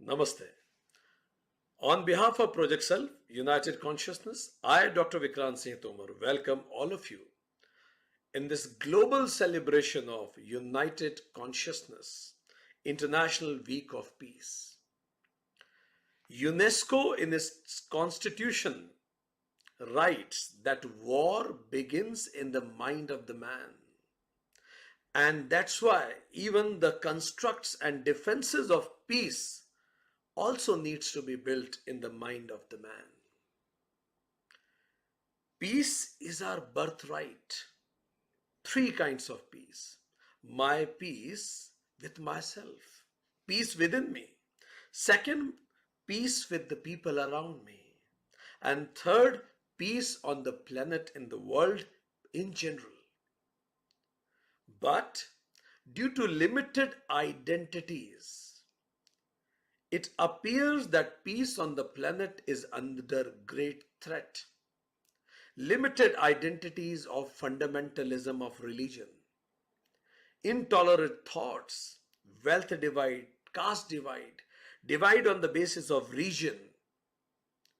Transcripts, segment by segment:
Namaste. On behalf of Project Self, United Consciousness, I, Dr. Vikrant Singh Tomar, welcome all of you in this global celebration of United Consciousness, International Week of Peace. UNESCO, in its constitution, writes that war begins in the mind of the man. And that's why even the constructs and defenses of peace also needs to be built in the mind of the man. Peace is our birthright. Three kinds of peace. My peace with myself, peace within me. Second, peace with the people around me. And third, peace on the planet, in the world in general. But due to limited identities, it appears that peace on the planet is under great threat. Limited identities of fundamentalism of religion, intolerant thoughts, wealth divide, caste divide, divide on the basis of region,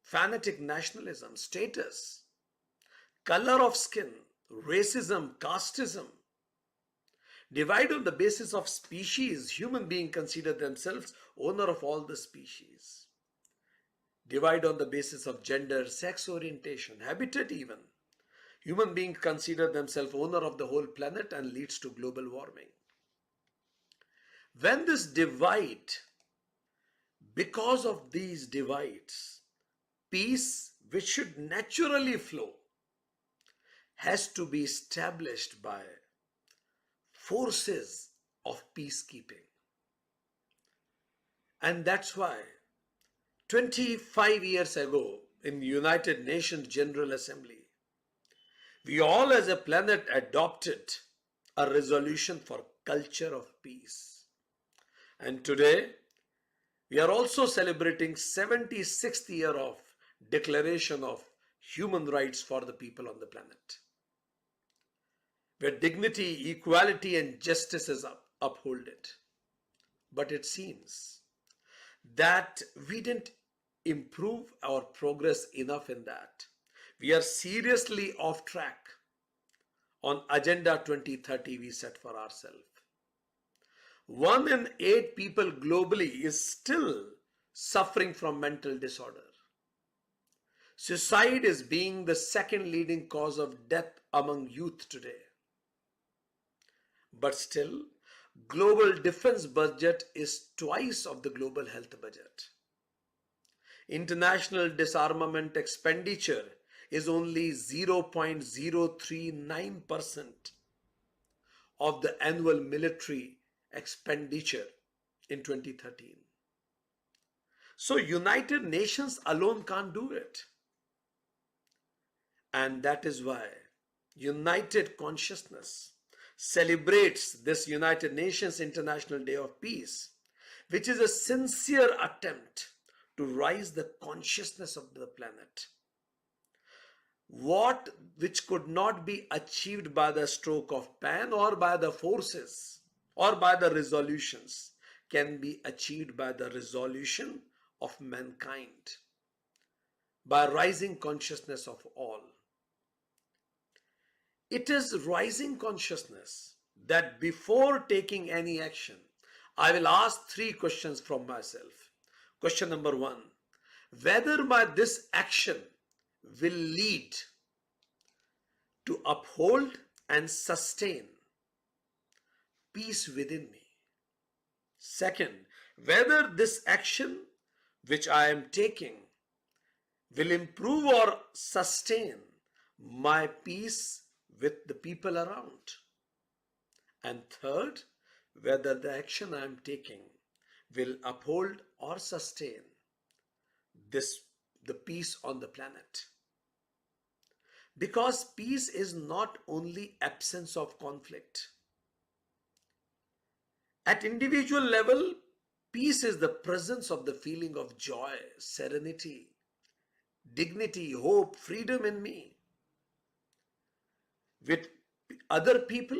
fanatic nationalism, status, color of skin, racism, casteism, divide on the basis of species, human beings consider themselves owner of all the species. Divide on the basis of gender, sex orientation, habitat even. Human beings consider themselves owner of the whole planet and leads to global warming. When this divide, because of these divides, peace which should naturally flow has to be established by forces of peacekeeping. And that's why 25 years ago in United Nations General Assembly, we all as a planet adopted a resolution for culture of peace. And today, we are also celebrating 76th year of Declaration of Human Rights for the people on the planet, where dignity, equality and justice is upheld. But it seems that we didn't improve our progress enough in that. We are seriously off track on Agenda 2030 we set for ourselves. 1 in 8 people globally is still suffering from mental disorder. Suicide is being the second leading cause of death among youth today. But still, global defense budget is twice of the global health budget. International disarmament expenditure is only 0.039% of the annual military expenditure in 2013. So United Nations alone can't do it. And that is why United Consciousness celebrates this United Nations International Day of Peace, which is a sincere attempt to raise the consciousness of the planet. Which could not be achieved by the stroke of pen or by the forces or by the resolutions can be achieved by the resolution of mankind, by rising consciousness of all. It is rising consciousness that before taking any action, I will ask 3 questions from myself. Question number 1, whether this action will lead to uphold and sustain peace within me. Second, whether this action which I am taking will improve or sustain my peace with the people around. And third, whether the action I am taking will uphold or sustain the peace on the planet. Because peace is not only absence of conflict. At individual level, peace is the presence of the feeling of joy, serenity, dignity, hope, freedom in me. With other people,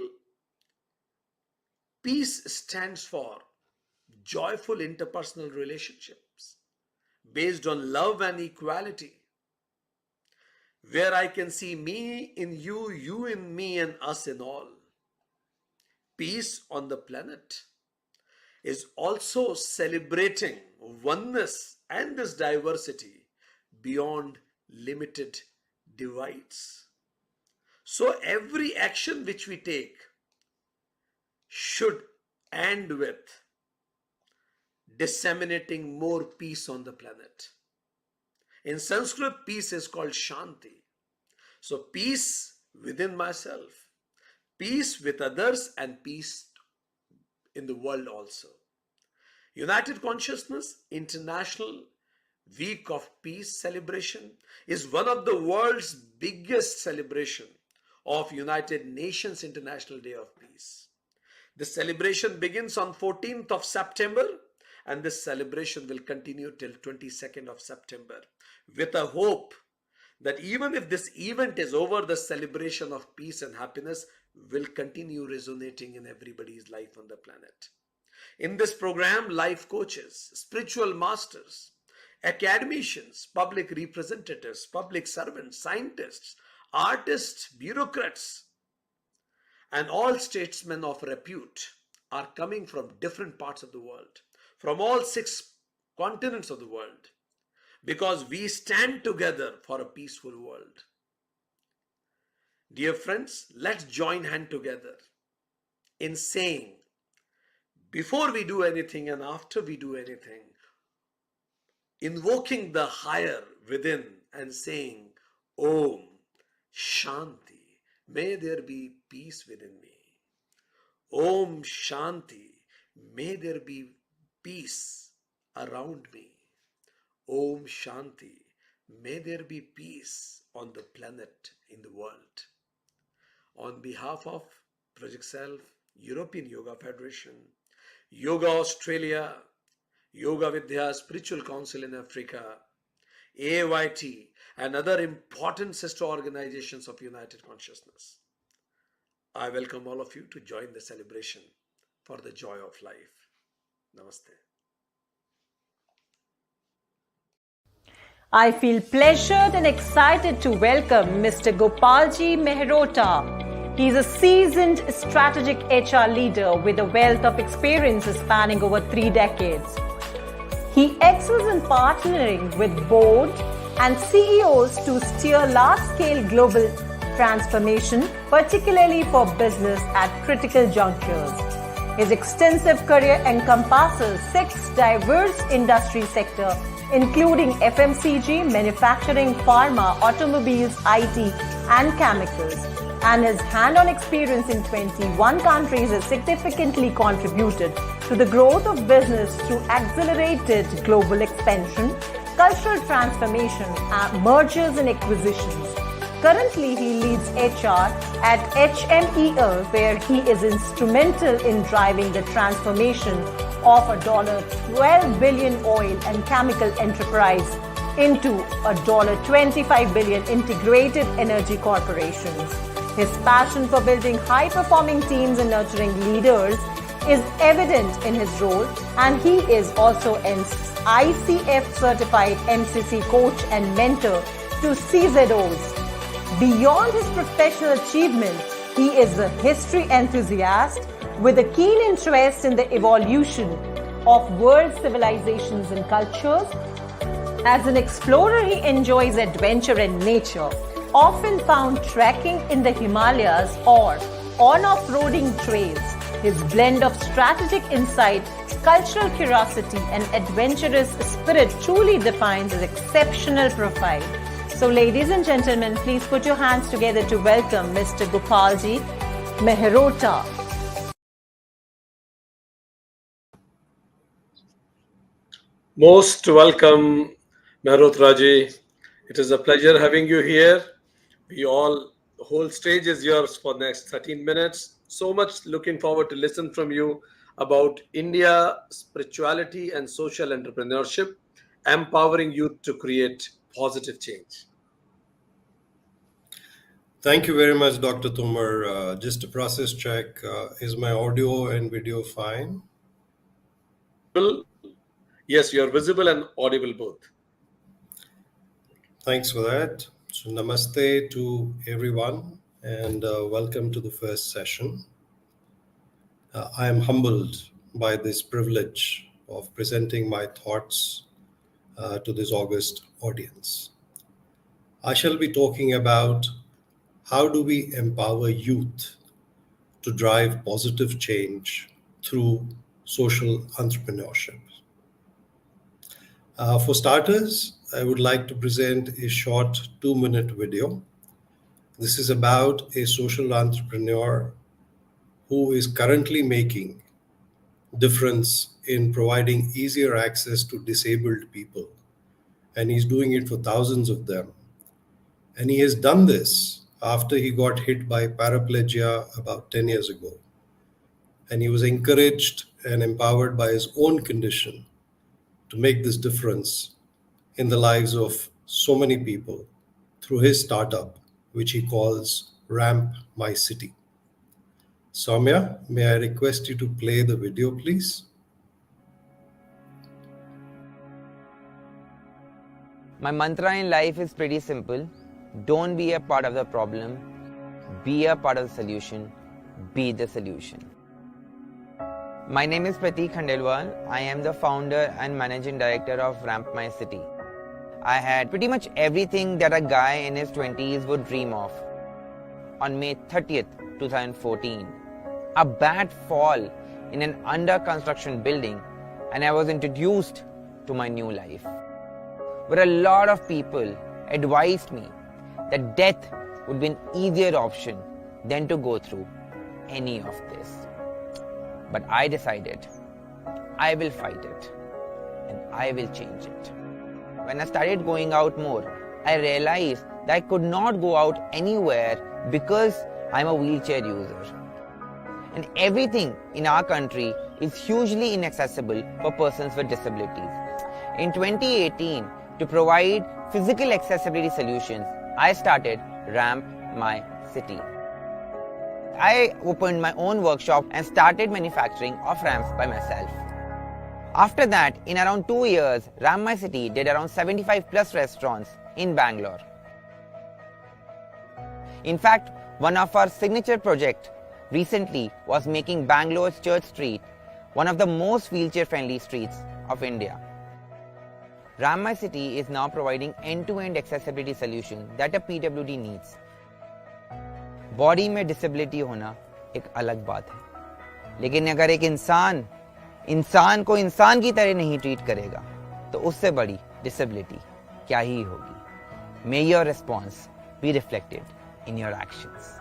peace stands for joyful interpersonal relationships based on love and equality, where I can see me in you, you in me, and us in all. Peace on the planet is also celebrating oneness and this diversity beyond limited divides. So every action which we take should end with disseminating more peace on the planet. In Sanskrit, peace is called Shanti. So peace within myself, peace with others, and peace in the world also. United Consciousness International Week of Peace celebration is one of the world's biggest celebration of United Nations International Day of Peace. This celebration begins on 14th of September, and this celebration will continue till 22nd of September with a hope that even if this event is over, the celebration of peace and happiness will continue resonating in everybody's life on the planet. In this program, life coaches, spiritual masters, academicians, public representatives, public servants, scientists, artists, bureaucrats, and all statesmen of repute are coming from different parts of the world, from all 6 continents of the world, because we stand together for a peaceful world. Dear friends, let's join hand together in saying, before we do anything and after we do anything, invoking the higher within and saying, Om Shanti, may there be peace within me. Om Shanti, may there be peace around me. Om Shanti, may there be peace on the planet, in the world. On behalf of Project Self, European Yoga Federation, Yoga Australia, Yoga Vidya Spiritual Council in Africa, AYT, and other important sister organizations of United Consciousness, I welcome all of you to join the celebration for the joy of life. Namaste. I feel pleasured and excited to welcome Mr. Gopalji Mehrota. He is a seasoned strategic HR leader with a wealth of experiences spanning over 3 decades. He excels in partnering with board and CEOs to steer large-scale global transformation, particularly for business at critical junctures. His extensive career encompasses 6 diverse industry sectors, including FMCG, manufacturing, pharma, automobiles, IT, and chemicals. And his hand-on experience in 21 countries has significantly contributed to the growth of business through accelerated global expansion, cultural transformation, mergers and acquisitions. Currently, he leads HR at HMEL, where he is instrumental in driving the transformation of a $12 billion oil and chemical enterprise into a $25 billion integrated energy corporations. His passion for building high-performing teams and nurturing leaders is evident in his role, and he is also an ICF certified MCC coach and mentor to CZOs. Beyond his professional achievements, he is a history enthusiast with a keen interest in the evolution of world civilizations and cultures. As an explorer, he enjoys adventure and nature, often found trekking in the Himalayas or on off-roading trails. His blend of strategic insight, cultural curiosity, and adventurous spirit truly defines his exceptional profile. So, ladies and gentlemen, please put your hands together to welcome Mr. Gopalji Mehrota. Most welcome, Mehrotraji. It is a pleasure having you here. The whole stage is yours for next 13 minutes. So much looking forward to listen from you about India, spirituality and social entrepreneurship, empowering youth to create positive change. Thank you very much, Dr. Tomar. Just a process check. Is my audio and video fine? Yes, you are visible and audible both. Thanks for that. So, namaste to everyone, and welcome to the first session. I am humbled by this privilege of presenting my thoughts to this august audience. I shall be talking about how do we empower youth to drive positive change through social entrepreneurship. For starters, I would like to present a short 2-minute video. This is about a social entrepreneur who is currently making difference in providing easier access to disabled people, and he's doing it for thousands of them. And he has done this after he got hit by paraplegia about 10 years ago. And he was encouraged and empowered by his own condition to make this difference in the lives of so many people through his startup, which he calls Ramp My City. Soumya, may I request you to play the video, please? My mantra in life is pretty simple. Don't be a part of the problem. Be a part of the solution. Be the solution. My name is Prateek Khandelwal. I am the founder and managing director of Ramp My City. I had pretty much everything that a guy in his 20s would dream of. On May 30th, 2014, a bad fall in an under construction building, and I was introduced to my new life. But a lot of people advised me that death would be an easier option than to go through any of this. But I decided I will fight it and I will change it. When I started going out more, I realized that I could not go out anywhere because I'm a wheelchair user. And everything in our country is hugely inaccessible for persons with disabilities. In 2018, to provide physical accessibility solutions, I started Ramp My City. I opened my own workshop and started manufacturing of ramps by myself. After that, in around 2 years, Ramp My City did around 75 plus restaurants in Bangalore. In fact, one of our signature projects recently was making Bangalore's Church Street one of the most wheelchair-friendly streets of India. Ramp My City is now providing end-to-end accessibility solution that a PWD needs. Body में disability होना एक अलग बात है, लेकिन अगर एक इंसान को इंसान की तरह नहीं ट्रीट करेगा तो उससे बड़ी डिसेबिलिटी क्या ही होगी. May your response be reflected in your actions.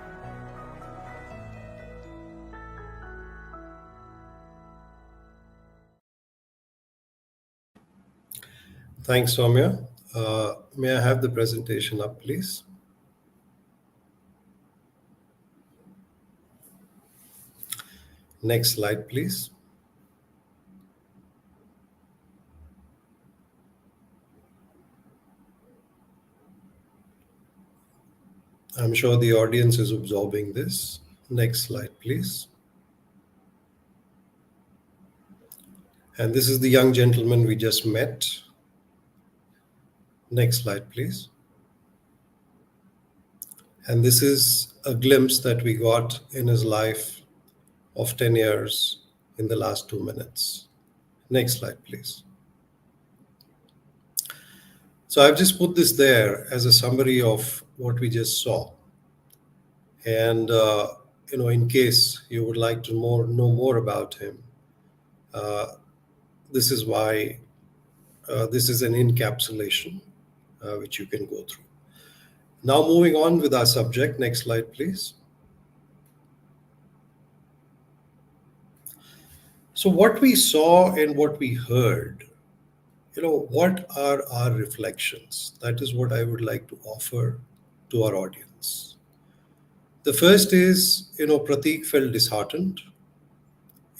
Thanks, Soumya. May I have the presentation up, please? Next slide, please. I'm sure the audience is absorbing this. Next slide, please. And this is the young gentleman we just met. Next slide, please. And this is a glimpse that we got in his life of 10 years in the last 2 minutes. Next slide, please. So I've just put this there as a summary of what we just saw. And, in case you would like to know more about him, this is why this is an encapsulation which you can go through. Now moving on with our subject. Next slide, please. So what we saw and what we heard, what are our reflections? That is what I would like to offer to our audience. The first is, Prateek felt disheartened.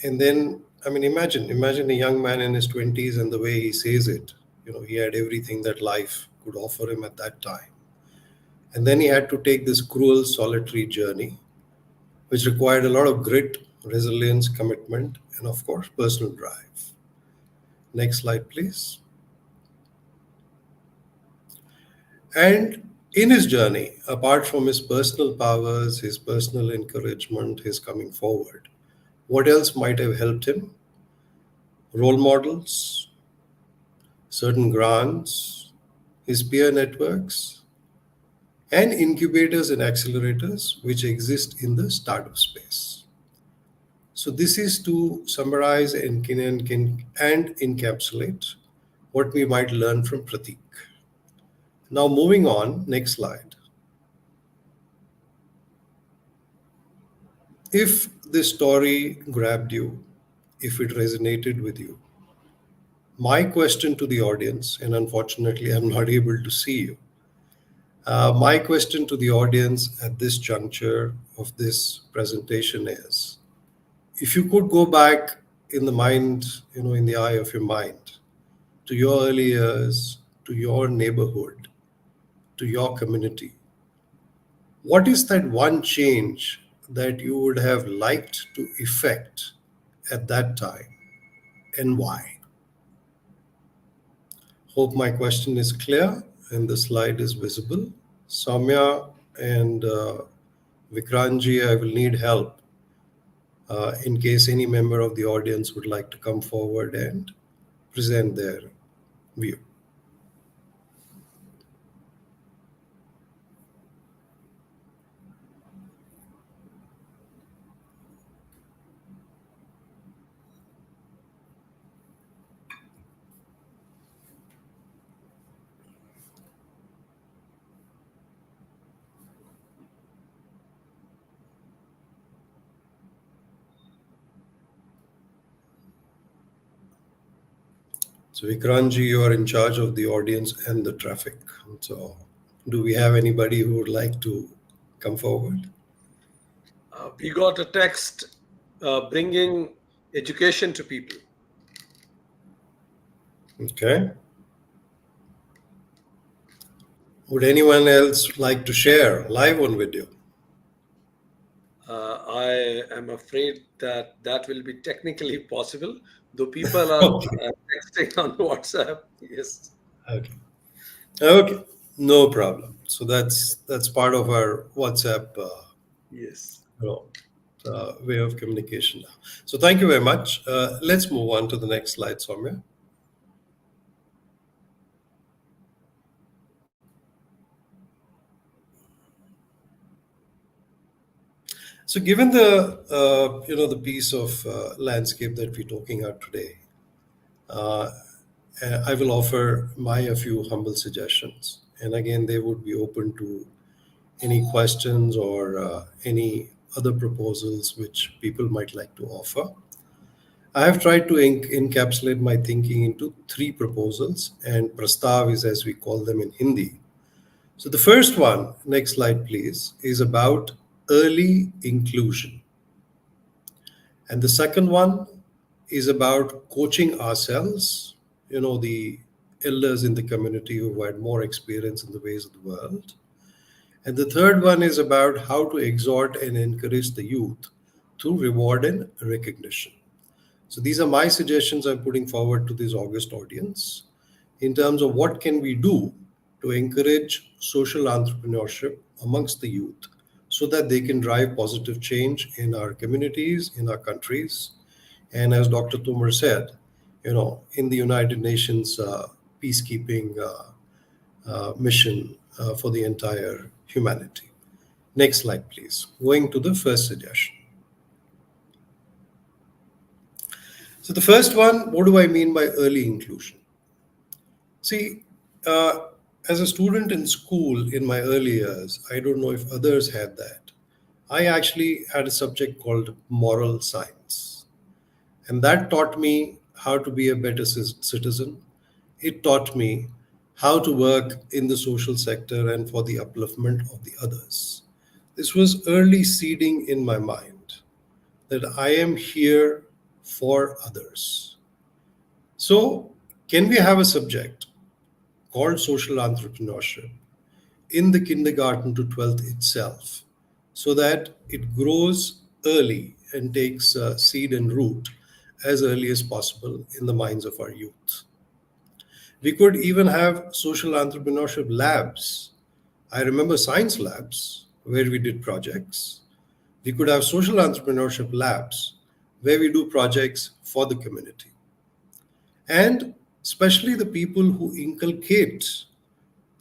And then, imagine a young man in his 20s and the way he says it. He had everything that life could offer him at that time. And then he had to take this cruel, solitary journey, which required a lot of grit, resilience, commitment, and of course, personal drive. Next slide, please. And in his journey, apart from his personal powers, his personal encouragement, his coming forward, what else might have helped him? Role models, certain grants, his peer networks, and incubators and accelerators which exist in the startup space. So, this is to summarize and encapsulate what we might learn from Pratik. Now, moving on, next slide. If this story grabbed you, if it resonated with you, my question to the audience, and unfortunately, I'm not able to see you. My question to the audience at this juncture of this presentation is, if you could go back in the mind, in the eye of your mind, to your early years, to your neighborhood, to your community, what is that one change that you would have liked to effect at that time, and why? Hope my question is clear and the slide is visible. Soumya and Vikranji, I will need help in case any member of the audience would like to come forward and present their view. So, Vikranji, you are in charge of the audience and the traffic. So, do we have anybody who would like to come forward? We got a text bringing education to people. Okay. Would anyone else like to share live on video? I am afraid that will be technically possible, though people are Okay. texting on WhatsApp. Yes. Okay. Okay. No problem. So that's part of our WhatsApp Yes. way of communication now. So thank you very much. Let's move on to the next slide, Soumya. So given the piece of landscape that we're talking about today, uh, I will offer a few humble suggestions, and again they would be open to any questions or any other proposals which people might like to offer. I have tried to encapsulate my thinking into three proposals, and prastav is as we call them in Hindi. So the first one, next slide please, is about early inclusion. And the second one is about coaching ourselves, the elders in the community who had more experience in the ways of the world. And the third one is about how to exhort and encourage the youth through reward and recognition. So these are my suggestions I'm putting forward to this August audience in terms of what can we do to encourage social entrepreneurship amongst the youth so that they can drive positive change in our communities, in our countries. And as Dr. Tumar said, in the United Nations peacekeeping mission for the entire humanity. Next slide, please. Going to the first suggestion. So the first one, what do I mean by early inclusion? See, as a student in school in my early years, I don't know if others had that. I actually had a subject called moral science. And that taught me how to be a better citizen. It taught me how to work in the social sector and for the upliftment of the others. This was early seeding in my mind that I am here for others. So, can we have a subject called social entrepreneurship in the kindergarten to 12th itself so that it grows early and takes seed and root as early as possible in the minds of our youth. We could even have social entrepreneurship labs. I remember science labs where we did projects. We could have social entrepreneurship labs where we do projects for the community. And especially the people who inculcate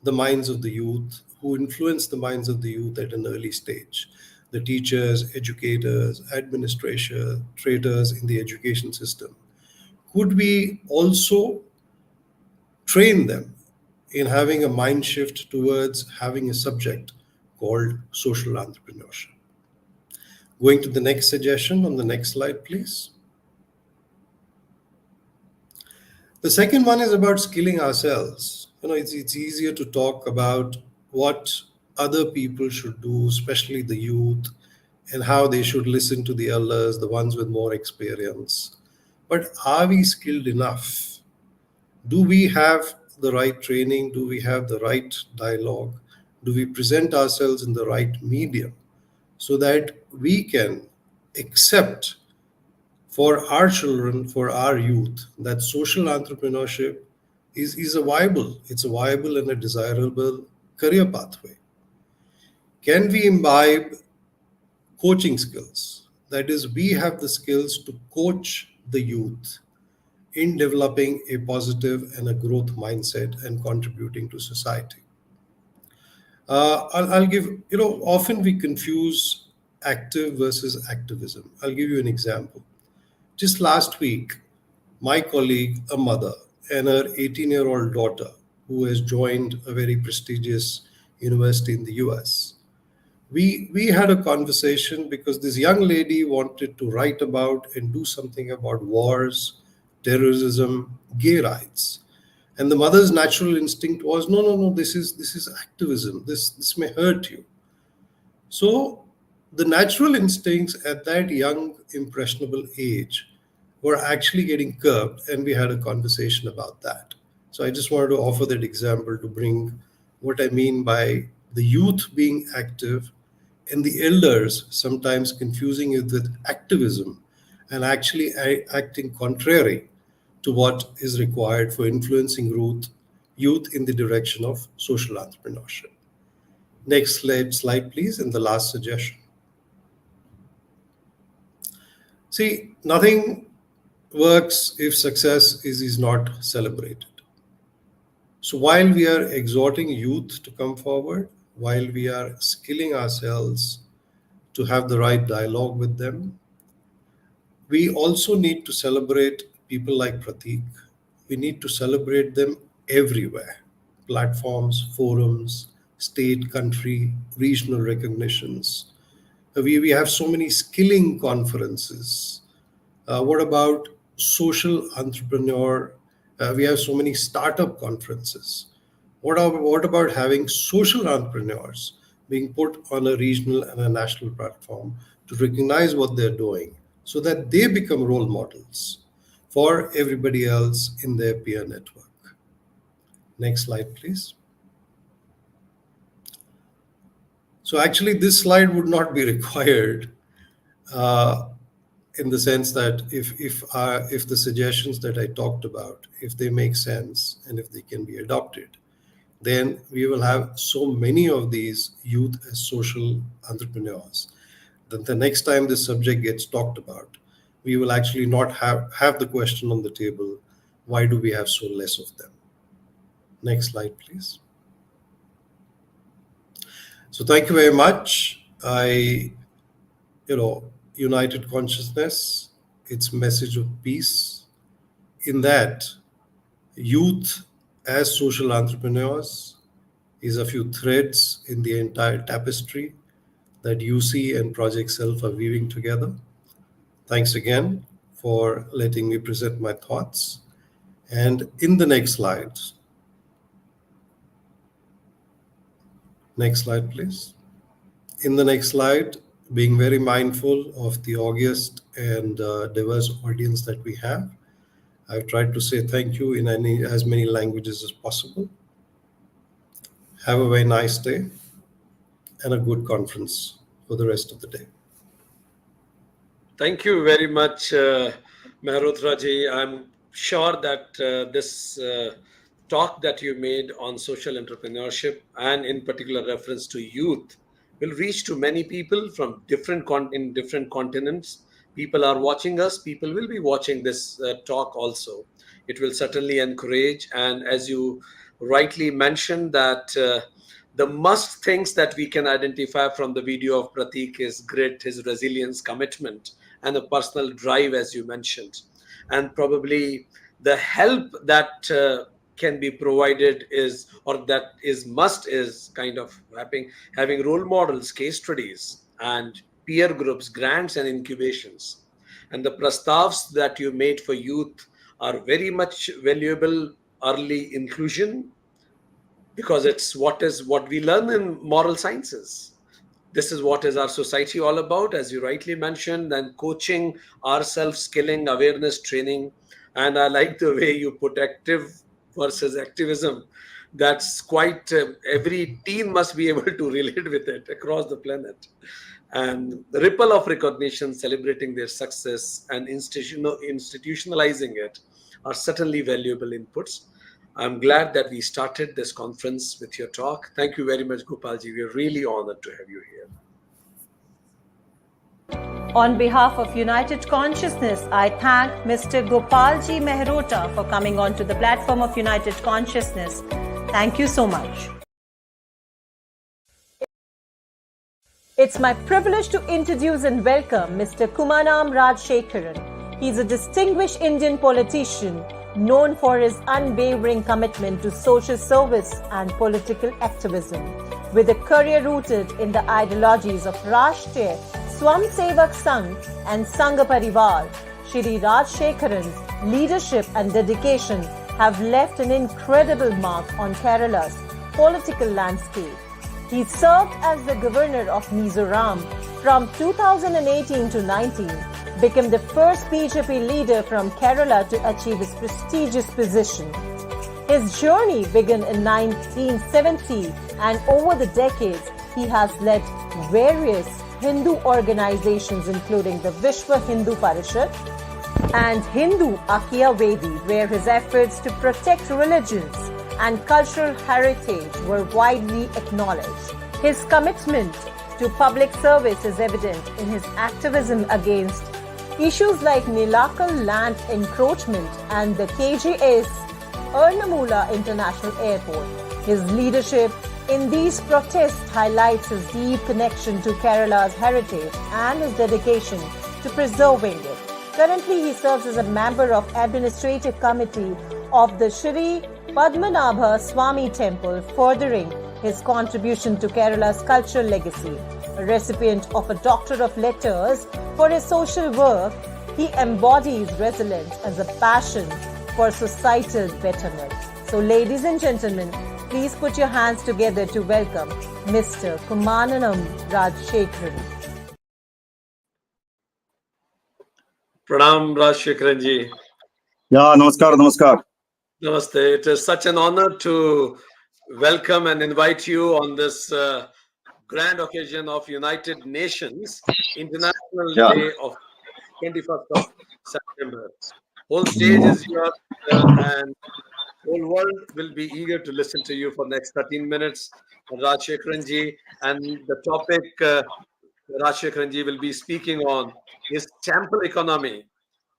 the minds of the youth, who influence the minds of the youth at an early stage. The teachers, educators, administrators in the education system. Could we also train them in having a mind shift towards having a subject called social entrepreneurship? Going to the next suggestion on the next slide, please. The second one is about skilling ourselves. It's easier to talk about what other people should do, especially the youth, and how they should listen to the elders, the ones with more experience. But are we skilled enough? Do we have the right training? Do we have the right dialogue? Do we present ourselves in the right medium so that we can accept for our children, for our youth, that social entrepreneurship is a viable and a desirable career pathway? Can we imbibe coaching skills? That is, we have the skills to coach the youth in developing a positive and a growth mindset and contributing to society. I'll give, often we confuse active versus activism. I'll give you an example. Just last week, my colleague, a mother, and her 18-year-old daughter, who has joined a very prestigious university in the US, we had a conversation because this young lady wanted to write about and do something about wars, terrorism, gay rights. And the mother's natural instinct was, no, this is activism. This may hurt you. So the natural instincts at that young, impressionable age were actually getting curbed, and we had a conversation about that. So I just wanted to offer that example to bring what I mean by the youth being active and the elders sometimes confusing it with activism and actually acting contrary to what is required for influencing youth in the direction of social entrepreneurship. Next slide, please, and the last suggestion. See, nothing works if success is not celebrated. So while we are exhorting youth to come forward, while we are skilling ourselves to have the right dialogue with them, we also need to celebrate people like Pratik. We need to celebrate them everywhere. Platforms, forums, state, country, regional recognitions. We have so many skilling conferences. What about social entrepreneur? We have so many startup conferences. What about having social entrepreneurs being put on a regional and a national platform to recognize what they're doing so that they become role models for everybody else in their peer network? Next slide, please. So actually, this slide would not be required in the sense that if the suggestions that I talked about, if they make sense and if they can be adopted, then we will have so many of these youth as social entrepreneurs that the next time this subject gets talked about, we will actually not have the question on the table, why do we have so less of them? Next slide, please. So thank you very much. United Consciousness, its message of peace, in that youth as social entrepreneurs is a few threads in the entire tapestry that UC and Project Self are weaving together. Thanks again for letting me present my thoughts. And in the next slide, please. In the next slide, being very mindful of the august and diverse audience that we have, I've tried to say thank you in as many languages as possible. Have a very nice day and a good conference for the rest of the day. Thank you very much, Mehrotra ji, I'm sure that this talk that you made on social entrepreneurship and in particular reference to youth will reach to many people from in different continents. People are watching us. People will be watching this talk also. It will certainly encourage. And as you rightly mentioned, that the must things that we can identify from the video of Pratik is grit, his resilience, commitment, and a personal drive, as you mentioned. And probably the help that can be provided is, or that is must, is kind of having role models, case studies, and peer groups, grants, and incubations. And the prastavs that you made for youth are very much valuable. Early inclusion, because it's what we learn in moral sciences. This is what is our society all about, as you rightly mentioned, and coaching ourselves, skilling, awareness training. And I like the way you put active versus activism. That's quite every teen must be able to relate with it across the planet. And the ripple of recognition, celebrating their success and institutionalizing it are certainly valuable inputs. I'm glad that we started this conference with your talk. Thank you very much, Gopalji. We're really honored to have you here. On behalf of United Consciousness, I thank Mr. Gopalji Mehrotra for coming onto the platform of United Consciousness. Thank you so much. It's my privilege to introduce and welcome Mr. Kumanam Rajshekharan. He's a distinguished Indian politician known for his unwavering commitment to social service and political activism. With a career rooted in the ideologies of Rashtriya Swamsevak Sangh and Sangha Parivar, Shri Rajshekharan's leadership and dedication have left an incredible mark on Kerala's political landscape. He served as the governor of Mizoram from 2018 to 19, became the first BJP leader from Kerala to achieve this prestigious position. His journey began in 1970, and over the decades, he has led various Hindu organizations including the Vishwa Hindu Parishad and Hindu Akya Vedi, where his efforts to protect religions and cultural heritage were widely acknowledged. His commitment to public service is evident in his activism against issues like Nilakal land encroachment and the KGS Ernakulam International Airport. His leadership in these protests highlights his deep connection to Kerala's heritage and his dedication to preserving it. Currently, he serves as a member of Administrative Committee of the Shri Padmanabha Swami Temple, furthering his contribution to Kerala's cultural legacy. A recipient of a Doctor of Letters for his social work, he embodies resilience as a passion for societal betterment. So, ladies and gentlemen, please put your hands together to welcome Mr. Kumanam Rajshekharan. Pranam Rajshekharan ji. Yeah, namaskar. Namaste. It is such an honor to welcome and invite you on this grand occasion of United Nations International Day of 21st of September. Whole stage is yours, and whole world will be eager to listen to you for next 13 minutes. Rajshekharan ji, and the topic Rajshekharan ji will be speaking on is temple economy,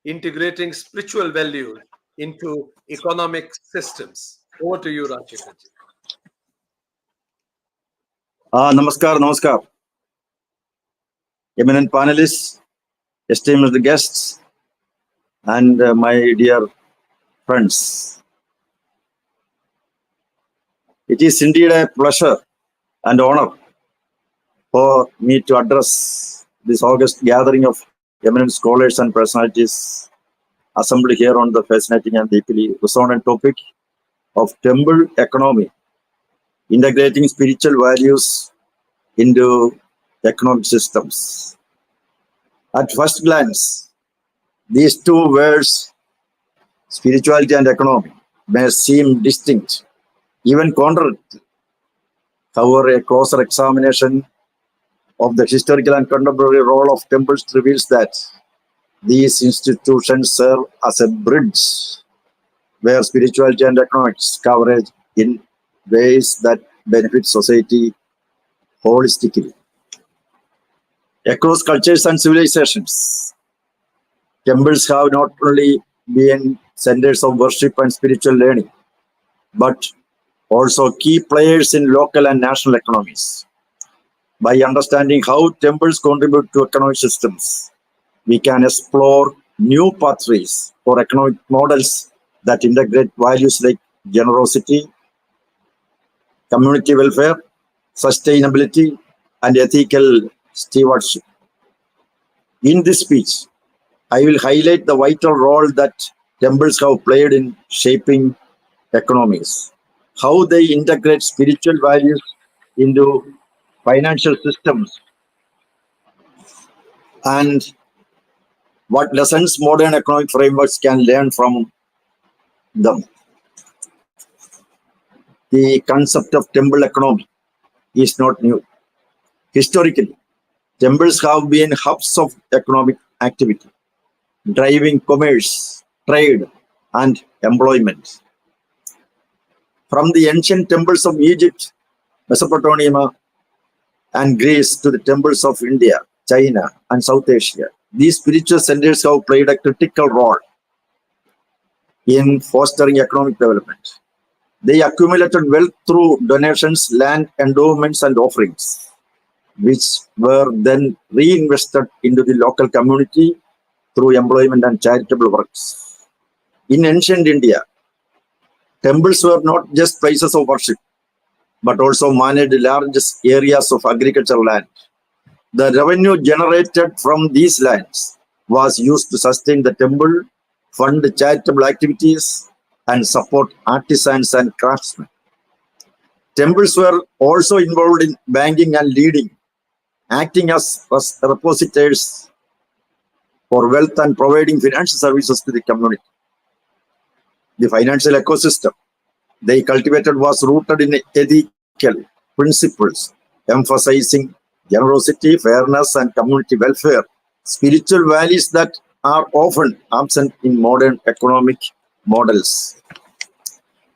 integrating spiritual values into economic systems. Over to you, Rajshekharan ji. Namaskar. Eminent panelists, esteemed guests, and my dear friends. It is indeed a pleasure and honor for me to address this August gathering of eminent scholars and personalities assembled here on the fascinating and deeply resonant topic of temple economy, integrating spiritual values into economic systems. At first glance, these two words, spirituality and economy, may seem distinct, even contradictory. However, a closer examination of the historical and contemporary role of temples reveals that These institutions serve as a bridge where spirituality and economics coverage in ways that benefit society holistically. Across cultures and civilizations, temples have not only been centers of worship and spiritual learning, but also key players in local and national economies. By understanding how temples contribute to economic systems, we can explore new pathways for economic models that integrate values like generosity, community welfare, sustainability, and ethical stewardship. In this speech, I will highlight the vital role that temples have played in shaping economies, how they integrate spiritual values into financial systems, and what lessons modern economic frameworks can learn from them. The concept of temple economy is not new. Historically, temples have been hubs of economic activity, driving commerce, trade, and employment. From the ancient temples of Egypt, Mesopotamia, and Greece to the temples of India, China, and South Asia, these spiritual centers have played a critical role in fostering economic development. They accumulated wealth through donations, land endowments, and offerings, which were then reinvested into the local community through employment and charitable works. In ancient India, temples were not just places of worship, but also managed large areas of agricultural land. The revenue generated from these lands was used to sustain the temple, fund charitable activities, and support artisans and craftsmen. Temples were also involved in banking and leading, acting as repositories for wealth and providing financial services to the community. The financial ecosystem they cultivated was rooted in ethical principles, emphasizing generosity, fairness, and community welfare, spiritual values that are often absent in modern economic models.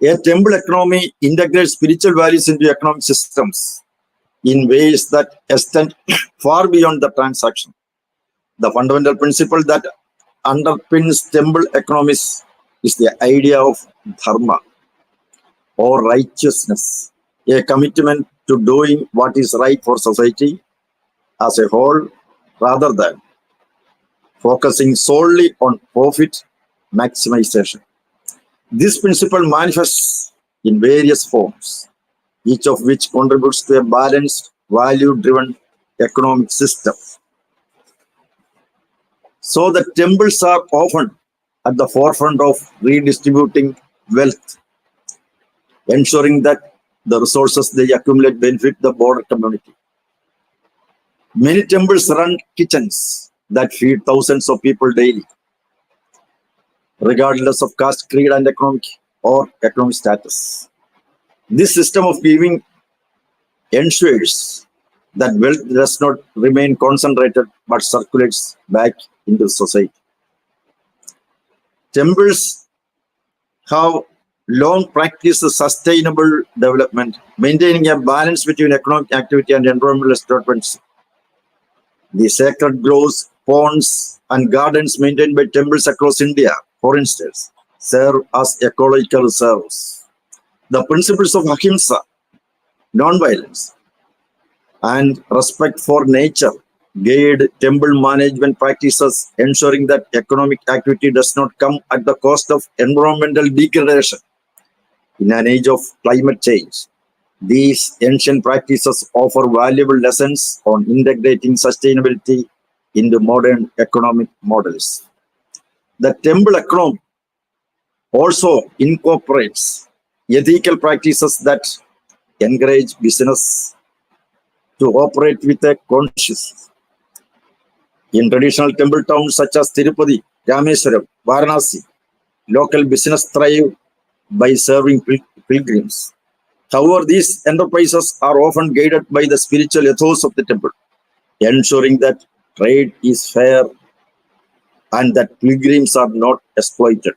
A temple economy integrates spiritual values into economic systems in ways that extend far beyond the transaction. The fundamental principle that underpins temple economies is the idea of dharma, or righteousness, a commitment to doing what is right for society as a whole rather than focusing solely on profit maximization. This principle manifests in various forms, each of which contributes to a balanced, value-driven economic system. So the temples are often at the forefront of redistributing wealth, ensuring that the resources they accumulate benefit the broader community. Many temples run kitchens that feed thousands of people daily, regardless of caste, creed, and economic status. This system of giving ensures that wealth does not remain concentrated but circulates back into society. Temples have long practiced sustainable development, maintaining a balance between economic activity and environmental stewardship. The sacred groves, ponds, and gardens maintained by temples across India, for instance, serve as ecological reserves. The principles of ahimsa, non-violence, and respect for nature guide temple management practices, ensuring that economic activity does not come at the cost of environmental degradation. In an age of climate change, these ancient practices offer valuable lessons on integrating sustainability into modern economic models. The temple economy also incorporates ethical practices that encourage business to operate with a conscience. In traditional temple towns such as Tirupati, Rameswaram, Varanasi, local business thrive by serving pilgrims. However, these enterprises are often guided by the spiritual ethos of the temple, ensuring that trade is fair and that pilgrims are not exploited.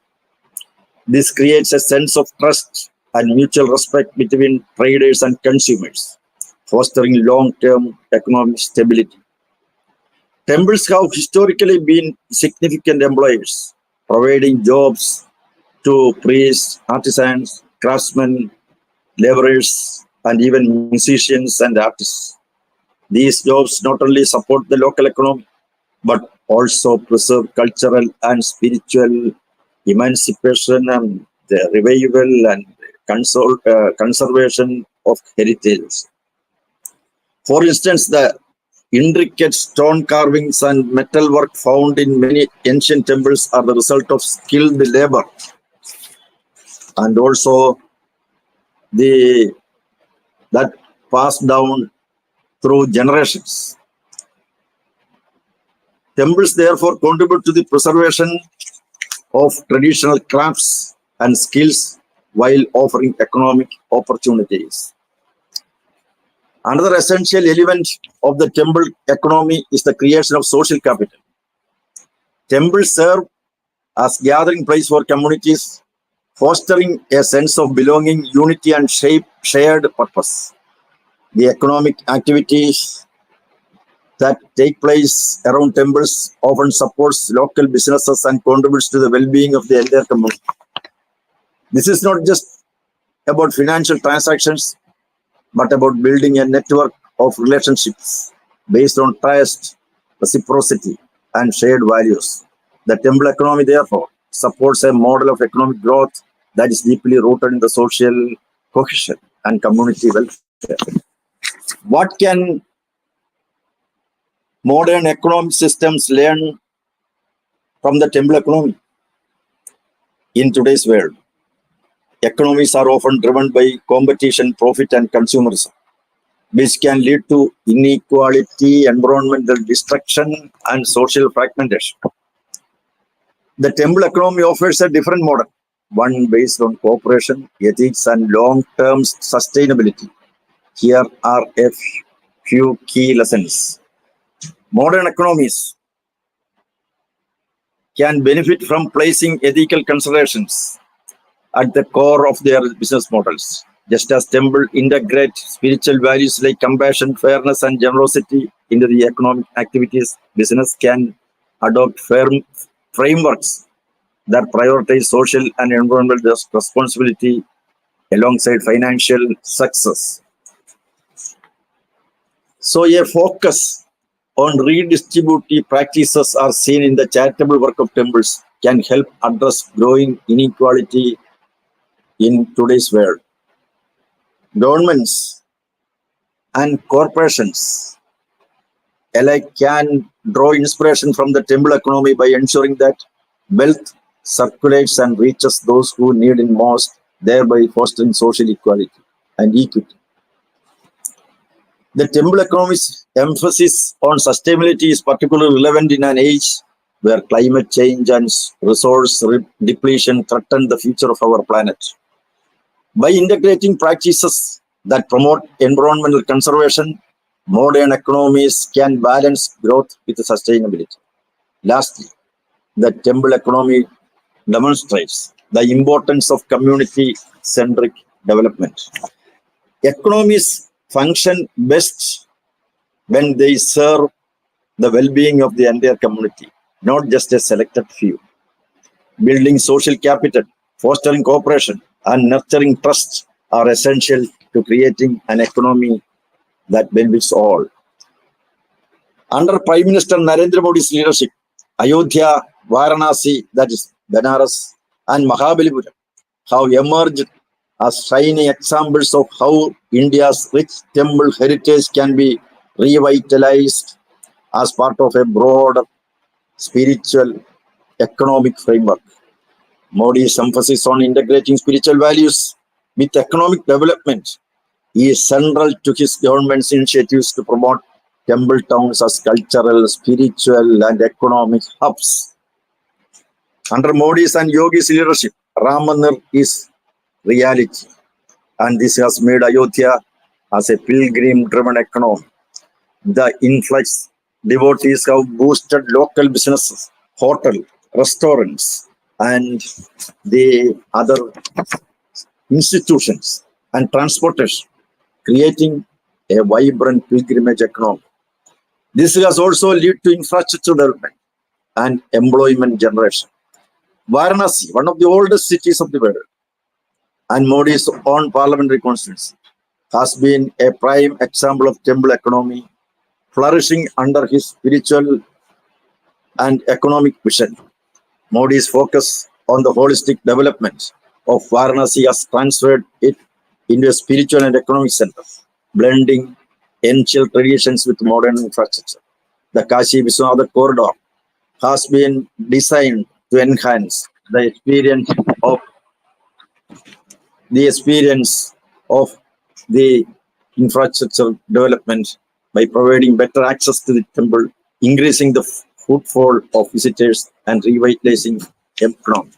This creates a sense of trust and mutual respect between traders and consumers, fostering long-term economic stability. Temples have historically been significant employers, providing jobs to priests, artisans, craftsmen, laborers, and even musicians and artists. These jobs not only support the local economy, but also preserve cultural and spiritual emancipation and the revival and conservation of heritage. For instance, the intricate stone carvings and metalwork found in many ancient temples are the result of skilled labor, and also that passed down through generations. Temples therefore contribute to the preservation of traditional crafts and skills while offering economic opportunities. Another essential element of the temple economy is the creation of social capital. Temples serve as gathering place for communities, fostering a sense of belonging, unity, and shared purpose. The economic activities that take place around temples often supports local businesses and contributes to the well-being of the entire community. This is not just about financial transactions, but about building a network of relationships based on trust, reciprocity, and shared values. The temple economy, therefore, supports a model of economic growth that is deeply rooted in the social cohesion and community welfare. What can modern economic systems learn from the temple economy? In today's world, economies are often driven by competition, profit, and consumerism, which can lead to inequality, environmental destruction, and social fragmentation. The temple economy offers a different model, one based on cooperation, ethics, and long-term sustainability. Here are a few key lessons. Modern economies can benefit from placing ethical considerations at the core of their business models. Just as temple integrate spiritual values like compassion, fairness, and generosity into the economic activities, business can adopt frameworks that prioritize social and environmental responsibility alongside financial success. So a focus on redistributive practices are seen in the charitable work of temples can help address growing inequality in today's world. Governments and corporations alike can draw inspiration from the temple economy by ensuring that wealth circulates and reaches those who need it most, thereby fostering social equality and equity. The temple economy's emphasis on sustainability is particularly relevant in an age where climate change and resource depletion threaten the future of our planet. By integrating practices that promote environmental conservation, modern economies can balance growth with sustainability. Lastly, the temple economy demonstrates the importance of community-centric development. Economies function best when they serve the well-being of the entire community, not just a selected few. Building social capital, fostering cooperation, and nurturing trust are essential to creating an economy that benefits all. Under Prime Minister Narendra Modi's leadership, Ayodhya, Varanasi, that is Benares, and Mahabalipuram have emerged as shining examples of how India's rich temple heritage can be revitalized as part of a broader spiritual economic framework. Modi's emphasis on integrating spiritual values with economic development is central to his government's initiatives to promote temple towns as cultural, spiritual, and economic hubs. Under Modi's and Yogi's leadership, Ram Mandir is reality, and this has made Ayodhya as a pilgrim-driven economy. The influx devotees have boosted local businesses hotel, restaurants, and the other institutions and transportation, creating a vibrant pilgrimage economy. This has also led to infrastructure development and employment generation. Varanasi, one of the oldest cities of the world, and Modi's own parliamentary constituency, has been a prime example of temple economy flourishing under his spiritual and economic vision. Modi's focus on the holistic development of Varanasi has transferred it into a spiritual and economic center, blending ancient traditions with modern infrastructure. The Kashi Vishwanath corridor has been designed to enhance the experience of the infrastructure development by providing better access to the temple, increasing the footfall of visitors, and revitalizing economy.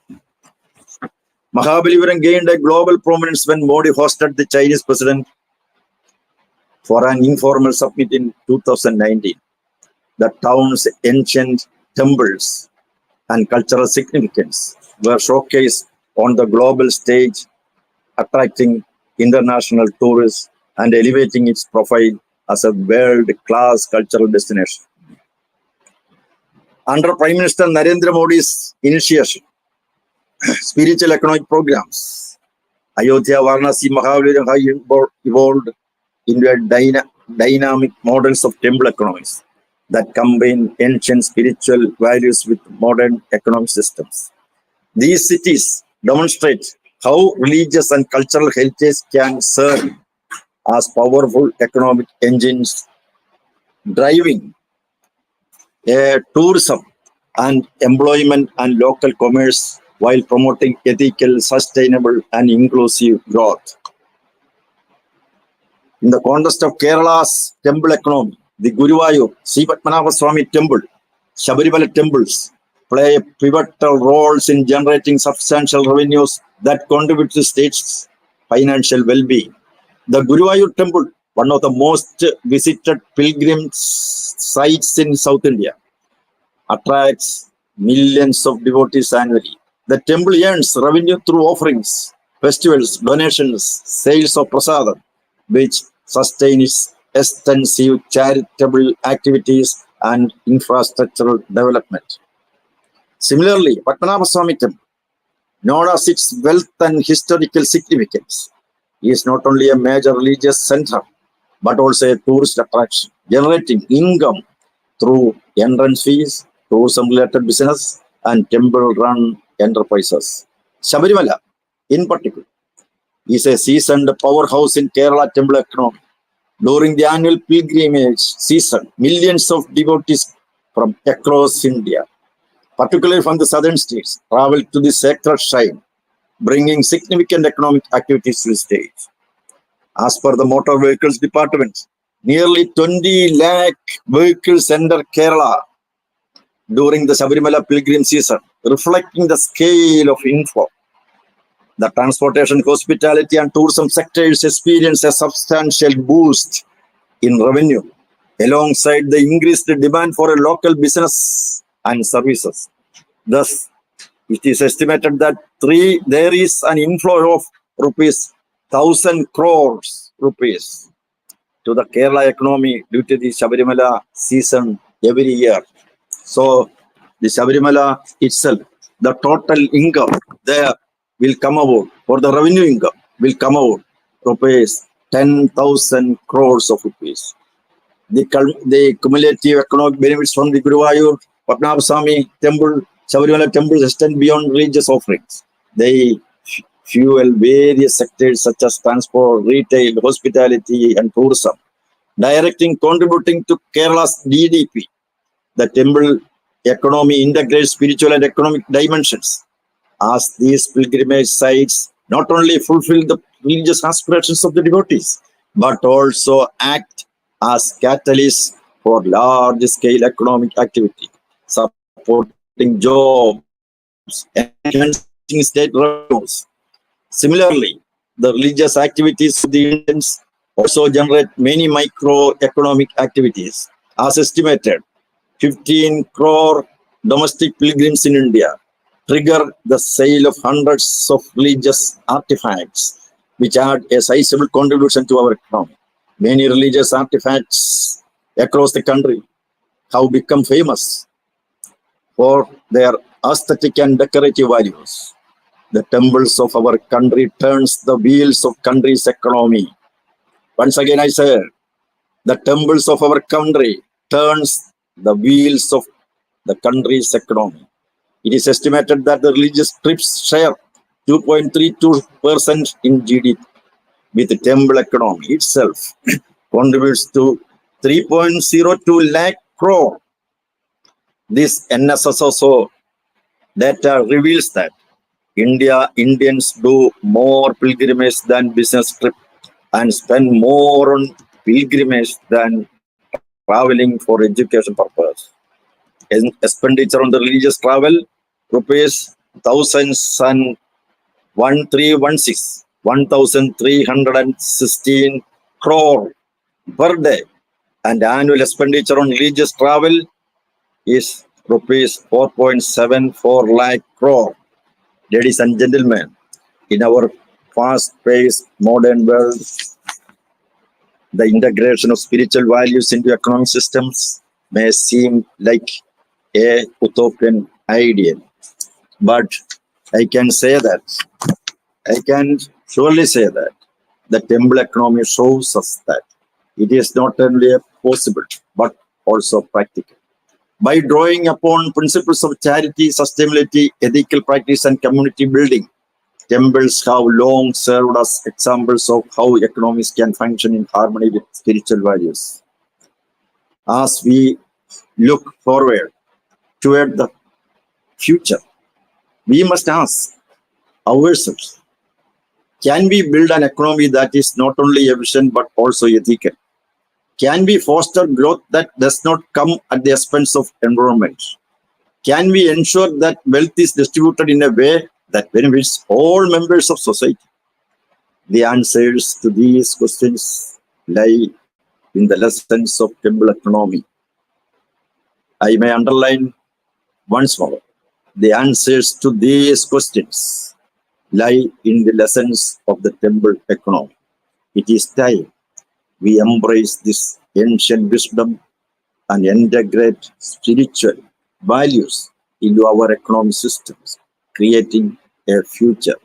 Mahabalipuram gained a global prominence when Modi hosted the Chinese president for an informal summit in 2019. The town's ancient temples and cultural significance were showcased on the global stage, attracting international tourists and elevating its profile as a world-class cultural destination. Under Prime Minister Narendra Modi's initiation, spiritual economic programs, Ayodhya, Varanasi, Mahabalipuram have evolved into a dynamic models of temple economies that combine ancient spiritual values with modern economic systems. These cities demonstrate how religious and cultural heritage can serve as powerful economic engines, driving tourism and employment and local commerce while promoting ethical, sustainable, and inclusive growth. In the context of Kerala's temple economy, the Guruvayur, Sri Padmanabha Swami temple, Shabarimala temples play pivotal roles in generating substantial revenues that contribute to the state's financial well-being. The Guruvayur temple, one of the most visited pilgrim sites in South India, attracts millions of devotees annually. The temple earns revenue through offerings, festivals, donations, sales of prasadam, which sustain its extensive charitable activities and infrastructural development. Similarly, Padmanabha Swami temple, known as its wealth and historical significance, is not only a major religious center, but also a tourist attraction, generating income through entrance fees, tourism-related business, and temple-run enterprises. Shabarimala, in particular, is a seasoned powerhouse in Kerala temple economy. During the annual pilgrimage season, millions of devotees from across India, particularly from the southern states, travel to the sacred shrine, bringing significant economic activities to the state. As per the Motor Vehicles Department, nearly 20 lakh vehicles enter Kerala during the Shabarimala pilgrim season, reflecting the scale of inflow. The transportation, hospitality, and tourism sectors experience a substantial boost in revenue, alongside the increased demand for a local business and services. Thus, it is estimated that there is an inflow of rupees 1,000 crores rupees to the Kerala economy due to the Shabarimala season every year. So, the Shabarimala itself, the total income there will come out, for the revenue income will come out rupees 10,000 crores of rupees. The cumulative economic benefits from the Guruvayur, Padmanabha Swami temple, Shabarimala temples extend beyond religious offerings. They fuel various sectors such as transport, retail, hospitality, and tourism, contributing to Kerala's GDP. The temple economy integrates spiritual and economic dimensions, as these pilgrimage sites not only fulfill the religious aspirations of the devotees, but also act as catalysts for large-scale economic activity, supporting jobs, enhancing state revenues. Similarly, the religious activities of the Indians also generate many microeconomic activities. As estimated, 15 crore domestic pilgrims in India trigger the sale of hundreds of religious artifacts, which add a sizable contribution to our economy. Many religious artifacts across the country have become famous for their aesthetic and decorative values. The temples of our country turns the wheels of country's economy. Once again, I say, the temples of our country turns the wheels of the country's economy. It is estimated that the religious trips share 2.32% in GDP, with the temple economy itself contributes to 3.02 lakh crore. This NSSO data reveals that Indians do more pilgrimage than business trip and spend more on pilgrimage than traveling for education purpose. Expenditure on the religious travel, rupees 1,316 crore per day, and annual expenditure on religious travel is rupees 4.74 lakh crore. Ladies and gentlemen, in our fast-paced modern world, the integration of spiritual values into economic systems may seem like a utopian ideal. But I can surely say that the temple economy shows us that it is not only possible, but also practical. By drawing upon principles of charity, sustainability, ethical practice, and community building, temples have long served as examples of how economies can function in harmony with spiritual values. As we look forward toward the future, we must ask ourselves, can we build an economy that is not only efficient but also ethical? Can we foster growth that does not come at the expense of environment? Can we ensure that wealth is distributed in a way that benefits all members of society? The answers to these questions lie in the lessons of temple economy. I may underline once more, the answers to these questions lie in the lessons of the temple economy. It is time we embrace this ancient wisdom and integrate spiritual values into our economic systems, creating a future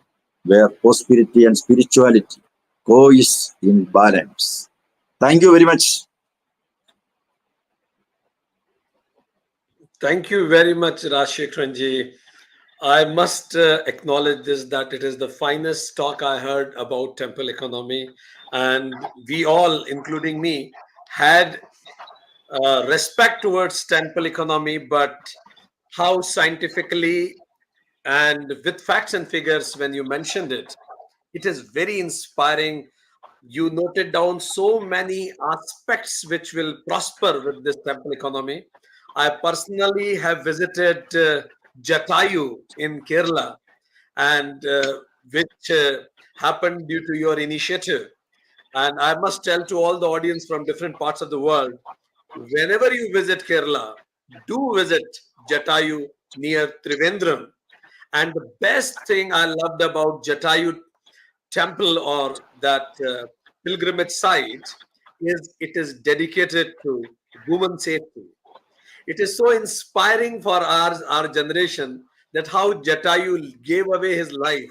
where prosperity and spirituality coexist in balance. Thank you very much. Thank you very much, Rajshekharanji. I must acknowledge this, that it is the finest talk I heard about temple economy, and we all, including me, had respect towards temple economy, but how scientifically and with facts and figures, when you mentioned it, it is very inspiring. You noted down so many aspects which will prosper with this temple economy. I personally have visited Jatayu in Kerala, and which happened due to your initiative. And I must tell to all the audience from different parts of the world, whenever you visit Kerala, do visit Jatayu near Trivandrum. And the best thing I loved about Jatayu temple, or that pilgrimage site, is it is dedicated to women safety. It is so inspiring for our generation, that how Jatayu gave away his life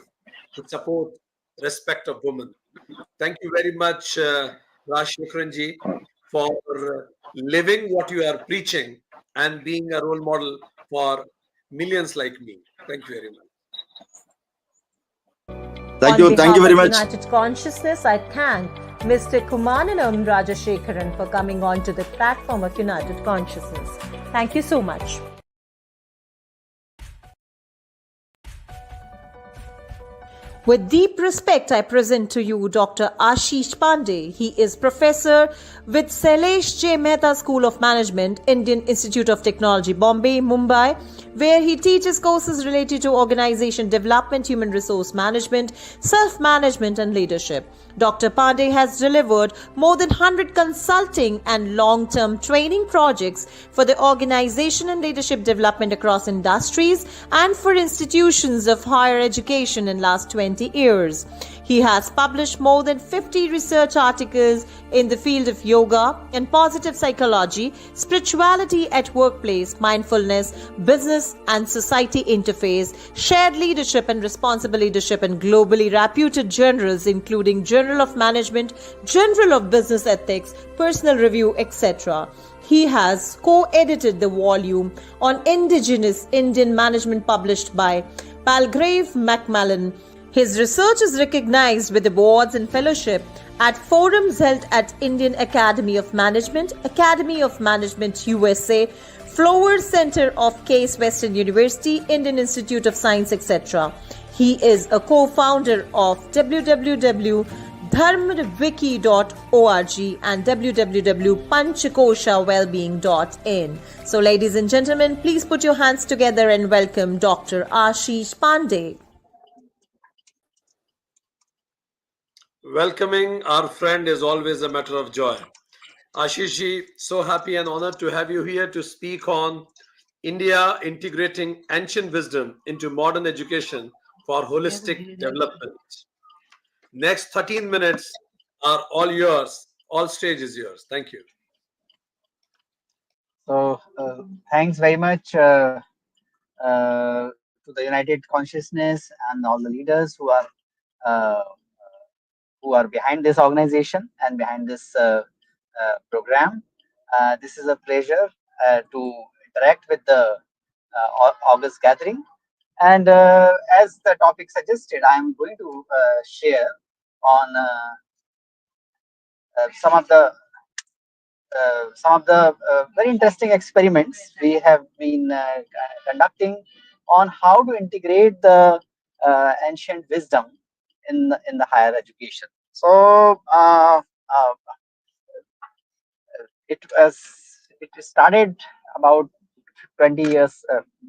to support respect of women. Thank you very much, Rajshekharanji, for living what you are preaching and being a role model for millions like me. Thank you very much. Thank On you behalf very of much. United Consciousness, I thank Mr. Kumananam Rajashekharan for coming on to the platform of United Consciousness. Thank you so much. With deep respect, I present to you Dr. Ashish Pandey. He is professor with Sailesh J. Mehta School of Management, Indian Institute of Technology, Bombay, Mumbai, where he teaches courses related to organization development, human resource management, self-management and leadership. Dr. Pandey has delivered more than 100 consulting and long-term training projects for the organization and leadership development across industries and for institutions of higher education in last 20 years. He has published more than 50 research articles in the field of yoga and positive psychology, spirituality at workplace, mindfulness, business and society interface, shared leadership and responsible leadership in globally reputed journals including Journal of Management, Journal of Business Ethics, Personal Review, etc. He has co-edited the volume on Indigenous Indian Management published by Palgrave Macmillan. His research is recognized with awards and fellowship at forums held at Indian Academy of Management, Academy of Management USA, Flowers Center of Case Western University, Indian Institute of Science, etc. He is a co-founder of www.dharmwiki.org and www.panchakoshawellbeing.in. So, ladies and gentlemen, please put your hands together and welcome Dr. Ashish Pandey. Welcoming our friend is always a matter of joy. Ashishji, so happy and honored to have you here to speak on India integrating ancient wisdom into modern education for holistic development. Next 13 minutes are all yours. All stage is yours. Thank you. So thanks very much to the United Consciousness and all the leaders uh, who are behind this organization and behind this program. This is a pleasure to interact with the August gathering. And as the topic suggested, I am going to share on some of the very interesting experiments we have been conducting on how to integrate the ancient wisdom in the higher education. So it started about 20 years,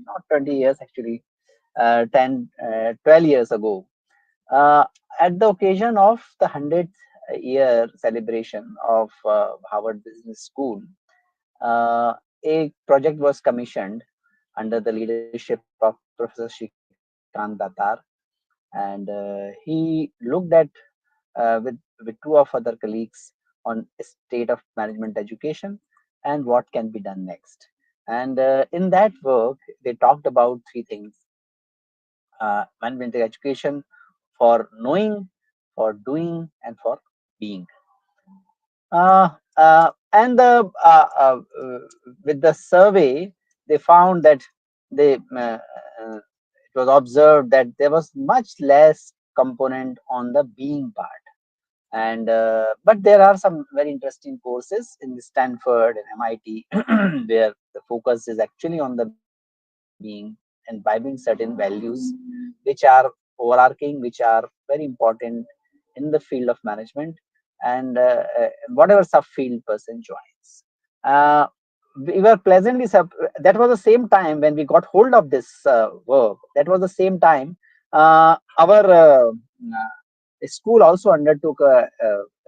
not 20 years actually, 10, 12 years ago, at the occasion of the 100th year celebration of Harvard Business School. A project was commissioned under the leadership of Professor Shrikant Datar, and he looked at with two of other colleagues on state of management education and what can be done next. And in that work, they talked about three things: management education for knowing, for doing, and for being. And with the survey, they found that it was observed that there was much less component on the being part. And but there are some very interesting courses in Stanford and MIT where the focus is actually on the being, imbibing certain values which are overarching, which are very important in the field of management and whatever subfield person joins. We were pleasantly that was the same time when we got hold of this work. That was the same time our school also undertook a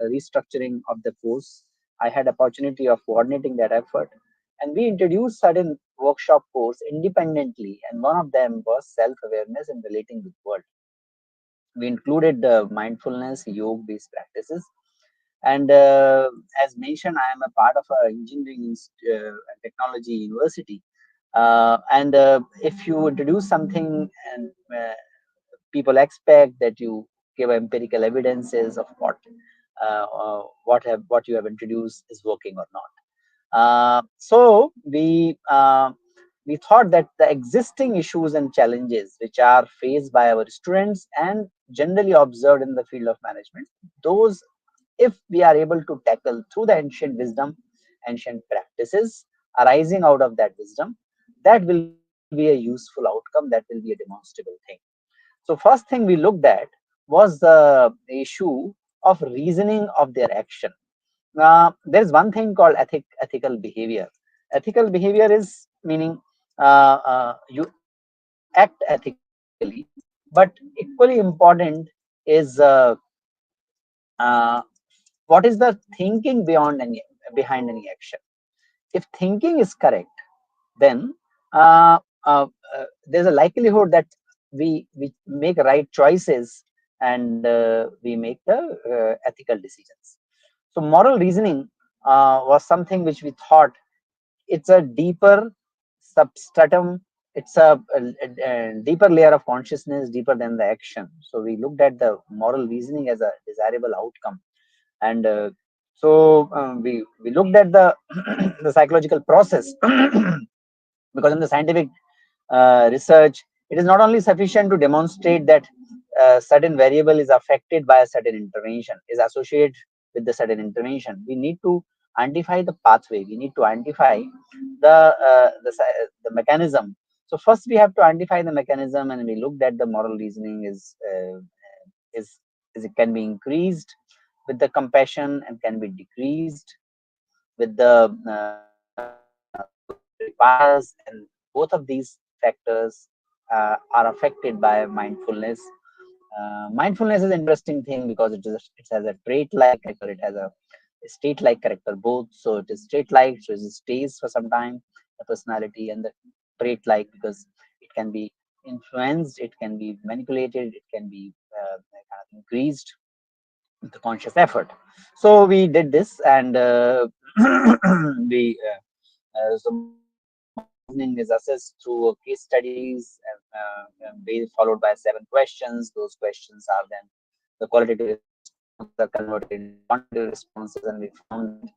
restructuring of the course. I had opportunity of coordinating that effort, and we introduced certain workshop course independently, and one of them was self-awareness and relating with world. We included mindfulness, yoga-based practices, and as mentioned, I am a part of a engineering and technology university. And if you introduce something and people expect that you give empirical evidences of what you have introduced is working or not. So we thought that the existing issues and challenges which are faced by our students and generally observed in the field of management, those, if we are able to tackle through the ancient wisdom, ancient practices arising out of that wisdom, that will be a useful outcome, that will be a demonstrable thing. So first thing we looked at was the issue of reasoning of their action. There's one thing called ethical behavior. Ethical behavior is meaning you act ethically, but equally important is uh, what is the thinking behind any action. If thinking is correct, then uh, uh, there's a likelihood that we make right choices, and we make the ethical decisions. So moral reasoning was something which we thought it's a deeper substratum, it's a deeper layer of consciousness, deeper than the action. So we looked at the moral reasoning as a desirable outcome. And we looked at the the psychological process because in the scientific research, it is not only sufficient to demonstrate that a certain variable is affected by a certain intervention, is associated with the certain intervention. We need to identify the pathway. We need to identify the mechanism. So first we have to identify the mechanism, and we looked at the moral reasoning is it can be increased with the compassion and can be decreased with the bias, and both of these factors are affected by mindfulness. Mindfulness is an interesting thing because it has a trait-like character, it has a state-like character both. So it is trait-like, so it stays for some time, the personality, and the trait-like because it can be influenced, it can be manipulated, it can be kind of increased with the conscious effort. So we did this, and we so moral reasoning is assessed through case studies, followed by 7 questions. Those questions are then the qualitative responses are converted into quantitative responses, and we found that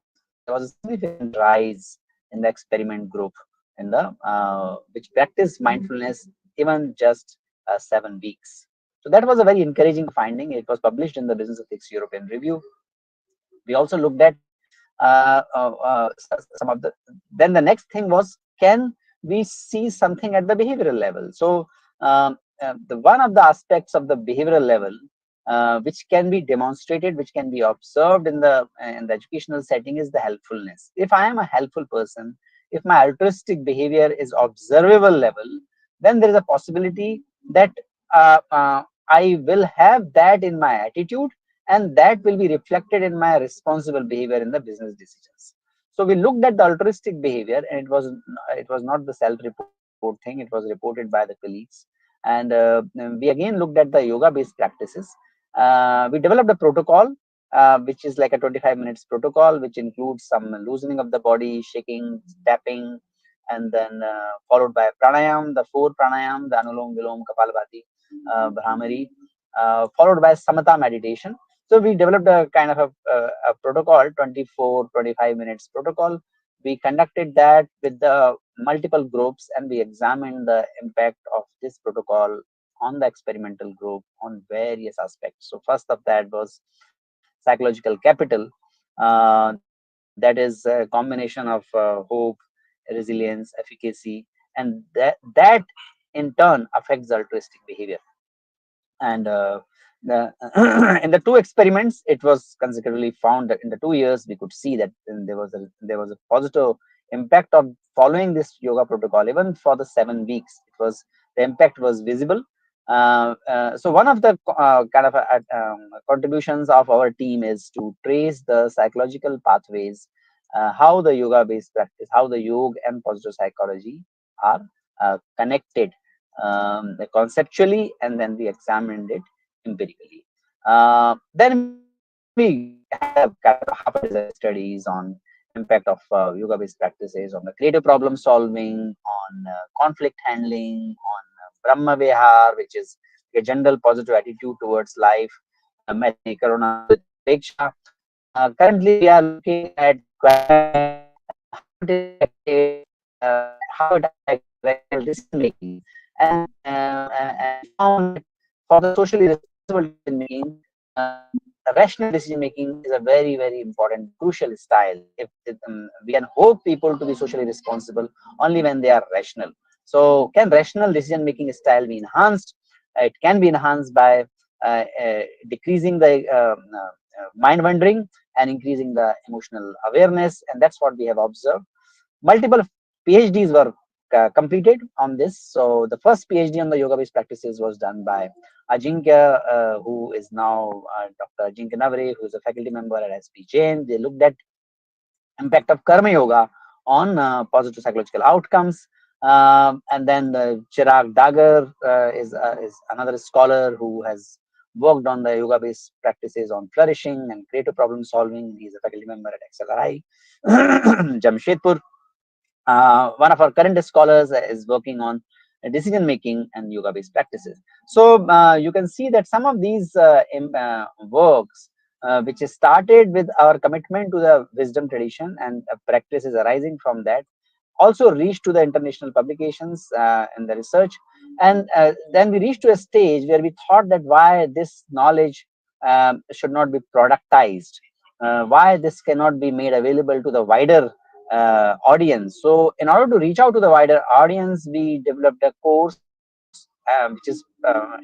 there was a significant rise in the experiment group in the which practiced mindfulness even just 7 weeks. So that was a very encouraging finding. It was published in the Business Ethics European Review. We also looked at some of the, then the next thing was, can we see something at the behavioral level? So the one of the aspects of the behavioral level which can be demonstrated, which can be observed in the educational setting, is the helpfulness. If I am a helpful person, if my altruistic behavior is observable level, then there is a possibility that I will have that in my attitude, and that will be reflected in my responsible behavior in the business decisions. So we looked at the altruistic behavior, and it was not the self-report thing, it was reported by the colleagues. And we again looked at the yoga based practices. We developed a protocol which is like a 25 minutes protocol, which includes some loosening of the body, shaking, tapping, and then followed by pranayam, the 4 pranayam, the anulom vilom kapalabhati, brahmari, followed by samatha meditation. So we developed a kind of a protocol, 24-25 minutes protocol. We conducted that with the multiple groups, and we examined the impact of this protocol on the experimental group on various aspects. So first of that was psychological capital. That is a combination of hope, resilience, efficacy, and that in turn affects the altruistic behavior. And the in the 2 experiments, it was consecutively found that in the 2 years we could see that there was a positive impact of following this yoga protocol. Even for the 7 weeks, the impact was visible. So one of the kind of contributions of our team is to trace the psychological pathways, how the yoga based practice, how the yoga and positive psychology are connected conceptually, and then we examined it empirically. Then we had a kind of half a dozen studies on impact of yoga based practices on the creative problem solving, on conflict handling, on brahma vihar, which is a general positive attitude towards life, matching karuna with apeksha. Currently we are looking at how it is affected, how it affects rational decision making, and we found that for the socially responsible decision making, rational decision making is a very important crucial style. If we can hope people to be socially responsible only when they are rational. So can rational decision making style be enhanced? It can be enhanced by decreasing the mind wandering and increasing the emotional awareness, and that's what we have observed. Multiple PhDs were completed on this. So the first PhD on the yoga-based practices was done by Ajinkya, who is now Dr. Ajinkya Navare, who is a faculty member at SP Jain. They looked at impact of karma yoga on positive psychological outcomes. And then Chirag Dagar is another scholar who has worked on the yoga based practices on flourishing and creative problem solving. He's a faculty member at XLRI. Jamshedpur, one of our current scholars is working on decision making and yoga based practices. So you can see that some of these works which is started with our commitment to the wisdom tradition and practices arising from that also reached to the international publications and the research. And then we reached to a stage where we thought that why this knowledge should not be productized, why this cannot be made available to the wider audience. So in order to reach out to the wider audience, we developed a course which is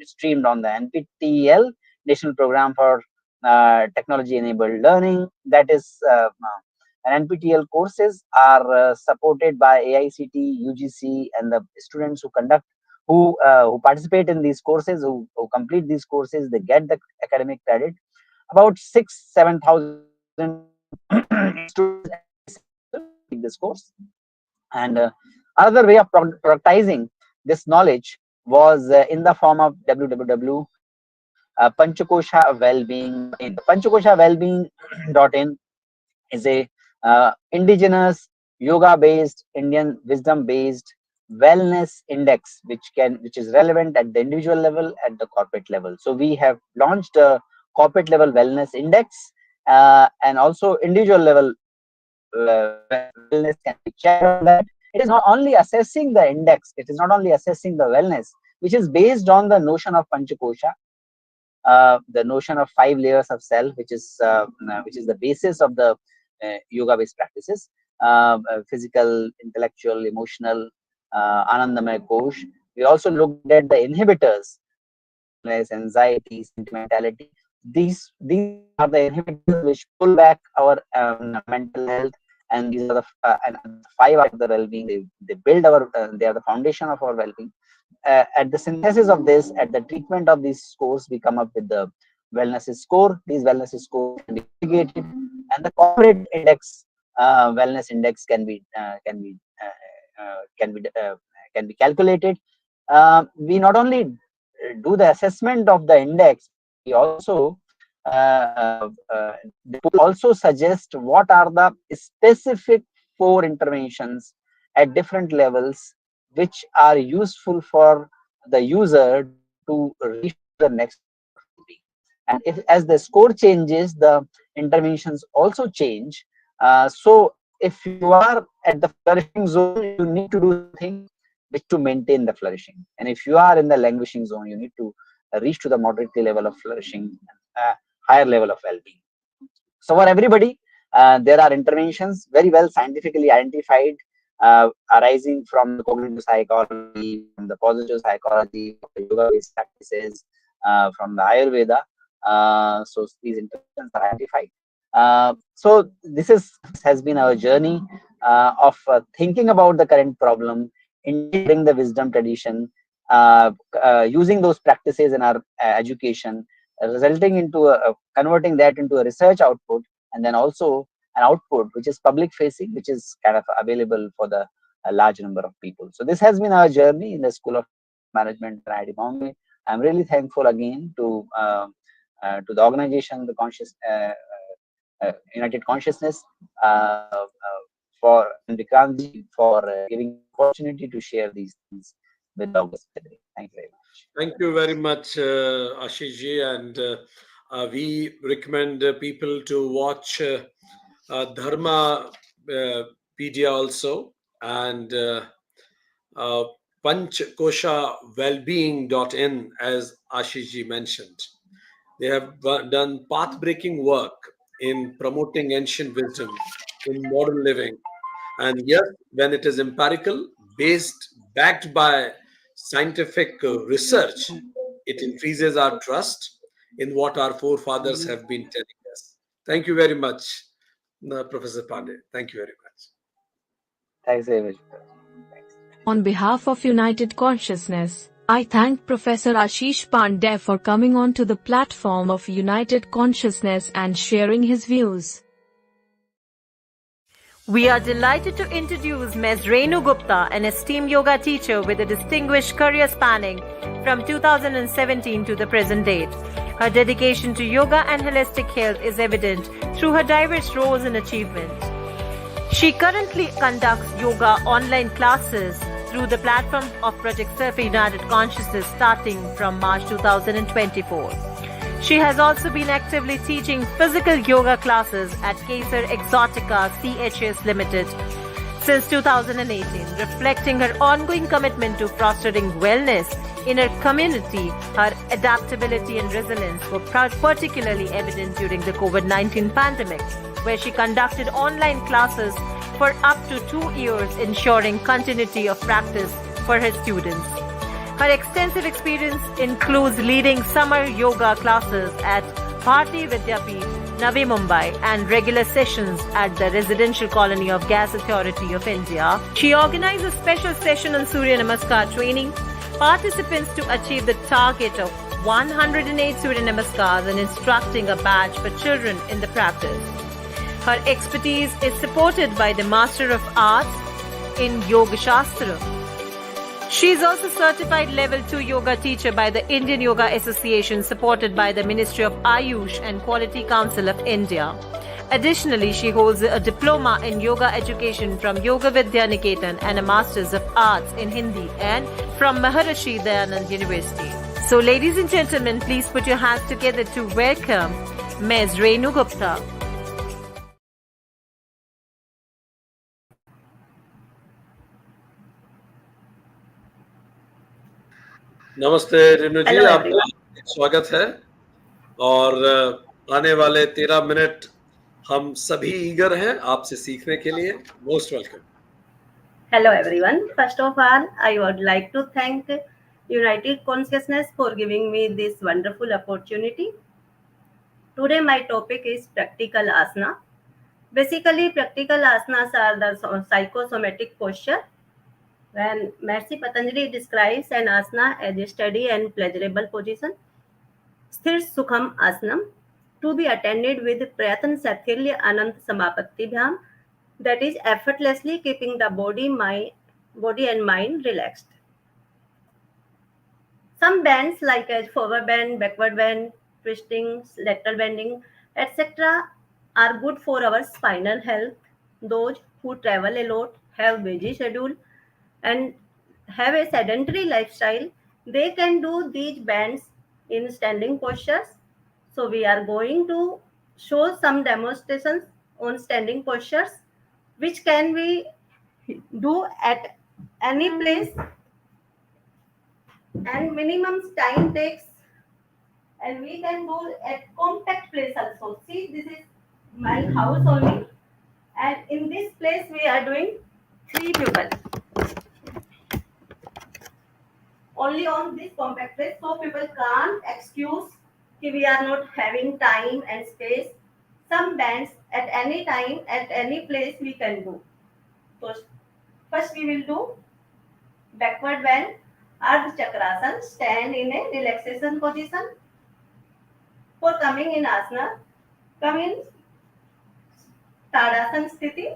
streamed on the NPTEL National Program for Technology Enabled Learning. That is and NPTEL courses are supported by AICT, UGC, and the students who conduct, who participate in these courses, who complete these courses, they get the academic credit. About 7,000 students every semester take this course. And another way of productizing this knowledge was in the form of www Panchakosha Wellbeing.in. Panchakosha Wellbeing.in is a indigenous yoga based Indian wisdom based wellness index which is relevant at the individual level, at the corporate level. So we have launched a corporate level wellness index, and also individual level wellness can be checked on that. It is not only assessing the index, it is not only assessing the wellness, which is based on the notion of Panchakosha, the notion of 5 layers of self, which is the basis of the yoga based practices: physical, intellectual, emotional, Anandamaya Kosh. We also looked at the inhibitors: mindfulness, anxiety, sentimentality. These are the inhibitors which pull back our mental health, and these are the and 5 are the well-being. They build our they are the foundation of our well-being. At the synthesis of this, at the treatment of these scores, we come up with the wellness score. These wellness scores can be aggregated, and the corporate index, wellness index, can be calculated. We not only do the assessment of the index, we also they will also suggest what are the specific 4 interventions at different levels which are useful for the user to reach the next well-being. And if as the score changes, the interventions also change. So if you are at the flourishing zone, you need to do something which to maintain the flourishing, and if you are in the languishing zone, you need to reach to the moderate level of flourishing, higher level of well-being. So for everybody, there are interventions very well scientifically identified, arising from the cognitive psychology, from the positive psychology, from the yoga-based practices, from the Ayurveda. So these interventions are identified. So this has been our journey of thinking about the current problem, integrating the wisdom tradition, using those practices in our education, resulting into converting that into a research output, and then also an output which is public facing, which is kind of available for the large number of people. So this has been our journey in the School of Management at IIT Bombay. I'm really thankful again to the organization, the United Consciousness, for Vikrantji for giving me the opportunity to share these things with the August. Thank you very much. Thank you very much, Ashish ji. And we recommend people to watch Dharma Pedia also, and panchkoshawellbeing.in, as Ashish ji mentioned. They have done path-breaking work in promoting ancient wisdom in modern living. And yes, when it is empirical, based, backed by scientific research, it increases our trust in what our forefathers have been telling us. Thank you very much, Professor Pandey. Thank you very much. Thanks very much. Thanks. On behalf of United Consciousness, I thank Professor Ashish Pandey for coming on to the platform of United Consciousness and sharing his views. We are delighted to introduce Ms. Renu Gupta, an esteemed yoga teacher with a distinguished career spanning from 2017 to the present date. Her dedication to yoga and holistic health is evident through her diverse roles and achievements. She currently conducts yoga online classes through the platform of Project Surf United Consciousness starting from March 2024. She has also been actively teaching physical yoga classes at Kesar Exotica CHS Limited since 2018, reflecting her ongoing commitment to fostering wellness in her community. Her adaptability and resilience were particularly evident during the COVID-19 pandemic, where she conducted online classes for up to 2 years, ensuring continuity of practice for her students. Her extensive experience includes leading summer yoga classes at Bharati Vidyapeeth, Navi Mumbai, and regular sessions at the residential colony of Gas Authority of India. She organized a special session on Surya Namaskar training participants to achieve the target of 108 Surya Namaskars and instructing a batch for children in the practice. Her expertise is supported by the Master of Arts in Yoga Shastra. She is also certified level 2 yoga teacher by the Indian Yoga Association, supported by the Ministry of Ayush and Quality Council of India. Additionally, she holds a diploma in yoga education from Yoga Vidya Niketan and a Masters of Arts in Hindi and from Maharishi Dayanand University. So, ladies and gentlemen, please put your hands together to welcome Ms. Renu Gupta. नमस्ते रेणु जी, आपका स्वागत है। और आने वाले 13 minute हम सभी eager हैं आपसे सीखने के लिए। Most welcome. Hello everyone. First of all, I would like to thank United Consciousness for giving me this wonderful opportunity. Today my topic is practical asana. Basically, practical asanas are the psychosomatic posture. When Maharishi Patanjali describes an asana as a steady and pleasurable position, Sthir Sukham Asanam, to be attended with Prayatan Sathilya Anant Samapatti Bhyam, that is effortlessly keeping the body and mind relaxed. Some bands like as forward bend, backward bend, twisting, lateral bending, etc. are good for our spinal health. Those who travel a lot, have busy schedule, and have a sedentary lifestyle, they can do these bands in standing postures. So we are going to show some demonstrations on standing postures, which can we do at any place, and minimum time takes, and we can do at compact place also. See, this is my house only, and in this place we are doing 3 people only on this compact place, so people can't excuse that we are not having time and space. Some bands at any time, at any place we can do. So first we will do backward bend, Ardha Chakrasana, stand in a relaxation position. For coming in asana, come in Tadasana Sthiti,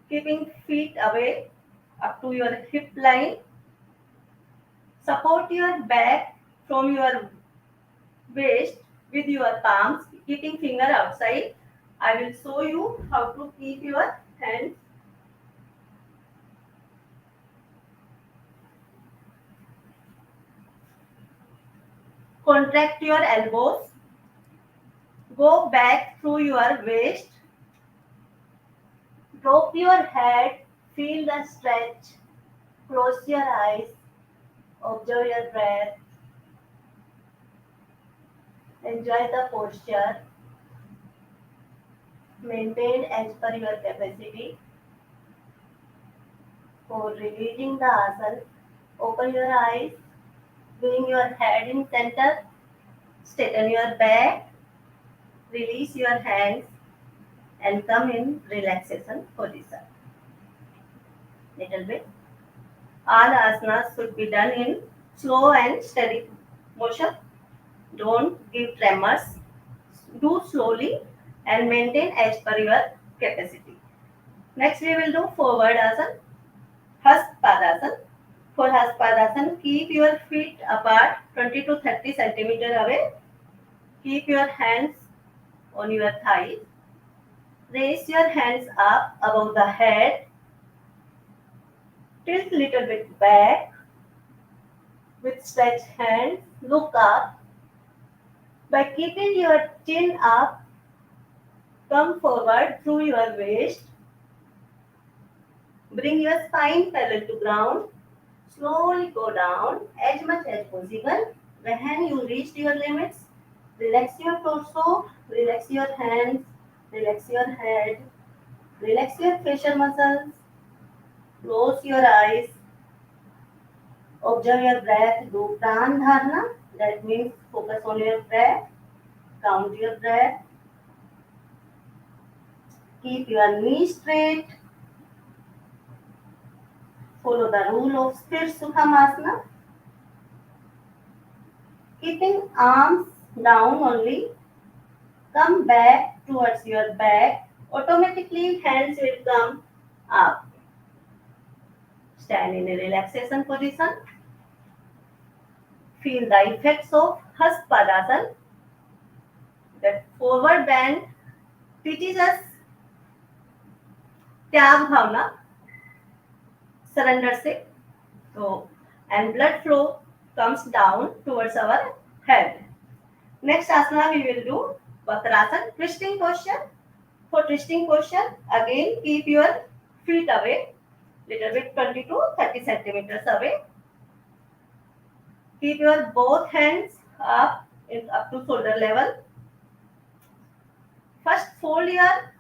keeping feet away up to your hip line. Support your back from your waist with your palms, keeping finger outside. I will show you how to keep your hands. Contract your elbows. Go back through your waist. Drop your head. Feel the stretch. Close your eyes. Observe your breath. Enjoy the posture. Maintain as per your capacity. For releasing the asana, open your eyes. Bring your head in center. Straighten your back, release your hands and come in relaxation position. Little bit. All asanas should be done in slow and steady motion. Don't give tremors. Do slowly and maintain as per your capacity. Next we will do forward asana, Haspadasana. For Haspadasana, keep your feet apart 20 to 30 centimeter away. Keep your hands on your thighs. Raise your hands up above the head. Tilt little bit back. With stretched hands, look up. By keeping your chin up, come forward through your waist. Bring your spine parallel to ground. Slowly go down as much as possible. When you reach your limits, relax your torso, relax your hands, relax your head, relax your facial muscles. Close your eyes. Observe your breath. Do pran dharana. That means focus on your breath. Count your breath. Keep your knees straight. Follow the rule of Sthir Sukhamasana. Keeping arms down only. Come back towards your back. Automatically hands will come up. Stand in a relaxation position. Feel the effects of Haspadasana. That forward bend teaches us त्याग भावना, surrender से. So, and blood flow comes down towards our head. Next asana we will do Vakrasana, twisting posture. For twisting posture, again keep your feet away, little bit 20 to 30 centimeters away. Keep your both hands up to shoulder level. First fold your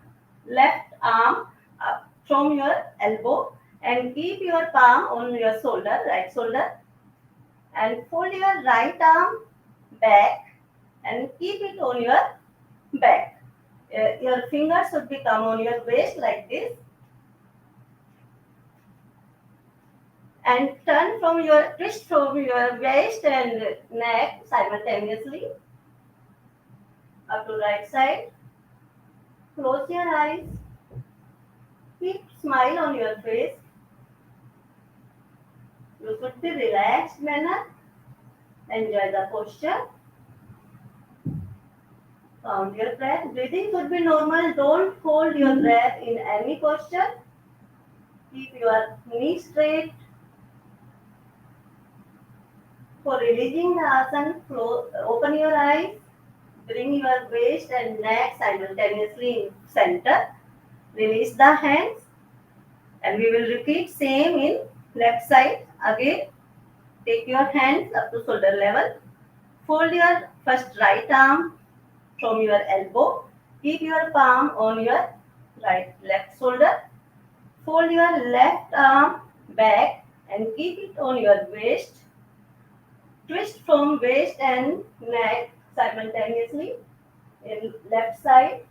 left arm up from your elbow and keep your palm on your shoulder, right shoulder, and fold your right arm back and keep it on your back. Your fingers should become on your waist like this. And twist from your waist and neck simultaneously up to right side. Close your eyes. Keep smile on your face. You should be relaxed manner. Enjoy the posture. Count your breath. Breathing should be normal. Don't hold your breath in any posture. Keep your knees straight. For releasing the asana, open your eyes. Bring your waist and neck simultaneously in center. Release the hands. And we will repeat same in left side. Again, take your hands up to shoulder level. Fold your first right arm from your elbow. Keep your palm on your left shoulder. Fold your left arm back and keep it on your waist. Twist from waist and neck simultaneously in left side.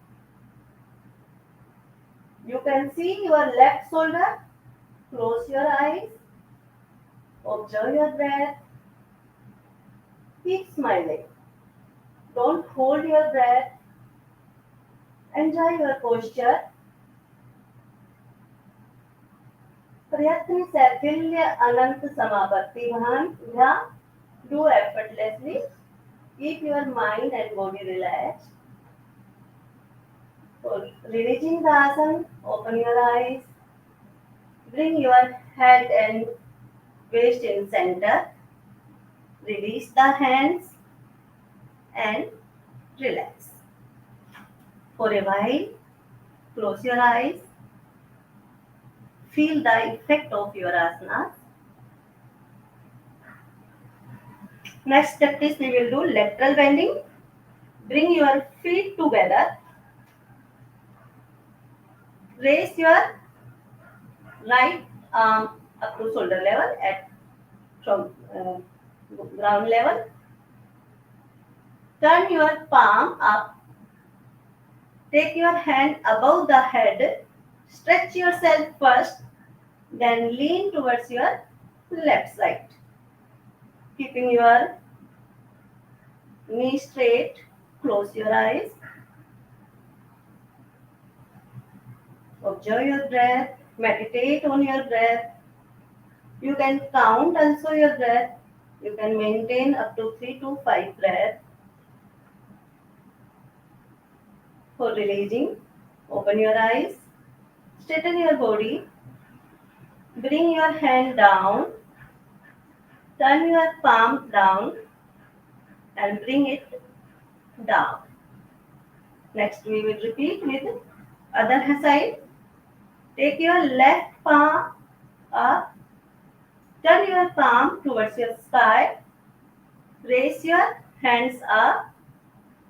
You can see your left shoulder. Close your eyes. Observe your breath. Keep smiling. Don't hold your breath. Enjoy your posture. प्रयत्न सैफल्य अनंत समापत्ति भान. Do effortlessly. Keep your mind and body relaxed. For releasing the asana, open your eyes. Bring your head and waist in center. Release the hands and relax. For a while, close your eyes. Feel the effect of your asanas. Next practice we will do lateral bending. Bring your feet together. Raise your right arm up to shoulder level from ground level. Turn your palm up. Take your hand above the head. Stretch yourself first, then lean towards your left side. Keeping your knee straight, close your eyes. Observe your breath. Meditate on your breath. You can count also your breath. You can maintain up to 3 to 5 breaths. For releasing, open your eyes. Straighten your body. Bring your hand down. Turn your palm down and bring it down. Next we will repeat with other side. Take your left palm up. Turn your palm towards your sky. Raise your hands up.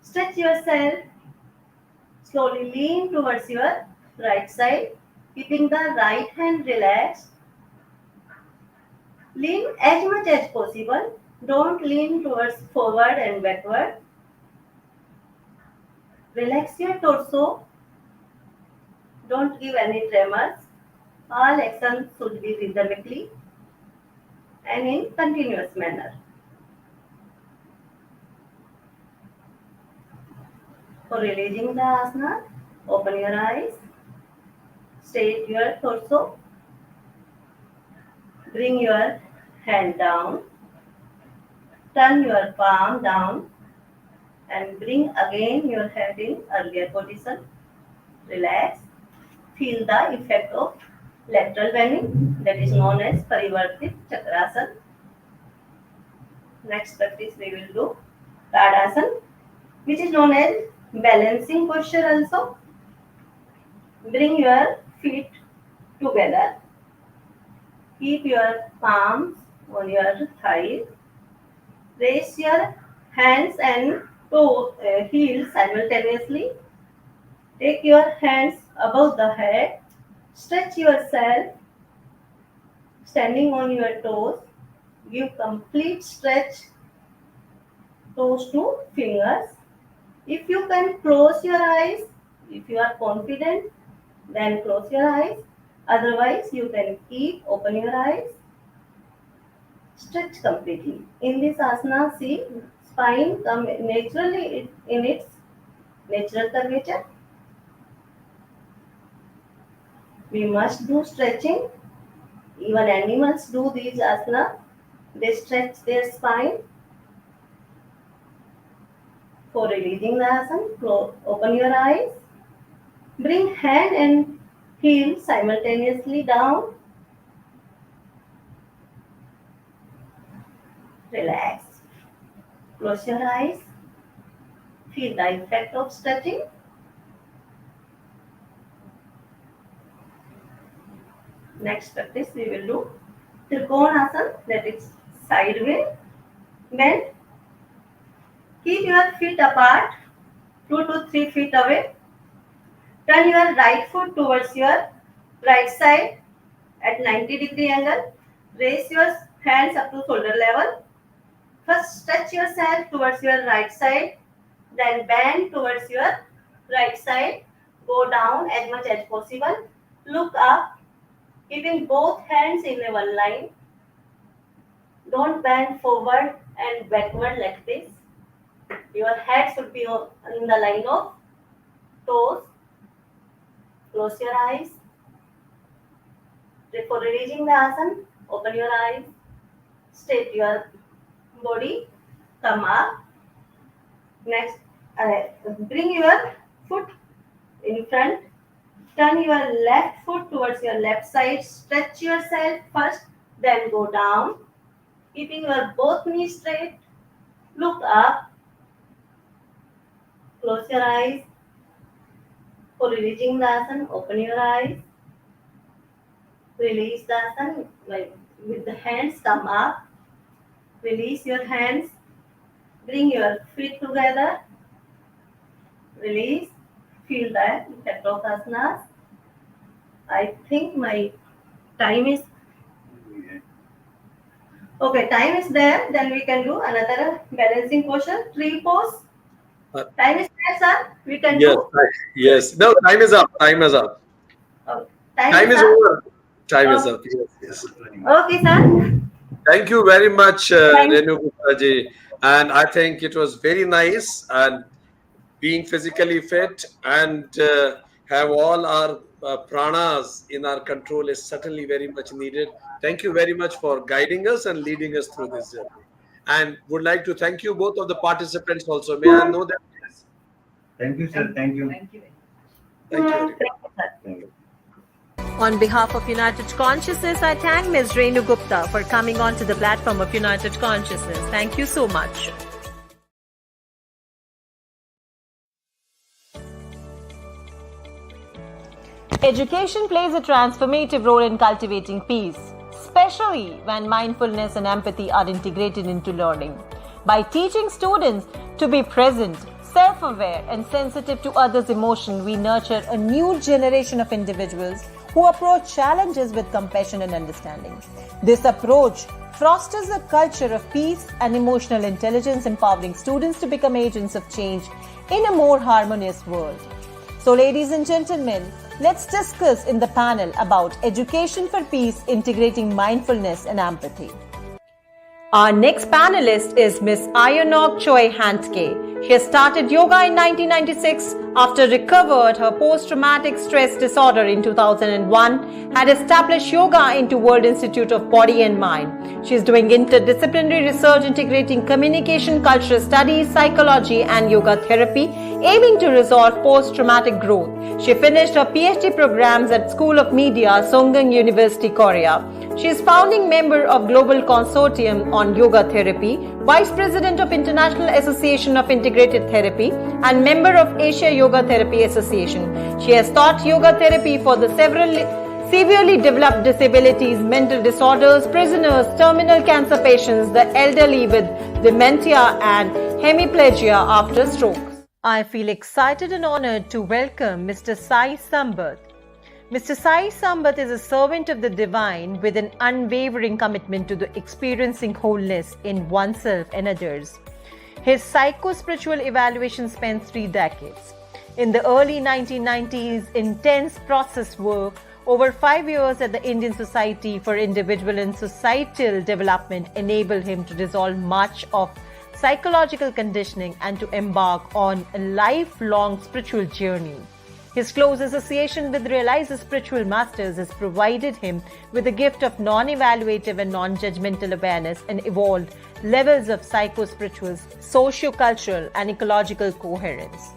Stretch yourself. Slowly lean towards your right side, keeping the right hand relaxed. Lean as much as possible. Don't lean towards forward and backward. Relax your torso. Don't give any tremors. All actions should be rhythmically and in continuous manner. For releasing the asana, open your eyes. Straight your torso. Bring your hand down. Turn your palm down and bring again your head in earlier position. Relax. Feel the effect of lateral bending, that is known as Parivartit Chakrasana. Next practice we will do Tadasana, which is known as balancing posture also. Bring your feet together. Keep your palms on your thighs. Raise your hands and heels simultaneously. Take your hands above the head. Stretch yourself. Standing on your toes. Give complete stretch. Toes to fingers. If you can close your eyes, if you are confident, then close your eyes. Otherwise, you can keep open your eyes. Stretch completely. In this asana, see, spine come naturally in its natural curvature. We must do stretching. Even animals do these asana. They stretch their spine. For releasing the asana, open your eyes. Bring hand and heel simultaneously down. Relax. Close your eyes. Feel the effect of stretching. Next practice we will do Trikonasana, that is sideways bend. Keep your feet apart, 2 to 3 feet away. Turn your right foot towards your right side at 90-degree angle. Raise your hands up to shoulder level. First stretch yourself towards your right side, then bend towards your right side. Go down as much as possible. Look up, keeping both hands in a one line. Don't bend forward and backward like this. Your head should be in the line of toes. Close your eyes. Before releasing the asana, open your eyes. Straight your body. Come up. Next, bring your foot in front. Turn your left foot towards your left side. Stretch yourself first, then go down. Keeping your both knees straight. Look up. Close your eyes. For releasing the asana, open your eyes. Release the asana with the hands, come up. Release your hands. Bring your feet together. Release. Feel that effect of asanas. I think my time is okay. Time is there. Then we can do another balancing posture, tree pose. Uh, Time is there, sir. We can yes, go. yes. No, time is up. Time is up. Okay. Time Time is is up. over. Time is Okay, up. Yes, yes. okay, sir. Thank you very much, Thank. Renu Gupta ji. And I think it was very nice. And being physically fit and have all our pranas in our control is certainly very much needed. Thank you very much for guiding us and leading us through this journey. And would like to thank you both of the participants also. May I know that, please? Thank you, sir. Thank you. Thank you very much. Thank you, sir. Thank you. On behalf of United Consciousness, I thank Ms. Renu Gupta for coming onto the platform of United Consciousness. Thank you so much. Education plays a transformative role in cultivating peace, especially when mindfulness and empathy are integrated into learning. By teaching students to be present, self-aware, and sensitive to others' emotion, we nurture a new generation of individuals who approach challenges with compassion and understanding. This approach fosters a culture of peace and emotional intelligence, empowering students to become agents of change in a more harmonious world. So, ladies and gentlemen, let's discuss in the panel about education for peace, integrating mindfulness and empathy. Our next panelist is Ms. Ayanok Choi Hantke. She has started yoga in 1996 after recovered her post-traumatic stress disorder in 2001, had established yoga into World Institute of Body and Mind. She is doing interdisciplinary research integrating communication, cultural studies, psychology and yoga therapy, aiming to resolve post-traumatic growth. She finished her PhD programs at School of Media, Songang University, Korea. She is founding member of Global Consortium on Yoga Therapy, Vice President of International Association of Integrated Therapy, and member of Asia Yoga Therapy Association. She has taught yoga therapy for the severely developed disabilities, mental disorders, prisoners, terminal cancer patients, the elderly with dementia and hemiplegia after stroke. I feel excited and honored to welcome Mr. Sai Sambat. Mr. Sai Sambat is a servant of the divine with an unwavering commitment to the experiencing wholeness in oneself and others. His psycho-spiritual evaluation spans 3 decades. In the early 1990s, intense process work over 5 years at the Indian Society for Individual and Societal Development enabled him to resolve much of psychological conditioning and to embark on a lifelong spiritual journey. His close association with realized spiritual masters has provided him with the gift of non-evaluative and non-judgmental awareness and evolved levels of psycho-spiritual, socio-cultural and ecological coherence.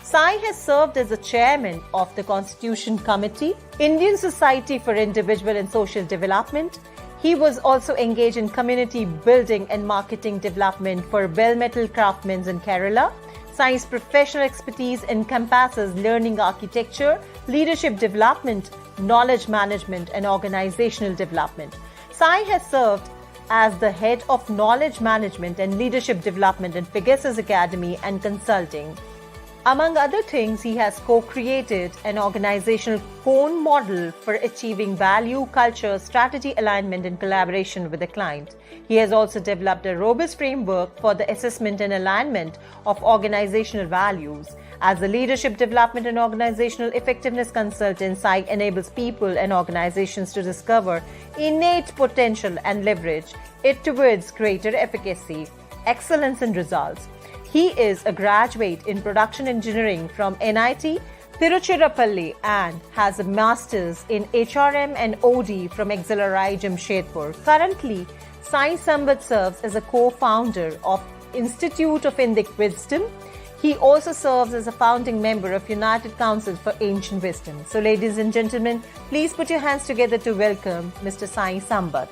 Sai has served as the chairman of the Constitution Committee, Indian Society for Individual and Social Development. He was also engaged in community building and marketing development for bell metal craftsmen in Kerala. Sai's professional expertise encompasses learning architecture, leadership development, knowledge management, and organizational development. Sai has served as the head of knowledge management and leadership development in Pegasus Academy and Consulting. Among other things, he has co-created an organizational cone model for achieving value, culture, strategy alignment and collaboration with the client. He has also developed a robust framework for the assessment and alignment of organizational values. As a leadership development and organizational effectiveness consultant, Sai enables people and organizations to discover innate potential and leverage it towards greater efficacy, excellence and results. He is a graduate in production engineering from NIT Tiruchirappalli and has a master's in HRM and OD from XLRI Jamshedpur. Currently, Sai Sambat serves as a co-founder of Institute of Indic Wisdom. He also serves as a founding member of United Council for Ancient Wisdom. So, ladies and gentlemen, please put your hands together to welcome Mr. Sai Sambat.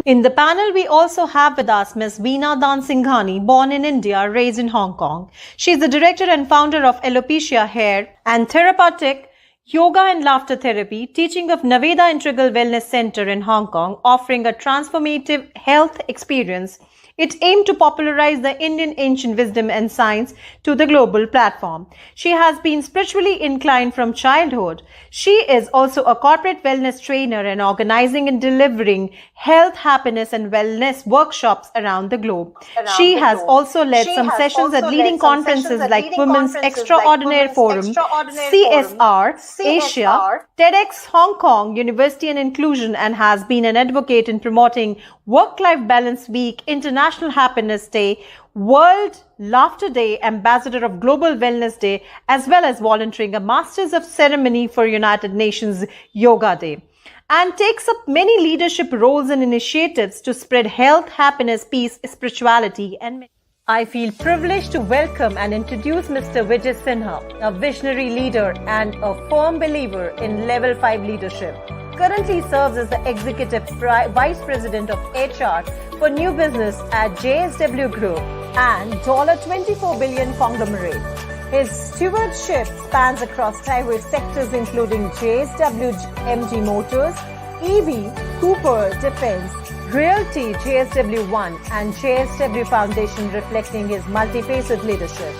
In the panel, we also have with us Ms. Veena Dan Singhani, born in India, raised in Hong Kong. She is the director and founder of Alopecia Hair and Therapeutic Yoga and Laughter Therapy, teaching of Naveda Integral Wellness Center in Hong Kong, offering a transformative health experience It aimed to popularize the Indian ancient wisdom and science to the global platform. She has been spiritually inclined from childhood. She is also a corporate wellness trainer and organizing and delivering health, happiness, and wellness workshops around the globe. She has also led some sessions at leading conferences like Women's Extraordinary Forum, CSR, Asia, TEDx Hong Kong, University and Inclusion, and has been an advocate in promoting Work-Life Balance Week, International Happiness Day, World Laughter Day, Ambassador of Global Wellness Day, as well as volunteering a Masters of Ceremony for United Nations Yoga Day, and takes up many leadership roles and initiatives to spread health, happiness, peace, spirituality, and I feel privileged to welcome and introduce Mr. Vijay Sinha, a visionary leader and a firm believer in Level 5 leadership. Currently serves as the Executive Vice President of HR for New Business at JSW Group and $24 billion conglomerate. His stewardship spans across diverse sectors including JSW MG Motors, EV, Cooper, Defense, Realty, JSW One, and JSW Foundation, reflecting his multifaceted leadership.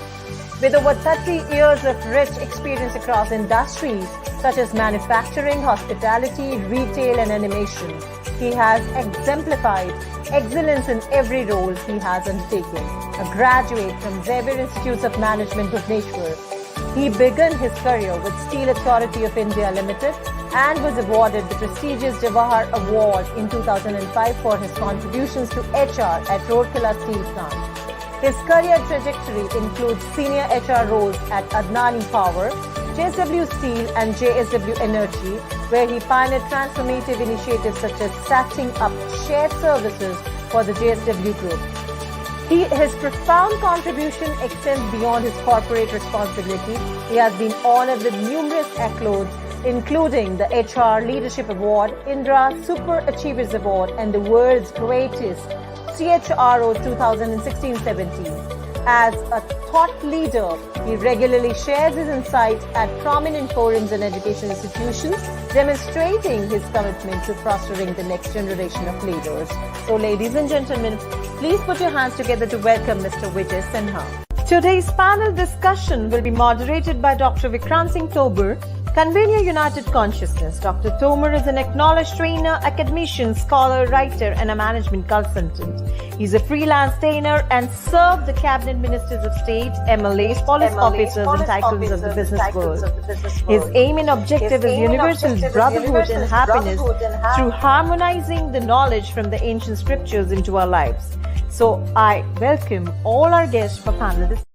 With over 30 years of rich experience across industries such as manufacturing, hospitality, retail, and animation, he has exemplified excellence in every role he has undertaken. A graduate from Xavier Institutes of Management, Bhubaneswar, he began his career with Steel Authority of India Limited and was awarded the prestigious Jawahar Award in 2005 for his contributions to HR at Rourkela Steel Plant. His career trajectory includes senior HR roles at Adani Power, JSW Steel and JSW Energy, where he pioneered transformative initiatives such as setting up shared services for the JSW Group. His profound contribution extends beyond his corporate responsibility. He has been honored with numerous accolades, including the HR Leadership Award, Indra Super Achievers Award, and the world's greatest CHRO 2016-17. As a thought leader, he regularly shares his insights at prominent forums and education institutions, demonstrating his commitment to fostering the next generation of leaders. So, ladies and gentlemen, please put your hands together to welcome Mr. Vijay Sinha. Today's panel discussion will be moderated by Dr. Vikrant Singh Tobar, Convener, United Consciousness. Dr. Tomar is an acknowledged trainer, academician, scholar, writer, and a management consultant. He's a freelance trainer and served the cabinet ministers of state, MLAs, police officers, and tycoons of the business world. His aim and objective is universal brotherhood and happiness through harmonizing the knowledge from the ancient scriptures into our lives. So I welcome all our guests for panel discussion.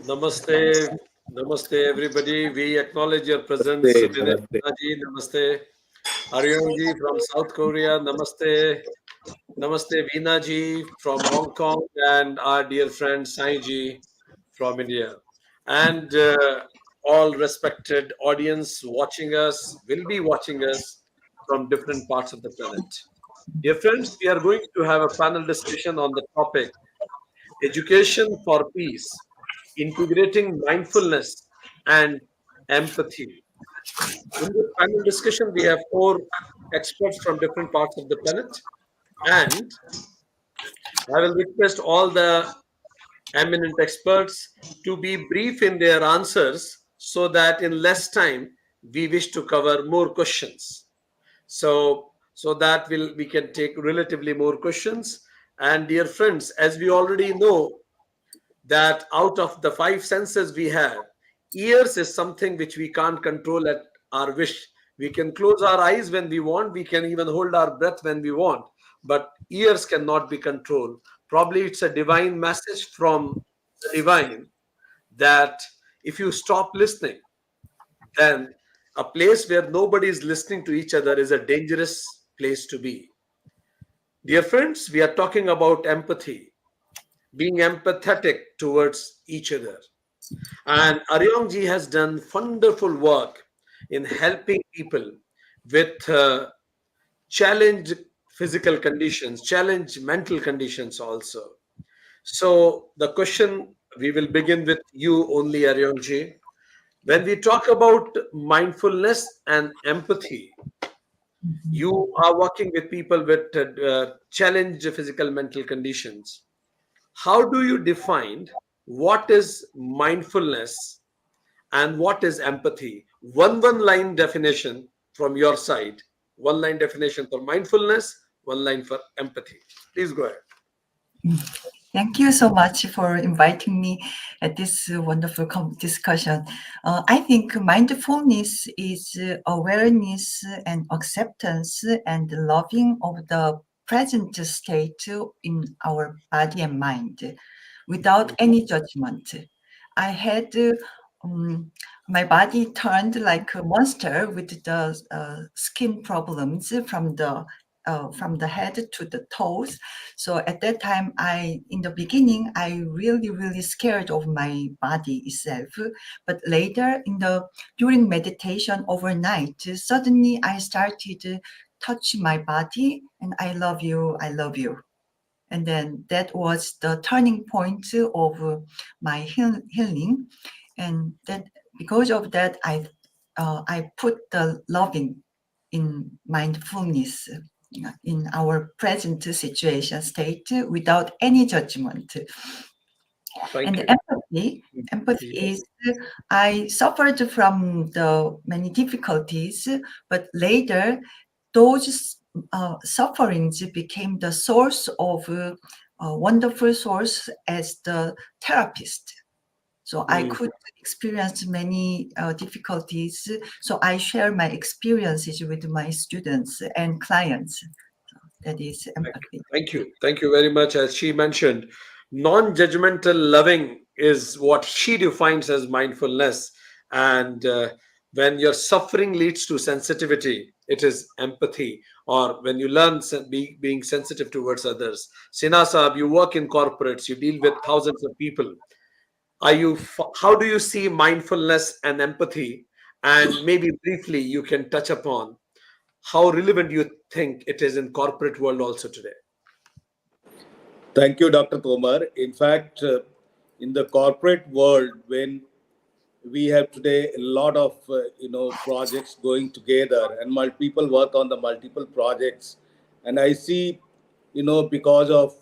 Namaste, namaste everybody. We acknowledge your presence. Namaste. Aryangji from South Korea, namaste. Namaste Veena from Hong Kong, and our dear friend Sai from India. And all respected audience watching us, will be watching us from different parts of the planet. Dear friends, we are going to have a panel discussion on the topic Education for Peace, Integrating Mindfulness and Empathy. In the panel discussion, we have 4 experts from different parts of the planet, and I will request all the eminent experts to be brief in their answers so that in less time we wish to cover more questions. So that we can take relatively more questions. And dear friends, as we already know that out of the 5 senses we have, ears is something which we can't control at our wish. We can close our eyes when we want. We can even hold our breath when we want. But ears cannot be controlled. Probably it's a divine message from the divine that if you stop listening, then a place where nobody is listening to each other is a dangerous place to be. Dear friends, we are talking about empathy, being empathetic towards each other. And Aryangji has done wonderful work in helping people with challenged physical conditions, challenged mental conditions also. So the question, we will begin with you only, Aryangji. When we talk about mindfulness and empathy, you are working with people with challenged physical mental conditions. How do you define what is mindfulness and what is empathy? One line definition from your side. One line definition for mindfulness, one line for empathy. Please go ahead. Thank you so much for inviting me at this wonderful discussion. I think mindfulness is awareness and acceptance and loving of the present state in our body and mind without any judgment. I had my body turned like a monster with the skin problems from the head to the toes. So at that time, in the beginning, I really scared of my body itself. But later, during meditation overnight, suddenly I started touching my body, and I love you, I love you. And then that was the turning point of my healing, and that because of that, I put the loving in mindfulness in our present situation state without any judgment. Thank you. Empathy is I suffered from the many difficulties, but later those sufferings became the source of a wonderful source as the therapist. So I could experience many difficulties. So I share my experiences with my students and clients. That is empathy. Thank you. Thank you very much. As she mentioned, non judgmental loving is what she defines as mindfulness. And when your suffering leads to sensitivity, it is empathy. Or when you learn being sensitive towards others. Sina Saab, you work in corporates, you deal with thousands of people. How do you see mindfulness and empathy? And maybe briefly, you can touch upon how relevant you think it is in corporate world also today. Thank you, Dr. Tomar. In fact, in the corporate world, when we have today a lot of projects going together, and people work on the multiple projects, and I see, because of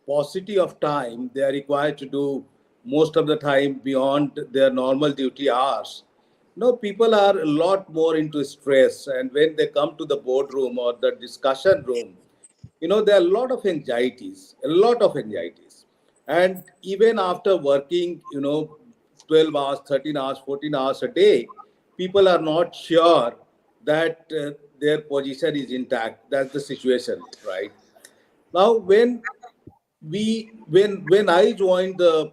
paucity of time, they are required to do most of the time beyond their normal duty hours. People are a lot more into stress, and when they come to the boardroom or the discussion room, there are a lot of anxieties. And even after working, 12 hours, 13 hours, 14 hours a day, people are not sure that their position is intact. That's the situation, right? Now, when I joined the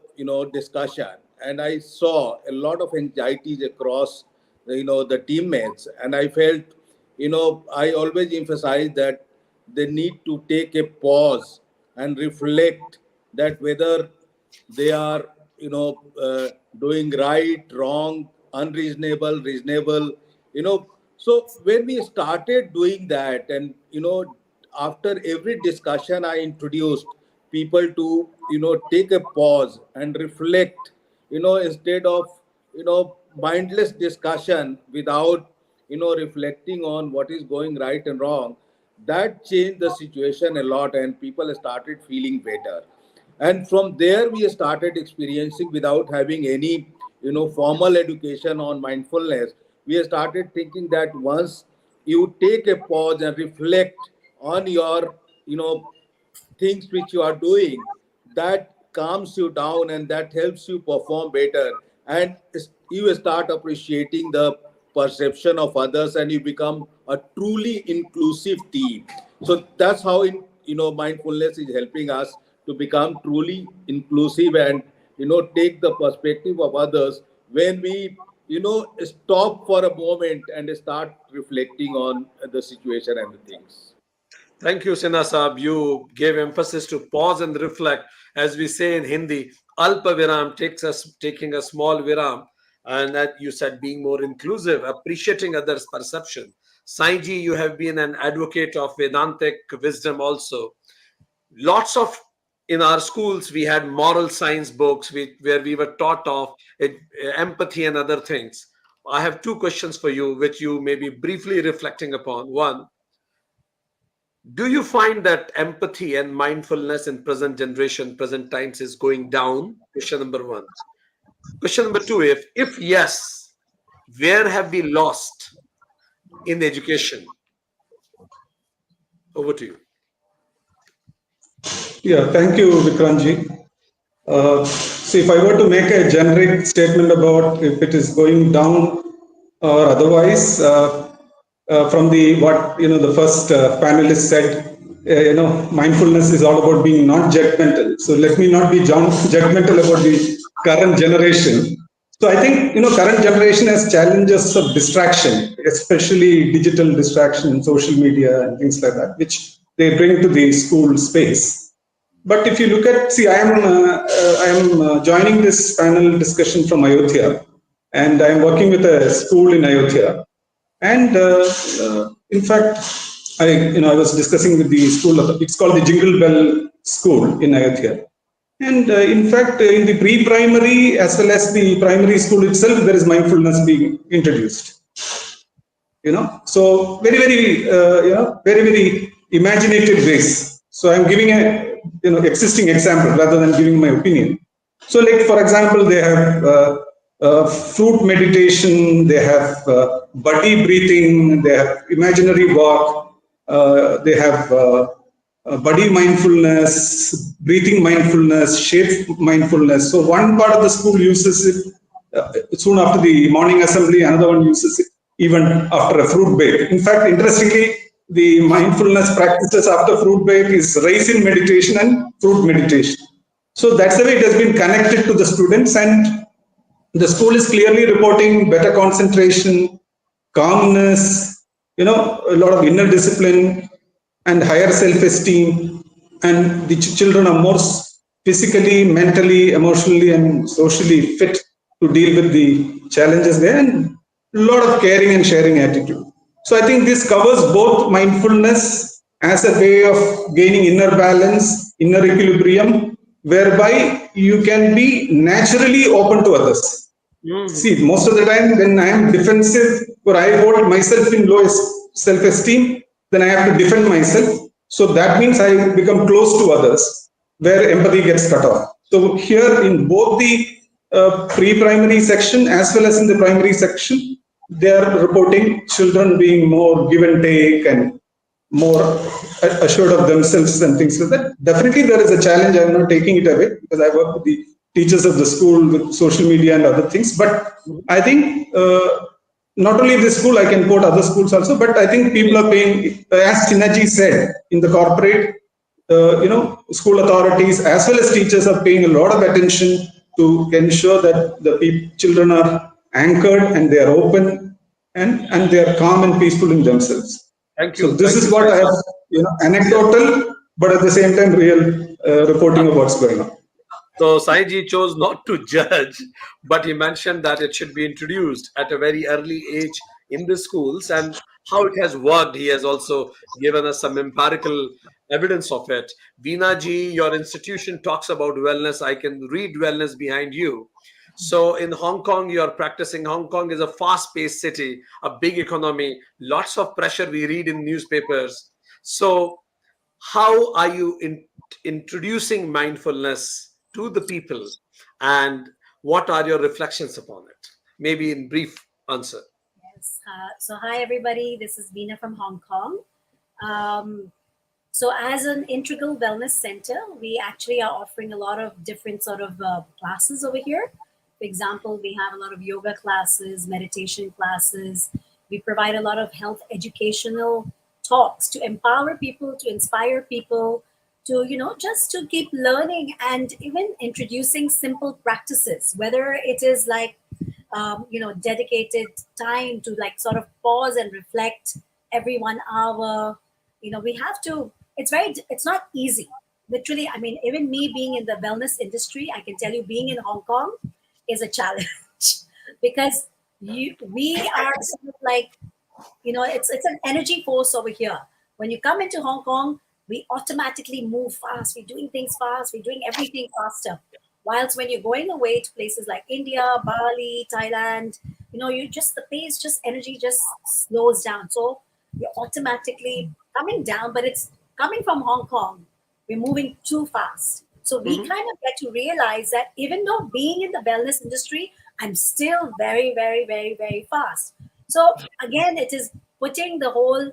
discussion, and I saw a lot of anxieties across the teammates, and I felt I always emphasize that they need to take a pause and reflect that whether they are doing right, wrong, unreasonable, reasonable. So when we started doing that, and after every discussion, I introduced people to take a pause and reflect, instead of mindless discussion without reflecting on what is going right and wrong. That changed the situation a lot, and people started feeling better. And from there, we started experiencing, without having any formal education on mindfulness, we started thinking that once you take a pause and reflect on your things which you are doing, that calms you down and that helps you perform better, and you start appreciating the perception of others, and you become a truly inclusive team. So that's how mindfulness is helping us to become truly inclusive, and take the perspective of others when we stop for a moment and start reflecting on the situation and the things. Thank you, Sinha Saab. You gave emphasis to pause and reflect. As we say in Hindi, Alpa Viram taking a small viram. And that you said being more inclusive, appreciating others' perception. Saiji, you have been an advocate of Vedantic wisdom also. Lots of in our schools, we had moral science books where we were taught of empathy and other things. I have two questions for you, which you may be briefly reflecting upon. One, do you find that empathy and mindfulness in present generation, present times is going down? Question number one. Question number two, if yes, where have we lost in education? Over to you. Yeah, thank you, Vikramji. See, if I were to make a generic statement about if it is going down or otherwise, from the what the first panelist said, mindfulness is all about being non-judgmental. So let me not be judgmental about the current generation. So I think current generation has challenges of distraction, especially digital distraction, social media, and things like that, which they bring to the school space. But if you look at, see, I am joining this panel discussion from Ayodhya, and I am working with a school in Ayodhya. And in fact, I was discussing with the school. It's called the Jingle Bell School in Ayodhya. And in fact, in the pre-primary as well as the primary school itself, there is mindfulness being introduced. So very imaginative ways. So I'm giving a existing example rather than giving my opinion. So, like for example, they have fruit meditation, they have body breathing, they have imaginary walk, they have body mindfulness, breathing mindfulness, shape mindfulness. So one part of the school uses it soon after the morning assembly, another one uses it even after a fruit bake. In fact, interestingly, the mindfulness practices after fruit bake is raisin meditation and fruit meditation. So that's the way it has been connected to the students, and the school is clearly reporting better concentration, calmness, a lot of inner discipline and higher self-esteem, and the children are more physically, mentally, emotionally, and socially fit to deal with the challenges there, and a lot of caring and sharing attitude. So I think this covers both mindfulness as a way of gaining inner balance, inner equilibrium, whereby you can be naturally open to others. See, most of the time when I am defensive or I hold myself in low self-esteem, then I have to defend myself. So that means I become close to others, where empathy gets cut off. So here in both the pre-primary section as well as in the primary section, they are reporting children being more give and take and more assured of themselves and things like that. Definitely there is a challenge. I'm not taking it away because I work with the teachers of the school with social media and other things. But I think not only this school, I can quote other schools also, but I think people are paying, as Synergy said, in the corporate, school authorities as well as teachers are paying a lot of attention to ensure that the children are anchored and they are open and they are calm and peaceful in themselves. Thank you. So this is what I have, anecdotal, but at the same time real reporting of what's going on. So Saiji chose not to judge, but he mentioned that it should be introduced at a very early age in the schools, and how it has worked. He has also given us some empirical evidence of it. Veena ji, your institution talks about wellness. I can read wellness behind you. So in Hong Kong, you're practicing. Hong Kong is a fast-paced city, a big economy, lots of pressure we read in newspapers. So how are you introducing mindfulness to the people, and what are your reflections upon it? Maybe in brief answer. Yes. So hi everybody, this is Veena from Hong Kong. So as an integral wellness center, we actually are offering a lot of different sort of classes over here. For example, we have a lot of yoga classes, meditation classes. We provide a lot of health educational talks to empower people, to inspire people, to just to keep learning, and even introducing simple practices, whether it is like dedicated time to like sort of pause and reflect every 1 hour. We have to, it's not easy, literally. I mean, even me being in the wellness industry, I can tell you being in Hong Kong is a challenge because we are sort of like, it's an energy force over here. When you come into Hong Kong, we automatically move fast. We're doing things fast. We're doing everything faster. Whilst when you're going away to places like India, Bali, Thailand, you just, the pace, just energy just slows down. So you're automatically coming down, but it's coming from Hong Kong. We're moving too fast. So we kind of get to realize that even though being in the wellness industry, I'm still very, very, very, very fast. So again, it is putting the whole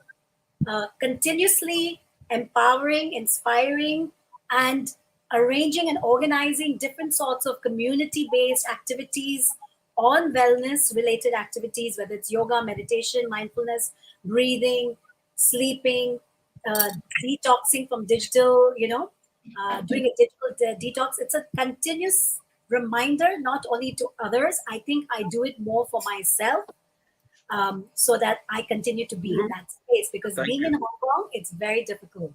continuously empowering, inspiring, and arranging and organizing different sorts of community based activities on wellness related activities, whether it's yoga, meditation, mindfulness, breathing, sleeping, uh, detoxing from digital, doing a digital detox. It's a continuous reminder, not only to others. I think I do it more for myself, so that I continue to be in that space, because being in Hong Kong, it's very difficult.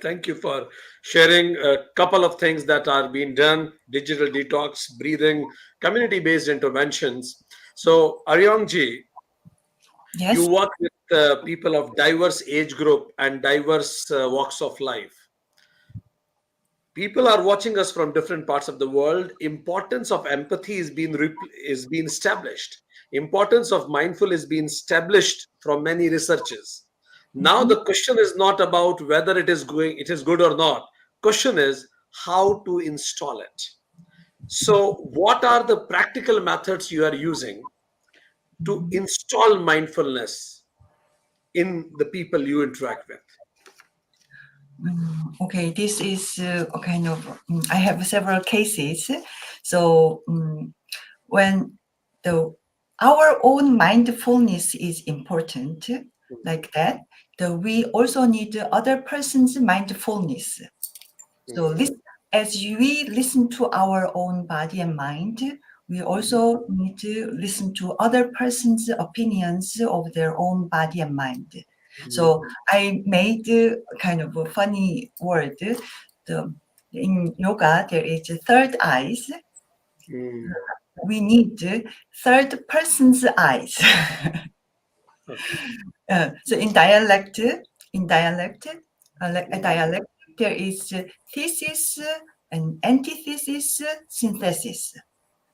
Thank you for sharing a couple of things that are being done: digital detox, breathing, community based interventions. So, Aryong ji, Yes. you work with people of diverse age group and diverse walks of life. People are watching us from different parts of the world. Importance of empathy is being established. Importance of mindful is being established from many researches. Now the question is not about whether it is good or not. Question is how to install it. So what are the practical methods you are using to install mindfulness in the people you interact with? Okay, this is a kind of, I have several cases. So when our own mindfulness is important, like that, we also need other person's mindfulness. So as we listen to our own body and mind, we also need to listen to other person's opinions of their own body and mind. So I made a kind of a funny word. In yoga, there is third eyes. We need third person's eyes. So in dialect, there is thesis and antithesis, synthesis.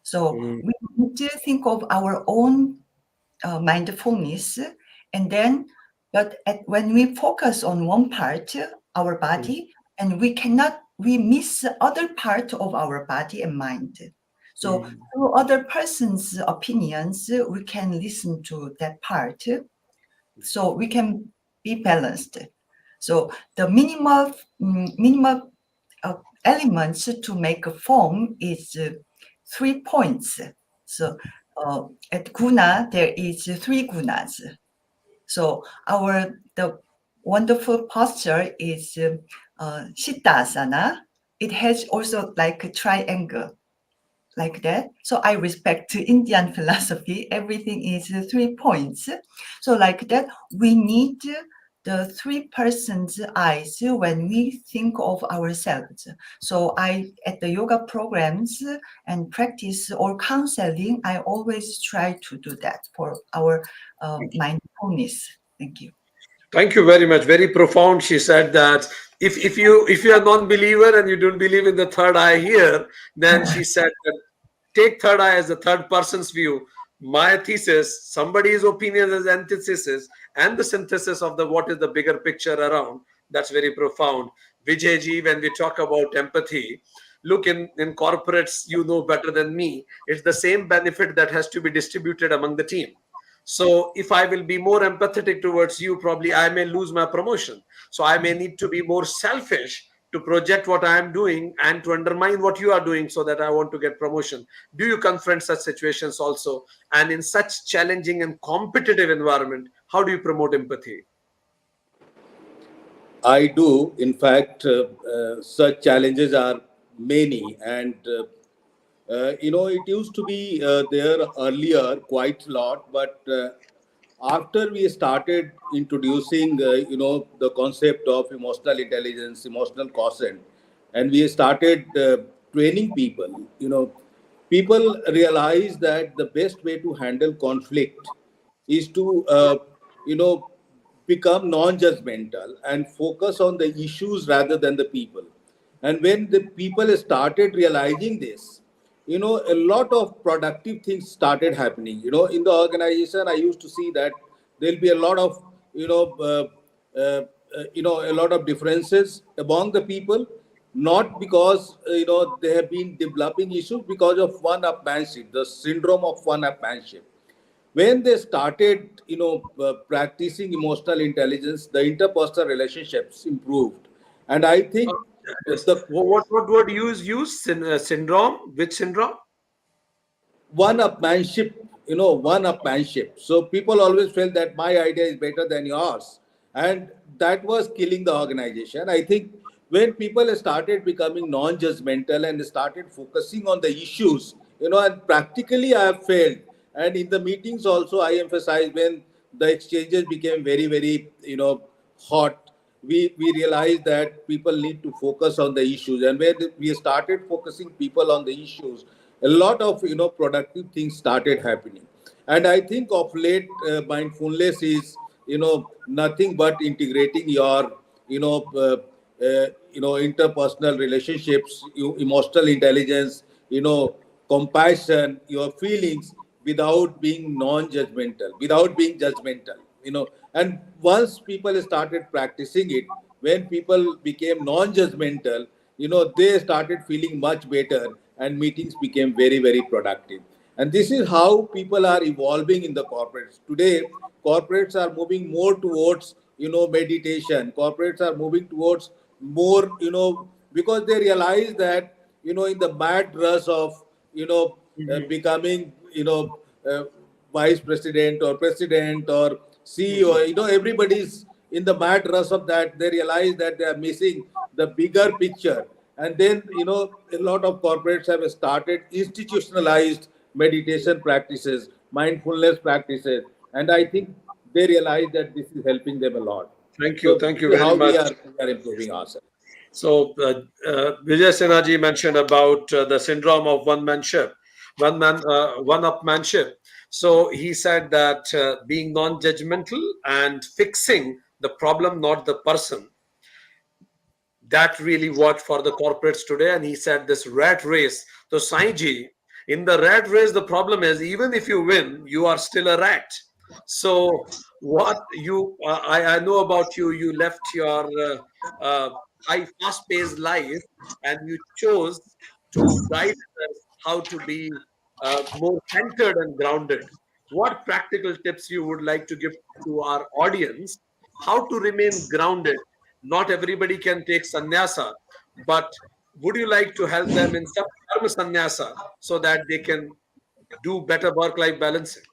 So we need to think of our own mindfulness, and then, when we focus on one part, our body, and we miss other part of our body and mind. So through other person's opinions, we can listen to that part, so we can be balanced. So the minimal elements to make a form is 3 points. So at guna, there is 3 gunas. So the wonderful posture is Sittasana. It has also like a triangle, like that. So I respect Indian philosophy. Everything is 3 points. So like that, we need the 3 persons' eyes when we think of ourselves. So at the yoga programs and practice or counseling, I always try to do that for our mindfulness. Thank you. Thank you very much. Very profound. She said that if you are non-believer and you don't believe in the third eye here, then she said that take third eye as the third person's view. My thesis, somebody's opinion is antithesis, and the synthesis of the what is the bigger picture around. That's very profound. Vijayji, when we talk about empathy, look, in corporates, you know better than me, it's the same benefit that has to be distributed among the team. So if I will be more empathetic towards you, probably I may lose my promotion. So I may need to be more selfish to project what I am doing and to undermine what you are doing so that I want to get promotion. Do you confront such situations also? And in such challenging and competitive environment, how do you promote empathy? I do. In fact, such challenges are many, and it used to be there earlier quite a lot, but after we started introducing, the concept of emotional intelligence, emotional quotient, and we started training people, people realize that the best way to handle conflict is to, become non-judgmental and focus on the issues rather than the people. And when the people started realizing this, a lot of productive things started happening. In the organization, I used to see that there'll be a lot of, a lot of differences among the people, not because, they have been developing issues, because of one-upmanship, the syndrome of one-upmanship. When they started, practicing emotional intelligence, the interpersonal relationships improved. And I think the What word you use? Syndrome? Which syndrome? one-upmanship, one-upmanship. So people always felt that my idea is better than yours. And that was killing the organization. I think when people started becoming non-judgmental and started focusing on the issues, and practically I have failed. And in the meetings also, I emphasize when the exchanges became very, very, hot, we realized that people need to focus on the issues. And when we started focusing people on the issues, a lot of productive things started happening. And I think of late, mindfulness is nothing but integrating your interpersonal relationships, emotional intelligence, compassion, your feelings, without being non-judgmental, without being judgmental. And once people started practicing it, when people became non-judgmental, they started feeling much better, and meetings became very, very productive. And this is how people are evolving in the corporates today. Corporates are moving more towards meditation. Corporates are moving towards more, because they realize that in the mad rush of becoming vice president or president or CEO, everybody's in the mad rush of that. They realize that they are missing the bigger picture. And then, a lot of corporates have started institutionalized meditation practices, mindfulness practices. And I think they realize that this is helping them a lot. Thank you. So Thank this you is very how much. we are improving ourselves. So, Vijay Sinhaji mentioned about the syndrome of one-manship, one-upmanship. So, he said that being non-judgmental and fixing the problem, not the person, that really worked for the corporates today. And he said this rat race. So, Saiji, in the rat race, the problem is even if you win, you are still a rat. So, what you I know about you, you left your high, fast-paced life, and you chose to guide us how to be more centered and grounded. What practical tips you would like to give to our audience? How to remain grounded? Not everybody can take sannyasa, but would you like to help them in some karma sannyasa so that they can do better work-life balancing?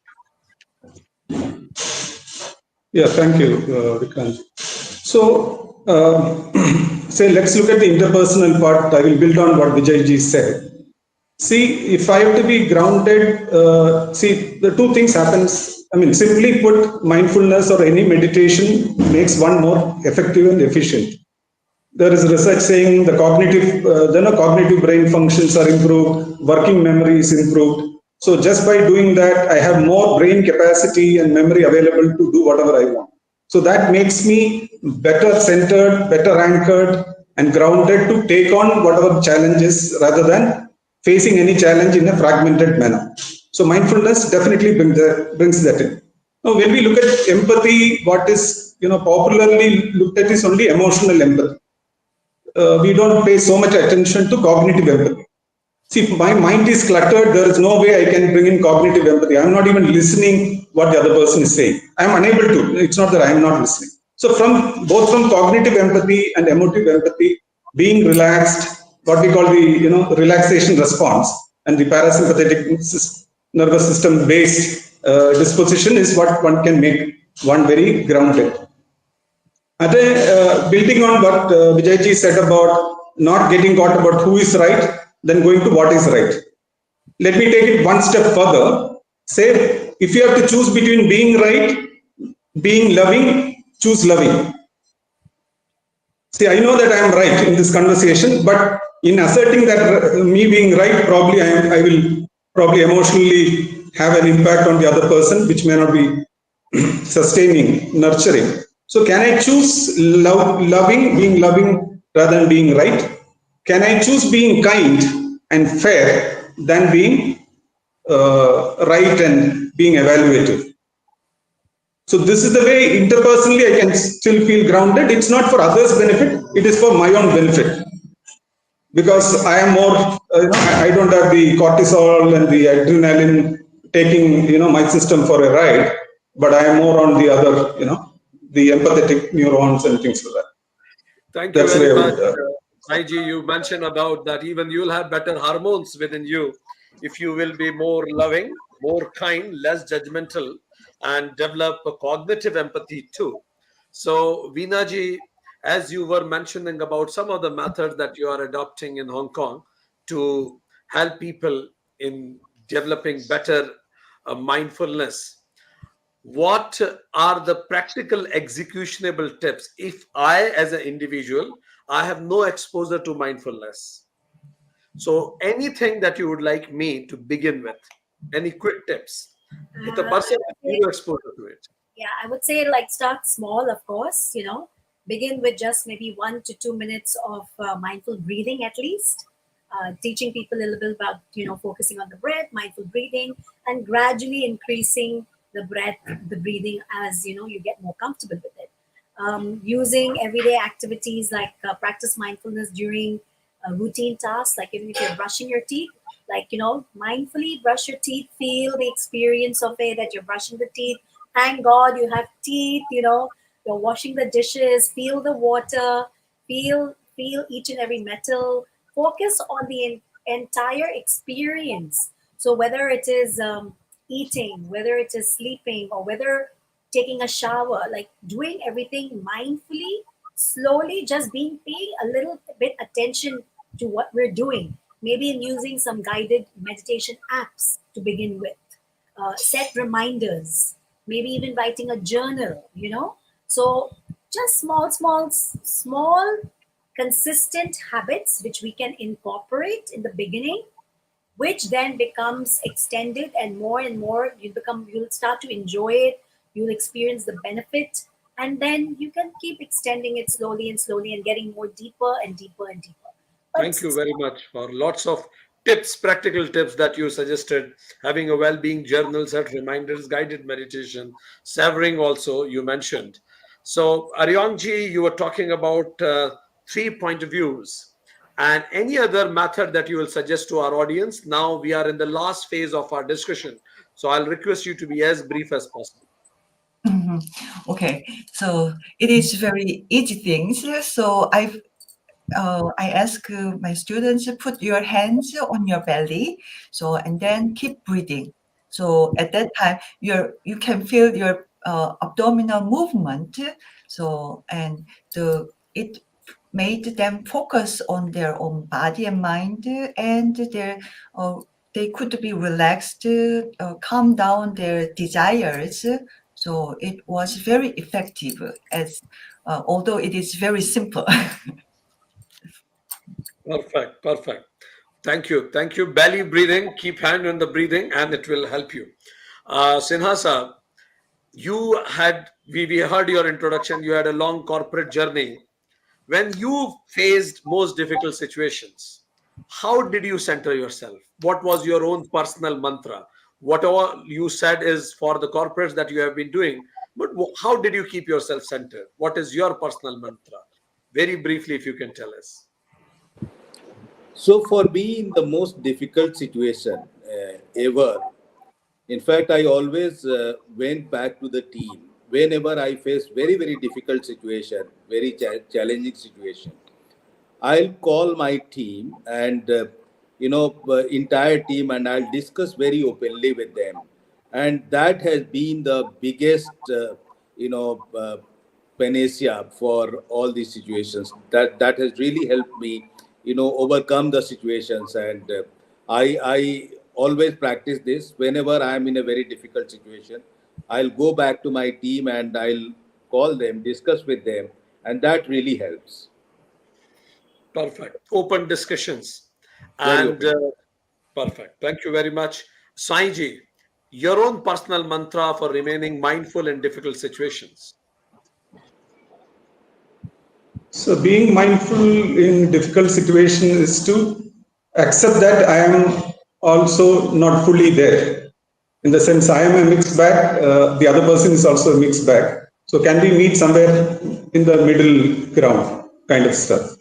Yeah, thank you, Vikrant. So, say, let's look at the interpersonal part. I will build on what Vijayji said. See, if I have to be grounded, see, the two things happens. I mean, simply put, mindfulness or any meditation makes one more effective and efficient. There is research saying the cognitive brain functions are improved, working memory is improved. So just by doing that, I have more brain capacity and memory available to do whatever I want. So that makes me better centered, better anchored, and grounded to take on whatever challenges rather than facing any challenge in a fragmented manner. So mindfulness definitely brings that in. Now, when we look at empathy, what is popularly looked at is only emotional empathy. We don't pay so much attention to cognitive empathy. See, if my mind is cluttered, there is no way I can bring in cognitive empathy. I'm not even listening what the other person is saying. I'm unable to. It's not that I'm not listening. So both from cognitive empathy and emotive empathy, being relaxed, what we call the relaxation response, and the parasympathetic nervous system based disposition is what one can make one very grounded. Building on what Vijayji said about not getting caught about who is right, then going to what is right. Let me take it one step further. Say, if you have to choose between being right, being loving, choose loving. See, I know that I am right in this conversation, but in asserting that me being right, probably I will probably emotionally have an impact on the other person, which may not be sustaining, nurturing. So can I choose being loving rather than being right? Can I choose being kind and fair than being right and being evaluative? So this is the way interpersonally I can still feel grounded. It's not for others' benefit; it is for my own benefit. Because I am more, I don't have the cortisol and the adrenaline taking, my system for a ride, but I am more on the other, the empathetic neurons and things like that. Thank you That's the very way I much, would. Saiji. You mentioned about that even you'll have better hormones within you if you will be more loving, more kind, less judgmental, and develop a cognitive empathy too. So, Veenaji, as you were mentioning about some of the methods that you are adopting in Hong Kong to help people in developing better mindfulness, what are the practical executionable tips if I as an individual I have no exposure to mindfulness? So anything that you would like me to begin with, any quick tips with a I person would with say, zero exposure to it? yeah, I would say like start small, of course, begin with just maybe 1 to 2 minutes of mindful breathing at least. Teaching people a little bit about, focusing on the breath, mindful breathing, and gradually increasing the breath, the breathing as, you get more comfortable with it. Using everyday activities like practice mindfulness during routine tasks, like even if you're brushing your teeth, like, mindfully brush your teeth, feel the experience of it that you're brushing the teeth. Thank God you have teeth, you're washing the dishes, feel the water, feel each and every metal. Focus on the entire experience. So whether it is eating, whether it is sleeping, or whether taking a shower, like doing everything mindfully, slowly, just being paying a little bit attention to what we're doing. Maybe in using some guided meditation apps to begin with. Set reminders, maybe even writing a journal. So just small, consistent habits which we can incorporate in the beginning, which then becomes extended and more you'll start to enjoy it, you'll experience the benefit, and then you can keep extending it slowly and getting more deeper and deeper and deeper. But Thank you very much for lots of tips, practical tips that you suggested. Having a well-being journal, set reminders, guided meditation, savoring also you mentioned. So Aryangji, you were talking about 3 point of views. And any other method that you will suggest to our audience? Now we are in the last phase of our discussion. So I'll request you to be as brief as possible. Mhm. Okay, so it is very easy things. So I ask my students put your hands on your belly, so and then keep breathing. So at that time, you can feel your abdominal movement. So and it made them focus on their own body and mind, and uh, they could be relaxed, calm down their desires. So it was very effective, as although it is very simple. Perfect, perfect. Thank you. Thank you. Belly breathing, keep hand on the breathing and it will help you. Sinha sir, we heard your introduction, you had a long corporate journey. When you faced most difficult situations, how did you center yourself? What was your own personal mantra? Whatever you said is for the corporates that you have been doing, but how did you keep yourself centered? What is your personal mantra? Very briefly, if you can tell us. So for me, in the most difficult situation ever, in fact, I always went back to the team whenever I faced very difficult situation, very challenging situation. I'll call my team and entire team, and I'll discuss very openly with them, and that has been the biggest you know uh, panacea for all these situations. That has really helped me, overcome the situations, and I always practice this whenever I am in a very difficult situation. I'll go back to my team and I'll call them, discuss with them, and that really helps. Perfect. Open discussions. Very And open. perfect. Thank you very much. Saiji, your own personal mantra for remaining mindful in difficult situations. So being mindful in difficult situation is to accept that I am also not fully there. In the sense, I am a mixed bag. The other person is also a mixed bag. So can we meet somewhere in the middle ground, kind of stuff.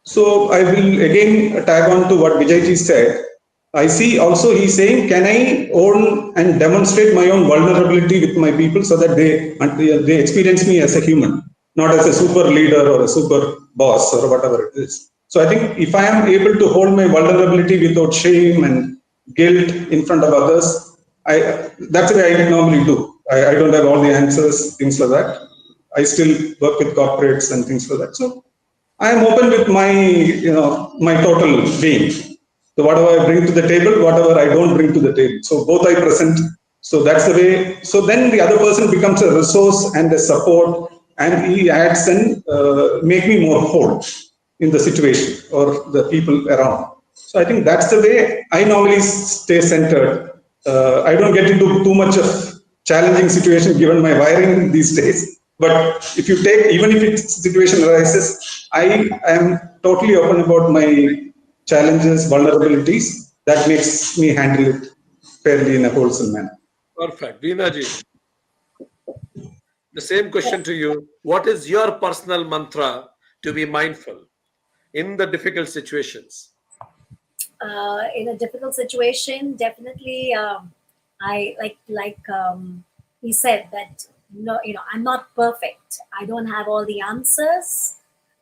So I will again tag on to what Vijayji said. I see also he's saying, can I own and demonstrate my own vulnerability with my people so that they experience me as a human, not as a super leader or a super boss or whatever it is. So I think if I am able to hold my vulnerability without shame and guilt in front of others, that's the way I normally do. I don't have all the answers, things like that. I still work with corporates and things like that. So I am open with my total being. So whatever I bring to the table, whatever I don't bring to the table. So both I present. So that's the way. So then the other person becomes a resource and a support, and he adds and make me more whole in the situation or the people around. So I think that's the way I normally stay centered. I don't get into too much of challenging situation given my wiring these days. But if you take, even if a situation arises, I am totally open about my challenges, vulnerabilities. That makes me handle it fairly in a wholesome manner. Perfect. Veena ji, the same question to you. What is your personal mantra to be mindful in the difficult situations? In a difficult situation, definitely, I he said that no, I'm not perfect. I don't have all the answers.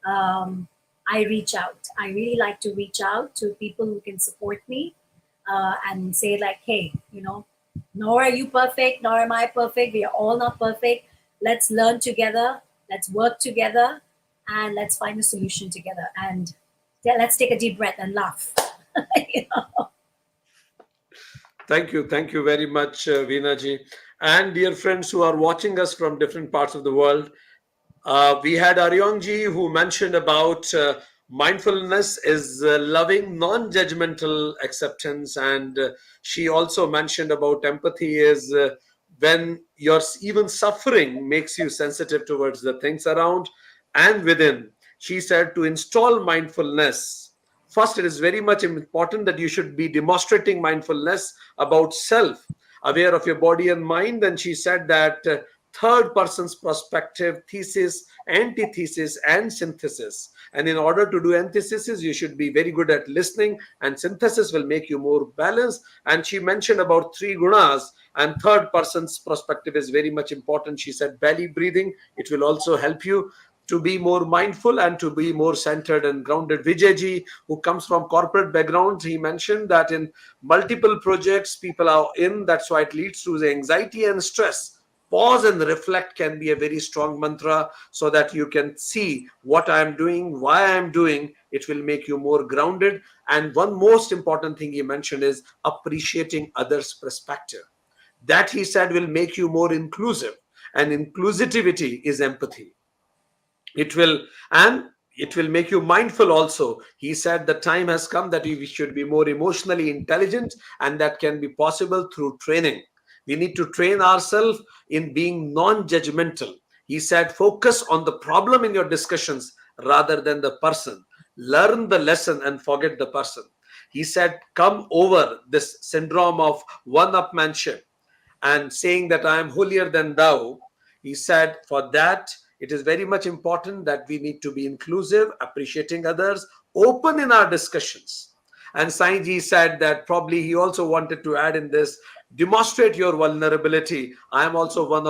I reach out. I really like to reach out to people who can support me and say like, hey, nor are you perfect, nor am I perfect. We are all not perfect. Let's learn together. Let's work together, and let's find a solution together. And let's take a deep breath and laugh. You know? Thank you. Thank you very much, Veena ji. And dear friends who are watching us from different parts of the world, we had Aryongji who mentioned about mindfulness is loving, non-judgmental acceptance, and she also mentioned about empathy is when your even suffering makes you sensitive towards the things around and within. She said to install mindfulness. First, it is very much important that you should be demonstrating mindfulness about self, aware of your body and mind. And she said that third person's perspective, thesis, antithesis, and synthesis. And in order to do antithesis, you should be very good at listening, and synthesis will make you more balanced. And she mentioned about three gunas, and third person's perspective is very much important. She said belly breathing, it will also help you to be more mindful and to be more centered and grounded. Vijayji, who comes from corporate backgrounds, he mentioned that in multiple projects people are in, that's why it leads to the anxiety and stress. Pause and reflect can be a very strong mantra so that you can see what I am doing, why I am doing. It will make you more grounded. And one most important thing he mentioned is appreciating others' perspective. That he said will make you more inclusive. And inclusivity is empathy. It will, and it will make you mindful also. He said the time has come that we should be more emotionally intelligent, and that can be possible through training. We need to train ourselves in being non-judgmental. He said focus on the problem in your discussions rather than the person. Learn the lesson and forget the person. He said come over this syndrome of one-upmanship and saying that I am holier than thou. He said, for that, it is very much important that we need to be inclusive, appreciating others, open in our discussions. And Saiji said that probably he also wanted to add in this, demonstrate your vulnerability. I am also one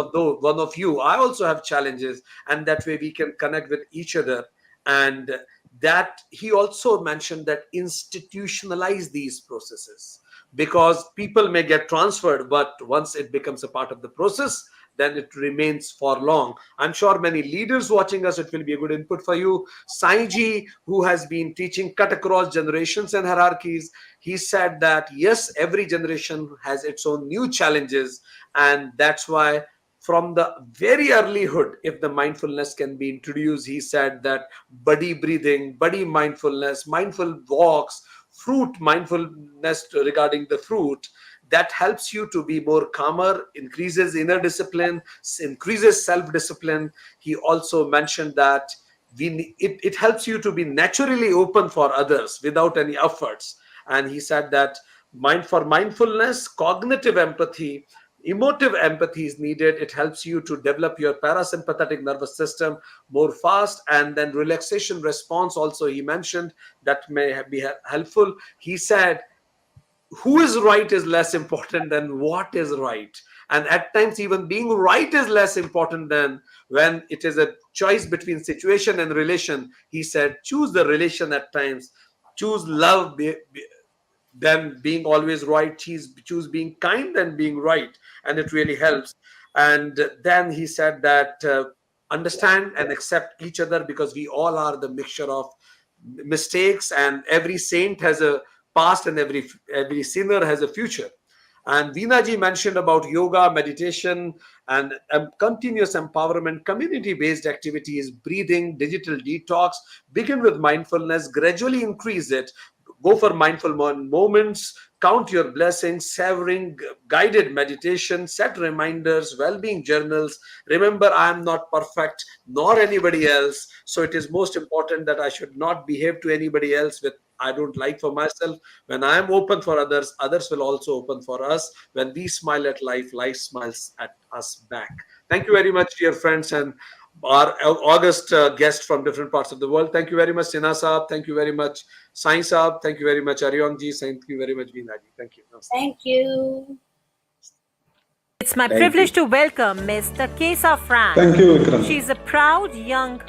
of you. I also have challenges, and that way we can connect with each other. And that he also mentioned that institutionalize these processes, because people may get transferred, but once it becomes a part of the process, then it remains for long. I'm sure many leaders watching us, it will be a good input for you. Saiji, who has been teaching cut across generations and hierarchies, he said that yes, every generation has its own new challenges, and that's why from the very earlyhood, if the mindfulness can be introduced, he said that body breathing, body mindfulness, mindful walks, fruit mindfulness regarding the fruit, that helps you to be more calmer, increases inner discipline, increases self-discipline. He also mentioned that it helps you to be naturally open for others without any efforts. And he said that for mindfulness, cognitive empathy, emotive empathy is needed. It helps you to develop your parasympathetic nervous system more fast, and then relaxation response also he mentioned that may be helpful. He said who is right is less important than what is right, and at times even being right is less important than when it is a choice between situation and relation. He said choose the relation at times, choose love than being always right, choose being kind than being right, and it really helps. And then he said that understand and accept each other, because we all are the mixture of mistakes, and every saint has a past, and every sinner has a future. And Veena mentioned about yoga, meditation, and continuous empowerment, community-based activities, breathing, digital detox. Begin with mindfulness, gradually increase it. Go for mindful moments, count your blessings, savoring guided meditation, set reminders, well-being journals. Remember, I am not perfect, nor anybody else. So it is most important that I should not behave to anybody else with I don't like for myself. When I am open for others, others will also open for us. When we smile at life, life smiles at us back. Thank you very much, dear friends, and our August guests from different parts of the world. Thank you very much, Sinha Saab. Thank you very much, Sai Saab. Thank you very much, Aryong ji. Thank you very much, Veena ji. Thank you. Namaste. Thank you. It's my Thank privilege you. to welcome Ms. Takesa Frank. Thank you, Vikram. She's a proud young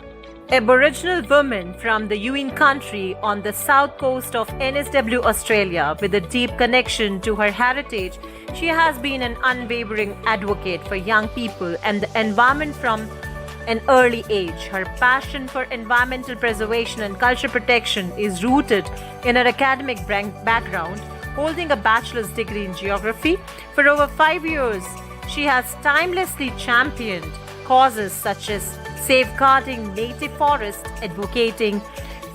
Aboriginal woman from the Yuin country on the south coast of NSW, Australia. With a deep connection to her heritage, she has been an unwavering advocate for young people and the environment from an early age. Her passion for environmental preservation and culture protection is rooted in her academic background. Holding a bachelor's degree in geography, for over 5 years, she has timelessly championed causes such as safeguarding native forests, advocating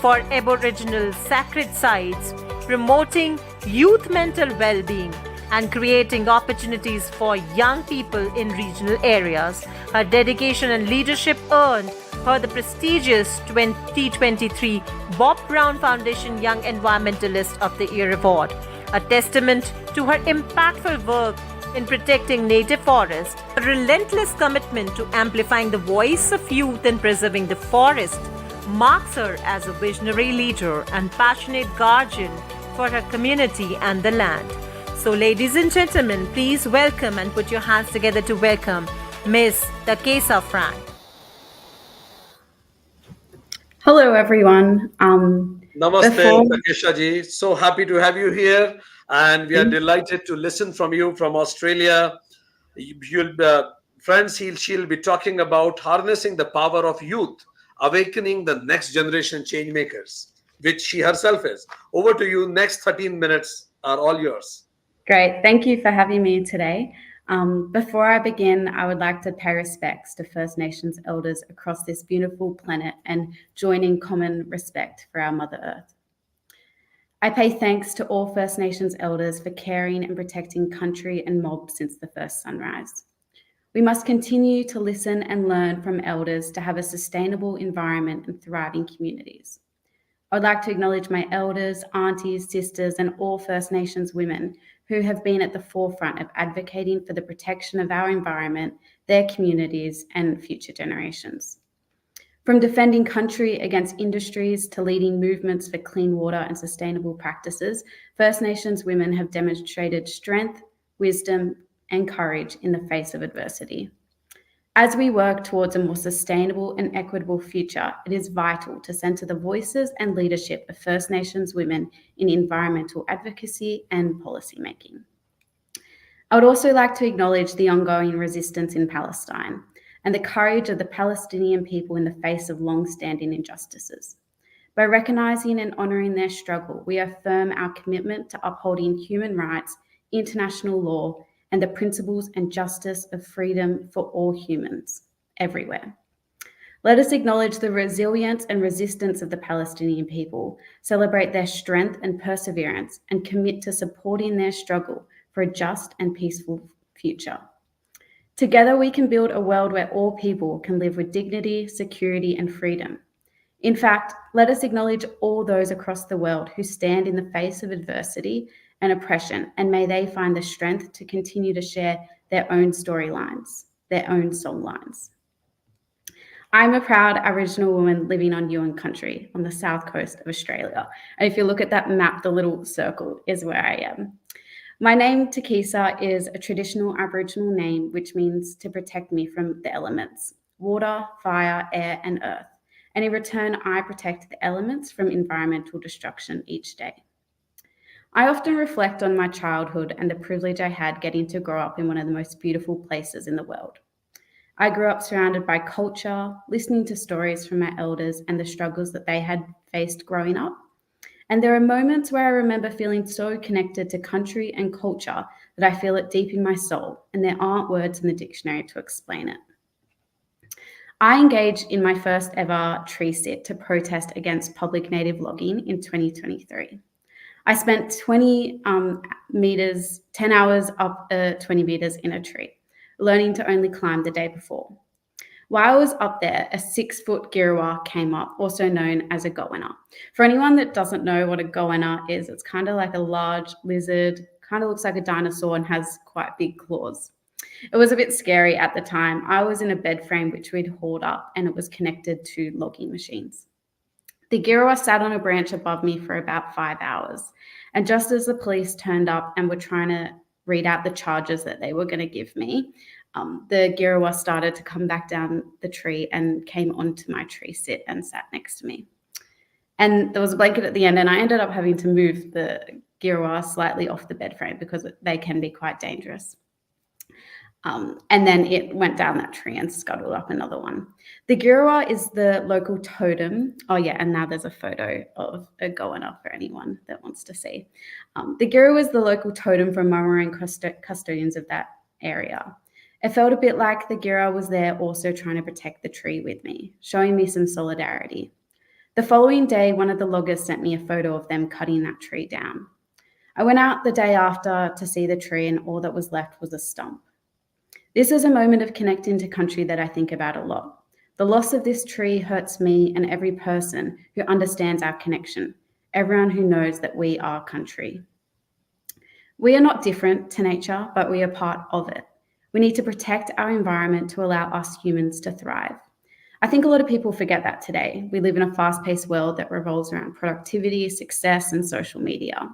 for Aboriginal sacred sites, promoting youth mental well-being, and creating opportunities for young people in regional areas. Her dedication and leadership earned her the prestigious 2023 Bob Brown Foundation Young Environmentalist of the Year Award, a testament to her impactful work in protecting native forests. A relentless commitment to amplifying the voice of youth and preserving the forest marks her as a visionary leader and passionate guardian for her community and the land. So, ladies and gentlemen, please welcome and put your hands together to welcome Ms. Takesa Frank. Hello, everyone. Namaste, Takesha ji. So happy to have you here, and we are delighted to listen from you from Australia. Friends, she'll be talking about harnessing the power of youth, awakening the next generation change makers, which she herself is. Over to you. Next 13 minutes are all yours. Great. Thank you for having me today. Before I begin, I would like to pay respects to First Nations elders across this beautiful planet and join in common respect for our Mother Earth. I pay thanks to all First Nations elders for caring and protecting country and mob since the first sunrise. We must continue to listen and learn from elders to have a sustainable environment and thriving communities. I would like to acknowledge my elders, aunties, sisters, and all First Nations women who have been at the forefront of advocating for the protection of our environment, their communities, and future generations. From defending country against industries to leading movements for clean water and sustainable practices, First Nations women have demonstrated strength, wisdom, and courage in the face of adversity. As we work towards a more sustainable and equitable future, it is vital to centre the voices and leadership of First Nations women in environmental advocacy and policymaking. I would also like to acknowledge the ongoing resistance in Palestine and the courage of the Palestinian people in the face of long-standing injustices. By recognising and honouring their struggle, we affirm our commitment to upholding human rights, international law, and the principles and justice of freedom for all humans, everywhere. Let us acknowledge the resilience and resistance of the Palestinian people, celebrate their strength and perseverance, and commit to supporting their struggle for a just and peaceful future. Together, we can build a world where all people can live with dignity, security, and freedom. In fact, let us acknowledge all those across the world who stand in the face of adversity and oppression, and may they find the strength to continue to share their own storylines, their own songlines. I'm a proud Aboriginal woman living on Yuin country on the south coast of Australia. And if you look at that map, the little circle is where I am. My name, Takisa, is a traditional Aboriginal name, which means to protect me from the elements: water, fire, air, and earth. And in return, I protect the elements from environmental destruction each day. I often reflect on my childhood and the privilege I had getting to grow up in one of the most beautiful places in the world. I grew up surrounded by culture, listening to stories from my elders and the struggles that they had faced growing up. And there are moments where I remember feeling so connected to country and culture that I feel it deep in my soul, and there aren't words in the dictionary to explain it. I engaged in my first ever tree sit to protest against public native logging in 2023. I spent 10 hours up 20 meters in a tree, learning to only climb the day before. While I was up there, a 6-foot girawa came up, also known as a goanna. For anyone that doesn't know what a goanna is, it's kind of like a large lizard, kind of looks like a dinosaur and has quite big claws. It was a bit scary at the time. I was in a bed frame which we'd hauled up, and it was connected to logging machines. The girawa sat on a branch above me for about 5 hours. And just as the police turned up and were trying to read out the charges that they were going to give me, the girawa started to come back down the tree and came onto my tree sit and sat next to me. And there was a blanket at the end, and I ended up having to move the girawa slightly off the bed frame because they can be quite dangerous. And then it went down that tree and scuttled up another one. The girawa is the local totem. Oh yeah, and now there's a photo of a goanna for anyone that wants to see. The girawa is the local totem for Murrururan custodians of that area. It felt a bit like the girawa was there also trying to protect the tree with me, showing me some solidarity. The following day, one of the loggers sent me a photo of them cutting that tree down. I went out the day after to see the tree, and all that was left was a stump. This is a moment of connecting to country that I think about a lot. The loss of this tree hurts me and every person who understands our connection, everyone who knows that we are country. We are not different to nature, but we are part of it. We need to protect our environment to allow us humans to thrive. I think a lot of people forget that today. We live in a fast-paced world that revolves around productivity, success, and social media.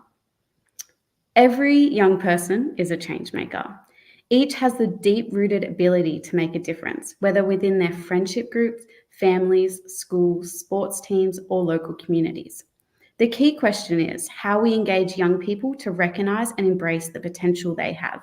Every young person is a change maker. Each has the deep-rooted ability to make a difference, whether within their friendship groups, families, schools, sports teams, or local communities. The key question is how we engage young people to recognize and embrace the potential they have.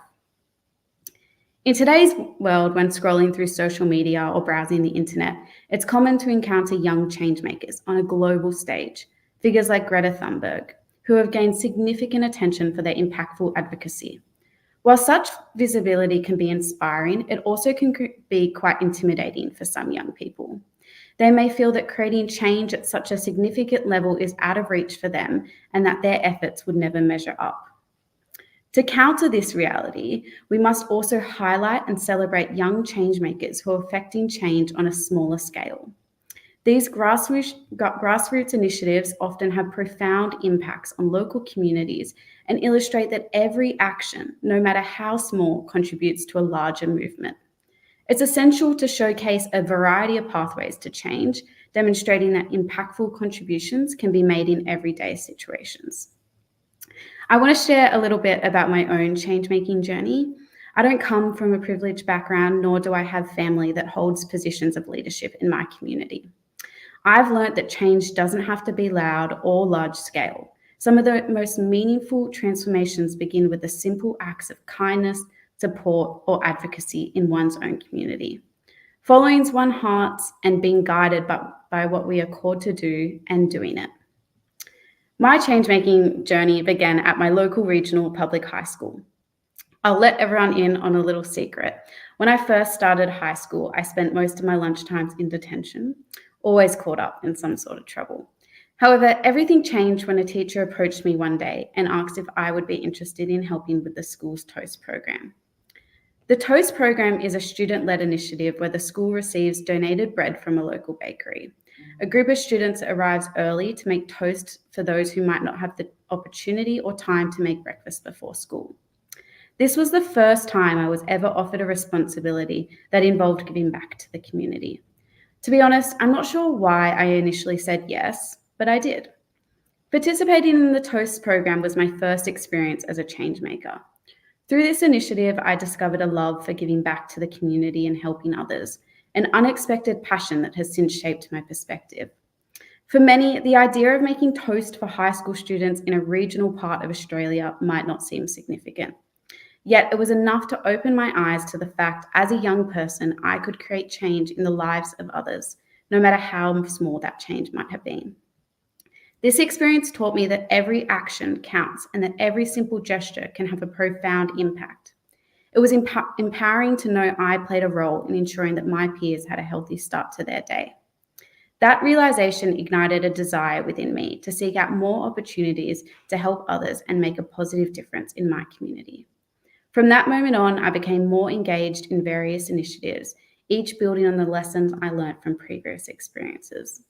In today's world, when scrolling through social media or browsing the internet, it's common to encounter young changemakers on a global stage, figures like Greta Thunberg, who have gained significant attention for their impactful advocacy. While such visibility can be inspiring, it also can be quite intimidating for some young people. They may feel that creating change at such a significant level is out of reach for them and that their efforts would never measure up. To counter this reality, we must also highlight and celebrate young changemakers who are affecting change on a smaller scale. These grassroots initiatives often have profound impacts on local communities and illustrate that every action, no matter how small, contributes to a larger movement. It's essential to showcase a variety of pathways to change, demonstrating that impactful contributions can be made in everyday situations. I want to share a little bit about my own change-making journey. I don't come from a privileged background, nor do I have family that holds positions of leadership in my community. I've learned that change doesn't have to be loud or large scale. Some of the most meaningful transformations begin with the simple acts of kindness, support, or advocacy in one's own community. Following one's heart and being guided by what we are called to do and doing it. My change-making journey began at my local regional public high school. I'll let everyone in on a little secret. When I first started high school, I spent most of my lunchtimes in detention, always caught up in some sort of trouble. However, everything changed when a teacher approached me one day and asked if I would be interested in helping with the school's Toast program. The Toast program is a student-led initiative where the school receives donated bread from a local bakery. A group of students arrives early to make toast for those who might not have the opportunity or time to make breakfast before school. This was the first time I was ever offered a responsibility that involved giving back to the community. To be honest, I'm not sure why I initially said yes, but I did. Participating in the Toast program was my first experience as a change maker. Through this initiative, I discovered a love for giving back to the community and helping others, an unexpected passion that has since shaped my perspective. For many, the idea of making toast for high school students in a regional part of Australia might not seem significant. Yet it was enough to open my eyes to the fact, as a young person, I could create change in the lives of others, no matter how small that change might have been. This experience taught me that every action counts and that every simple gesture can have a profound impact. It was empowering to know I played a role in ensuring that my peers had a healthy start to their day. That realization ignited a desire within me to seek out more opportunities to help others and make a positive difference in my community. From that moment on, I became more engaged in various initiatives, each building on the lessons I learned from previous experiences.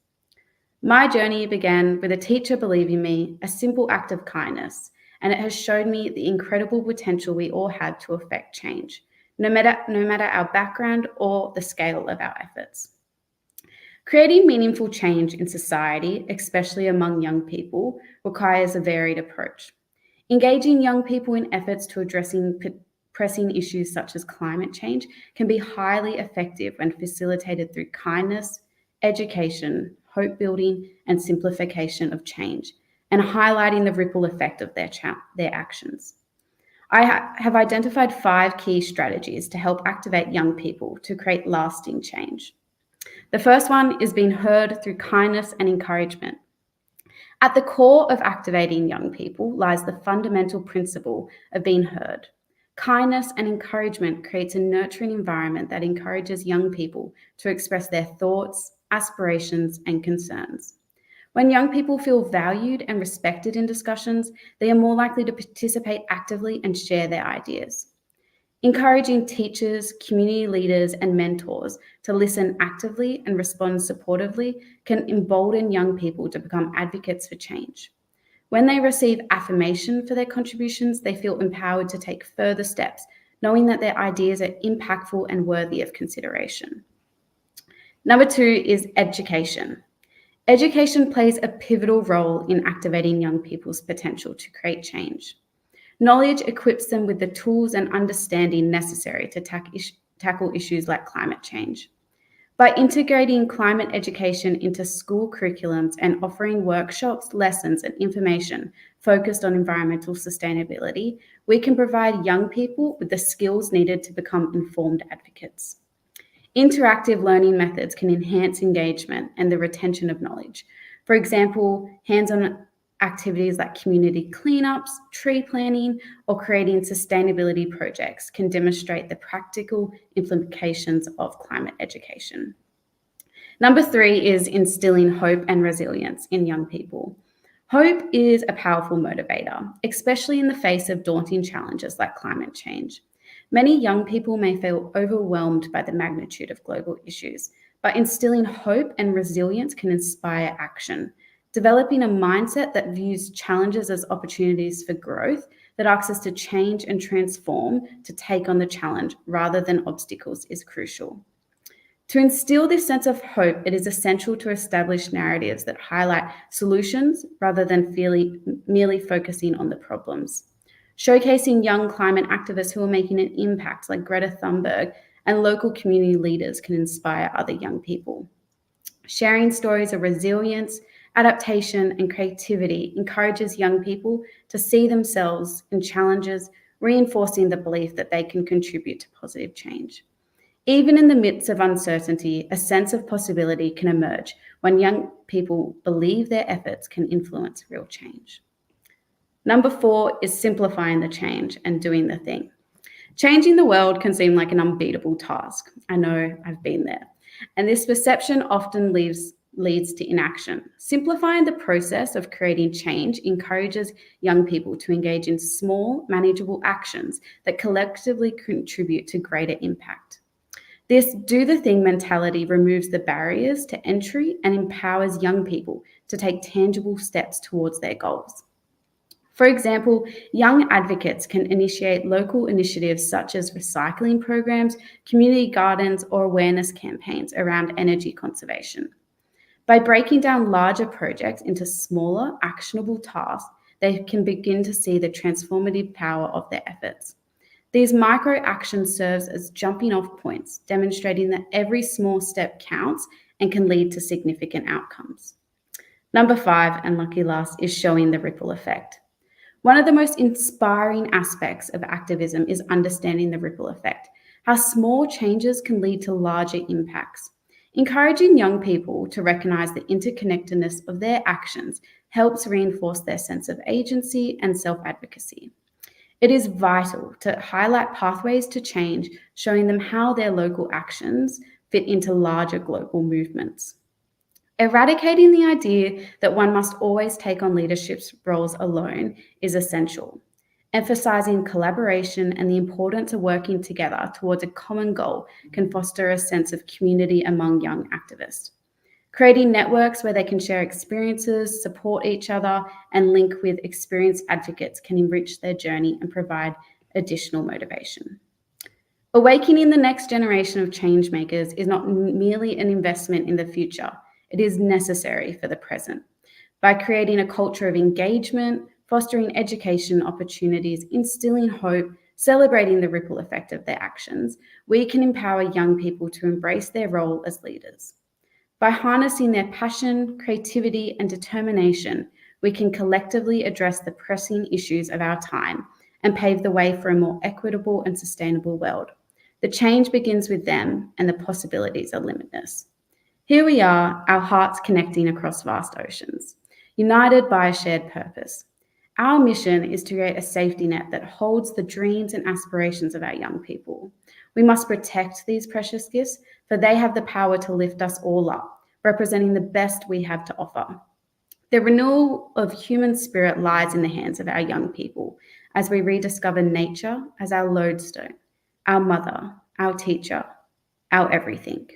My journey began with a teacher believing in me, a simple act of kindness, and it has shown me the incredible potential we all have to affect change, no matter our background or the scale of our efforts. Creating meaningful change in society, especially among young people, requires a varied approach. Engaging young people in efforts to addressing pressing issues such as climate change can be highly effective when facilitated through kindness, education, hope building, and simplification of change, and highlighting the ripple effect of their actions. I have identified 5 key strategies to help activate young people to create lasting change. The first one is being heard through kindness and encouragement. At the core of activating young people lies the fundamental principle of being heard. Kindness and encouragement creates a nurturing environment that encourages young people to express their thoughts, aspirations, and concerns. When young people feel valued and respected in discussions, they are more likely to participate actively and share their ideas. Encouraging teachers, community leaders, and mentors to listen actively and respond supportively can embolden young people to become advocates for change. When they receive affirmation for their contributions, they feel empowered to take further steps, knowing that their ideas are impactful and worthy of consideration. Number 2 is education. Education plays a pivotal role in activating young people's potential to create change. Knowledge equips them with the tools and understanding necessary to tackle issues like climate change. By integrating climate education into school curriculums and offering workshops, lessons, and information focused on environmental sustainability, we can provide young people with the skills needed to become informed advocates. Interactive learning methods can enhance engagement and the retention of knowledge. For example, hands-on activities like community cleanups, tree planting, or creating sustainability projects can demonstrate the practical implications of climate education. Number 3 is instilling hope and resilience in young people. Hope is a powerful motivator, especially in the face of daunting challenges like climate change. Many young people may feel overwhelmed by the magnitude of global issues, but instilling hope and resilience can inspire action. Developing a mindset that views challenges as opportunities for growth, that asks us to change and transform to take on the challenge rather than obstacles is crucial. To instill this sense of hope, it is essential to establish narratives that highlight solutions rather than merely focusing on the problems. Showcasing young climate activists who are making an impact, like Greta Thunberg, and local community leaders can inspire other young people. Sharing stories of resilience, adaptation, and creativity encourages young people to see themselves in challenges, reinforcing the belief that they can contribute to positive change. Even in the midst of uncertainty, a sense of possibility can emerge when young people believe their efforts can influence real change. Number 4 is simplifying the change and doing the thing. Changing the world can seem like an unbeatable task. I know, I've been there. And this perception often leads to inaction. Simplifying the process of creating change encourages young people to engage in small, manageable actions that collectively contribute to greater impact. This do the thing mentality removes the barriers to entry and empowers young people to take tangible steps towards their goals. For example, young advocates can initiate local initiatives such as recycling programs, community gardens, or awareness campaigns around energy conservation. By breaking down larger projects into smaller, actionable tasks, they can begin to see the transformative power of their efforts. These micro actions serve as jumping off points, demonstrating that every small step counts and can lead to significant outcomes. Number 5, and lucky last, is showing the ripple effect. One of the most inspiring aspects of activism is understanding the ripple effect, how small changes can lead to larger impacts. Encouraging young people to recognize the interconnectedness of their actions helps reinforce their sense of agency and self-advocacy. It is vital to highlight pathways to change, showing them how their local actions fit into larger global movements. Eradicating the idea that one must always take on leadership roles alone is essential. Emphasizing collaboration and the importance of working together towards a common goal can foster a sense of community among young activists. Creating networks where they can share experiences, support each other, and link with experienced advocates can enrich their journey and provide additional motivation. Awakening the next generation of change makers is not merely an investment in the future, it is necessary for the present. By creating a culture of engagement, fostering education opportunities, instilling hope, celebrating the ripple effect of their actions, we can empower young people to embrace their role as leaders. By harnessing their passion, creativity, and determination, we can collectively address the pressing issues of our time and pave the way for a more equitable and sustainable world. The change begins with them, and the possibilities are limitless. Here we are, our hearts connecting across vast oceans, united by a shared purpose. Our mission is to create a safety net that holds the dreams and aspirations of our young people. We must protect these precious gifts, for they have the power to lift us all up, representing the best we have to offer. The renewal of human spirit lies in the hands of our young people as we rediscover nature as our lodestone, our mother, our teacher, our everything.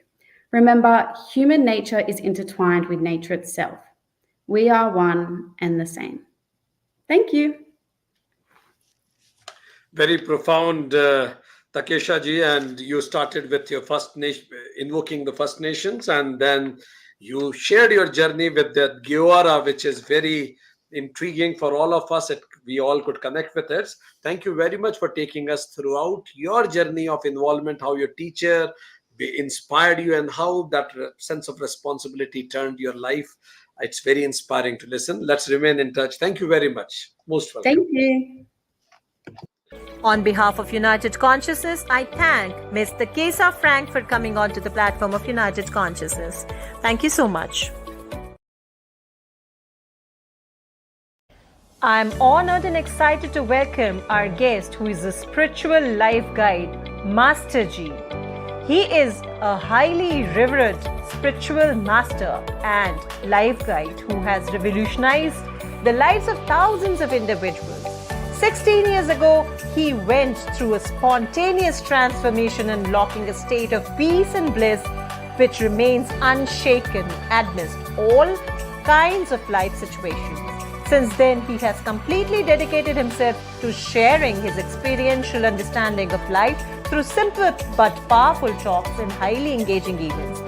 Remember, human nature is intertwined with nature itself. We are one and the same. Thank you. Very profound, Takesha ji, and you started with your First Nation, invoking the First Nations, and then you shared your journey with the Giora, which is very intriguing for all of us. We all could connect with it. Thank you very much for taking us throughout your journey of involvement, how your teacher inspired you, and how that sense of responsibility turned your life. It's very inspiring to listen. Let's remain in touch. Thank you very much. Most welcome. Thank you. On behalf of United Consciousness, I thank Ms. Takesha Frank for coming onto the platform of United Consciousness. Thank you so much. I'm honored and excited to welcome our guest, who is a spiritual life guide, Master Ji. He is a highly revered spiritual master and life guide who has revolutionized the lives of thousands of individuals. 16 years ago, he went through a spontaneous transformation, unlocking a state of peace and bliss which remains unshaken amidst all kinds of life situations. Since then, he has completely dedicated himself to sharing his experiential understanding of life through simple but powerful talks and highly engaging events.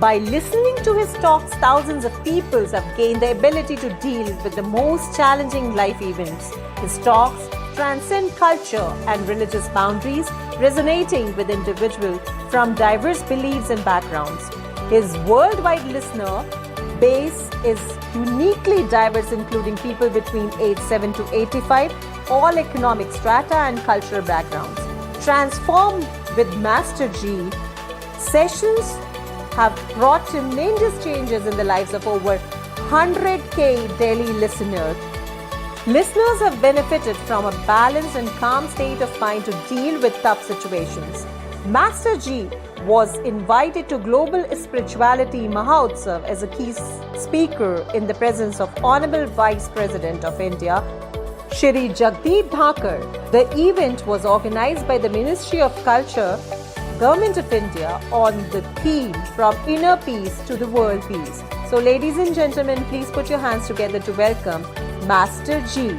By listening to his talks, thousands of people have gained the ability to deal with the most challenging life events. His talks transcend culture and religious boundaries, resonating with individuals from diverse beliefs and backgrounds. His worldwide listener base is uniquely diverse, including people between age 7 to 85, all economic strata and cultural backgrounds. Transformed with Master Ji, sessions have brought tremendous changes in the lives of over 100,000 daily listeners. Listeners have benefited from a balanced and calm state of mind to deal with tough situations. Master Ji was invited to Global Spirituality Mahotsav as a key speaker in the presence of Honorable Vice President of India, Shri Jagdeep Dhakar. The event was organized by the Ministry of Culture, Government of India on the theme From Inner Peace to the World Peace. So ladies and gentlemen, please put your hands together to welcome Master G.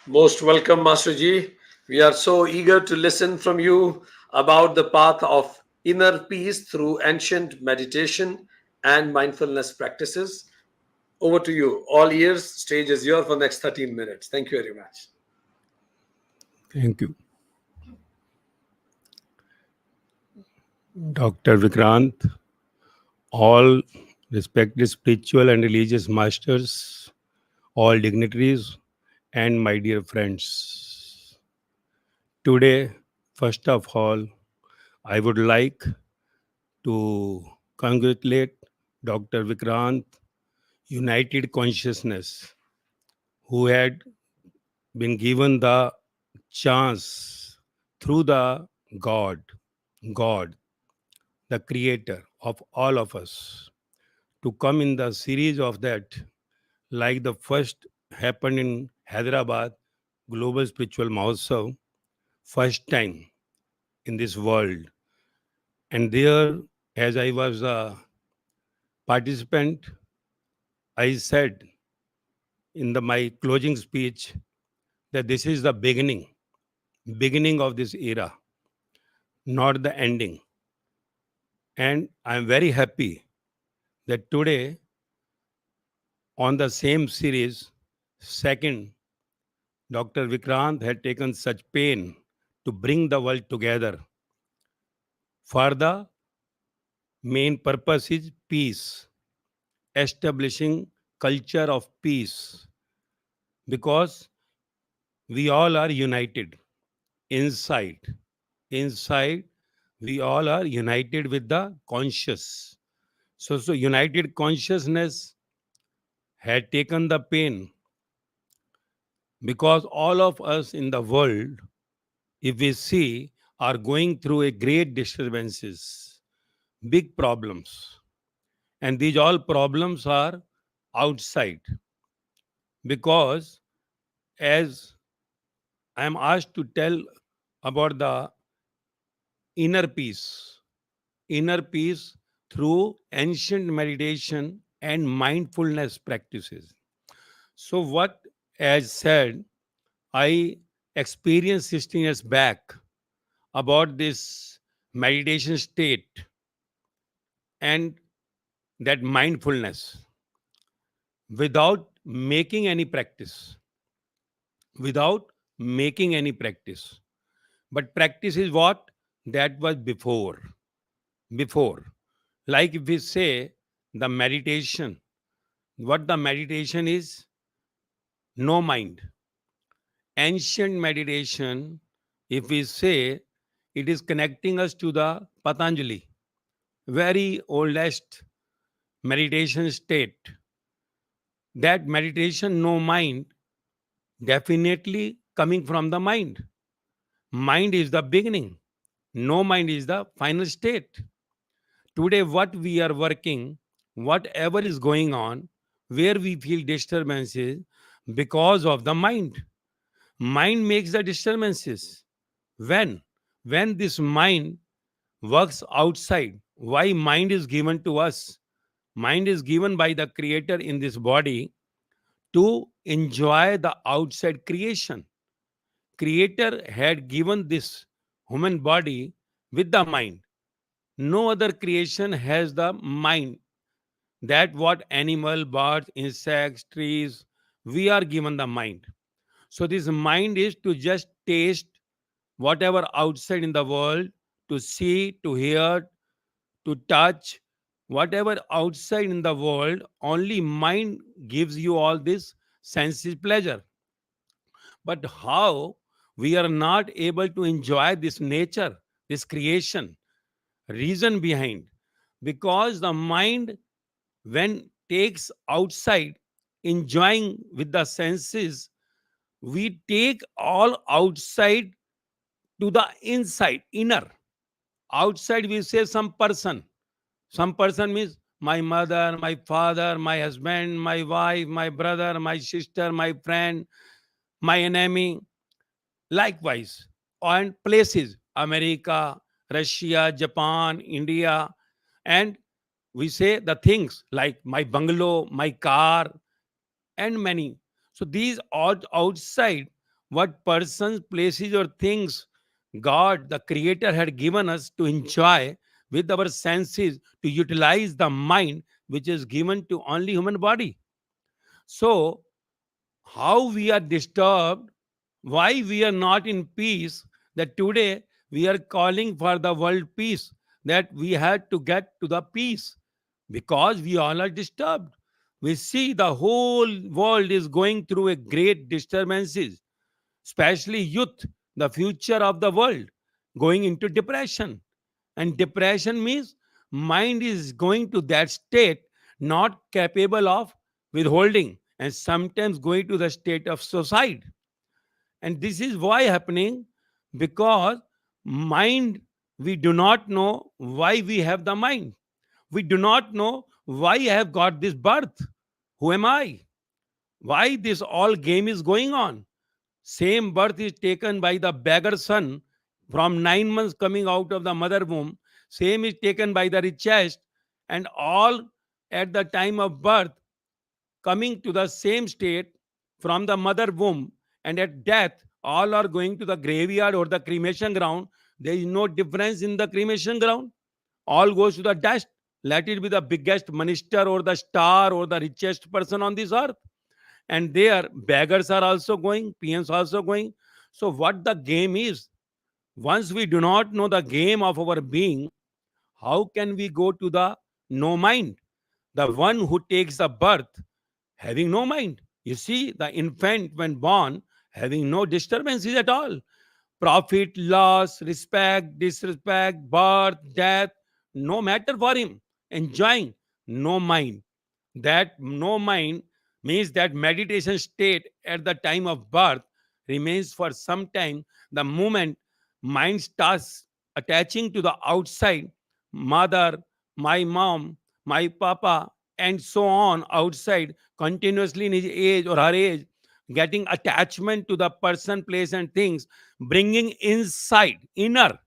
Most welcome, Master Ji. We are so eager to listen from you about the path of inner peace through ancient meditation and mindfulness practices. Over to you. All ears, stage is yours for the next 13 minutes. Thank you very much. Thank you. Dr. Vikrant, all respected spiritual and religious masters, all dignitaries, and my dear friends. Today, first of all, I would like to congratulate Dr. Vikrant, United Consciousness, who had been given the chance through the God, the creator of all of us, to come in the series of that, like the first happened in Hyderabad Global Spiritual Mahotsav, first time in this world. And there, as I was a participant, I said in my closing speech that this is the beginning of this era, not the ending. And I'm very happy that today, on the same series, second, Dr. Vikrant had taken such pain to bring the world together. For the main purpose is peace, establishing culture of peace, because we all are united inside. Inside, we all are united with the conscious. So united consciousness had taken the pain, because all of us in the world, if we see, are going through a great disturbances, big problems. And these all problems are outside, because as I am asked to tell about the inner peace through ancient meditation and mindfulness practices. So what, as said, I experienced 16 years back about this meditation state and that mindfulness without making any practice. Without making any practice. But practice is what? That was before. Before. Like if we say the meditation, what the meditation is? No mind. Ancient meditation, if we say, it is connecting us to the Patanjali, very oldest meditation state. That meditation, no mind, definitely coming from the mind. Mind is the beginning. No mind is the final state. Today, what we are working, whatever is going on, where we feel disturbances, because of the mind. Mind makes the disturbances. When? When this mind works outside. Why mind is given to us? Mind is given by the creator in this body to enjoy the outside creation. Creator had given this human body with the mind. No other creation has the mind. That what animal, birds, insects, trees, we are given the mind. So this mind is to just taste whatever outside in the world, to see, to hear, to touch, whatever outside in the world, only mind gives you all this senses pleasure. But how we are not able to enjoy this nature, this creation? Reason behind, because the mind, when takes outside, enjoying with the senses, we take all outside to the inside, inner. Outside we say some person. Some person means my mother, my father, my husband, my wife, my brother, my sister, my friend, my enemy. Likewise, on places, America, Russia, Japan, India, and we say the things like my bungalow, my car, and many. So these are outside what persons, places, or things God, the Creator, had given us to enjoy with our senses to utilize the mind which is given to only human body. So how we are disturbed, why we are not in peace, that today we are calling for the world peace, that we had to get to the peace because we all are disturbed. We see the whole world is going through a great disturbances, especially youth, the future of the world, going into depression. And depression means mind is going to that state not capable of withholding and sometimes going to the state of suicide. And this is why happening, because mind, we do not know why we have the mind. We do not know why I have got this birth. Who am I? Why this all game is going on? Same birth is taken by the beggar son from 9 months coming out of the mother womb. Same is taken by the richest, and all at the time of birth coming to the same state from the mother womb, and at death all are going to the graveyard or the cremation ground. There is no difference in the cremation ground. All goes to the dust. Let it be the biggest minister or the star or the richest person on this earth. And there beggars are also going, peons also going. So what the game is, once we do not know the game of our being, how can we go to the no mind, the one who takes the birth having no mind? You see, the infant when born having no disturbances at all, profit, loss, respect, disrespect, birth, death, no matter for him, enjoying, no mind. That no mind means that meditation state at the time of birth remains for some time. The moment mind starts attaching to the outside, mother, my mom, my papa, and so on outside, continuously in his age or her age, getting attachment to the person, place, and things, bringing inside, inner.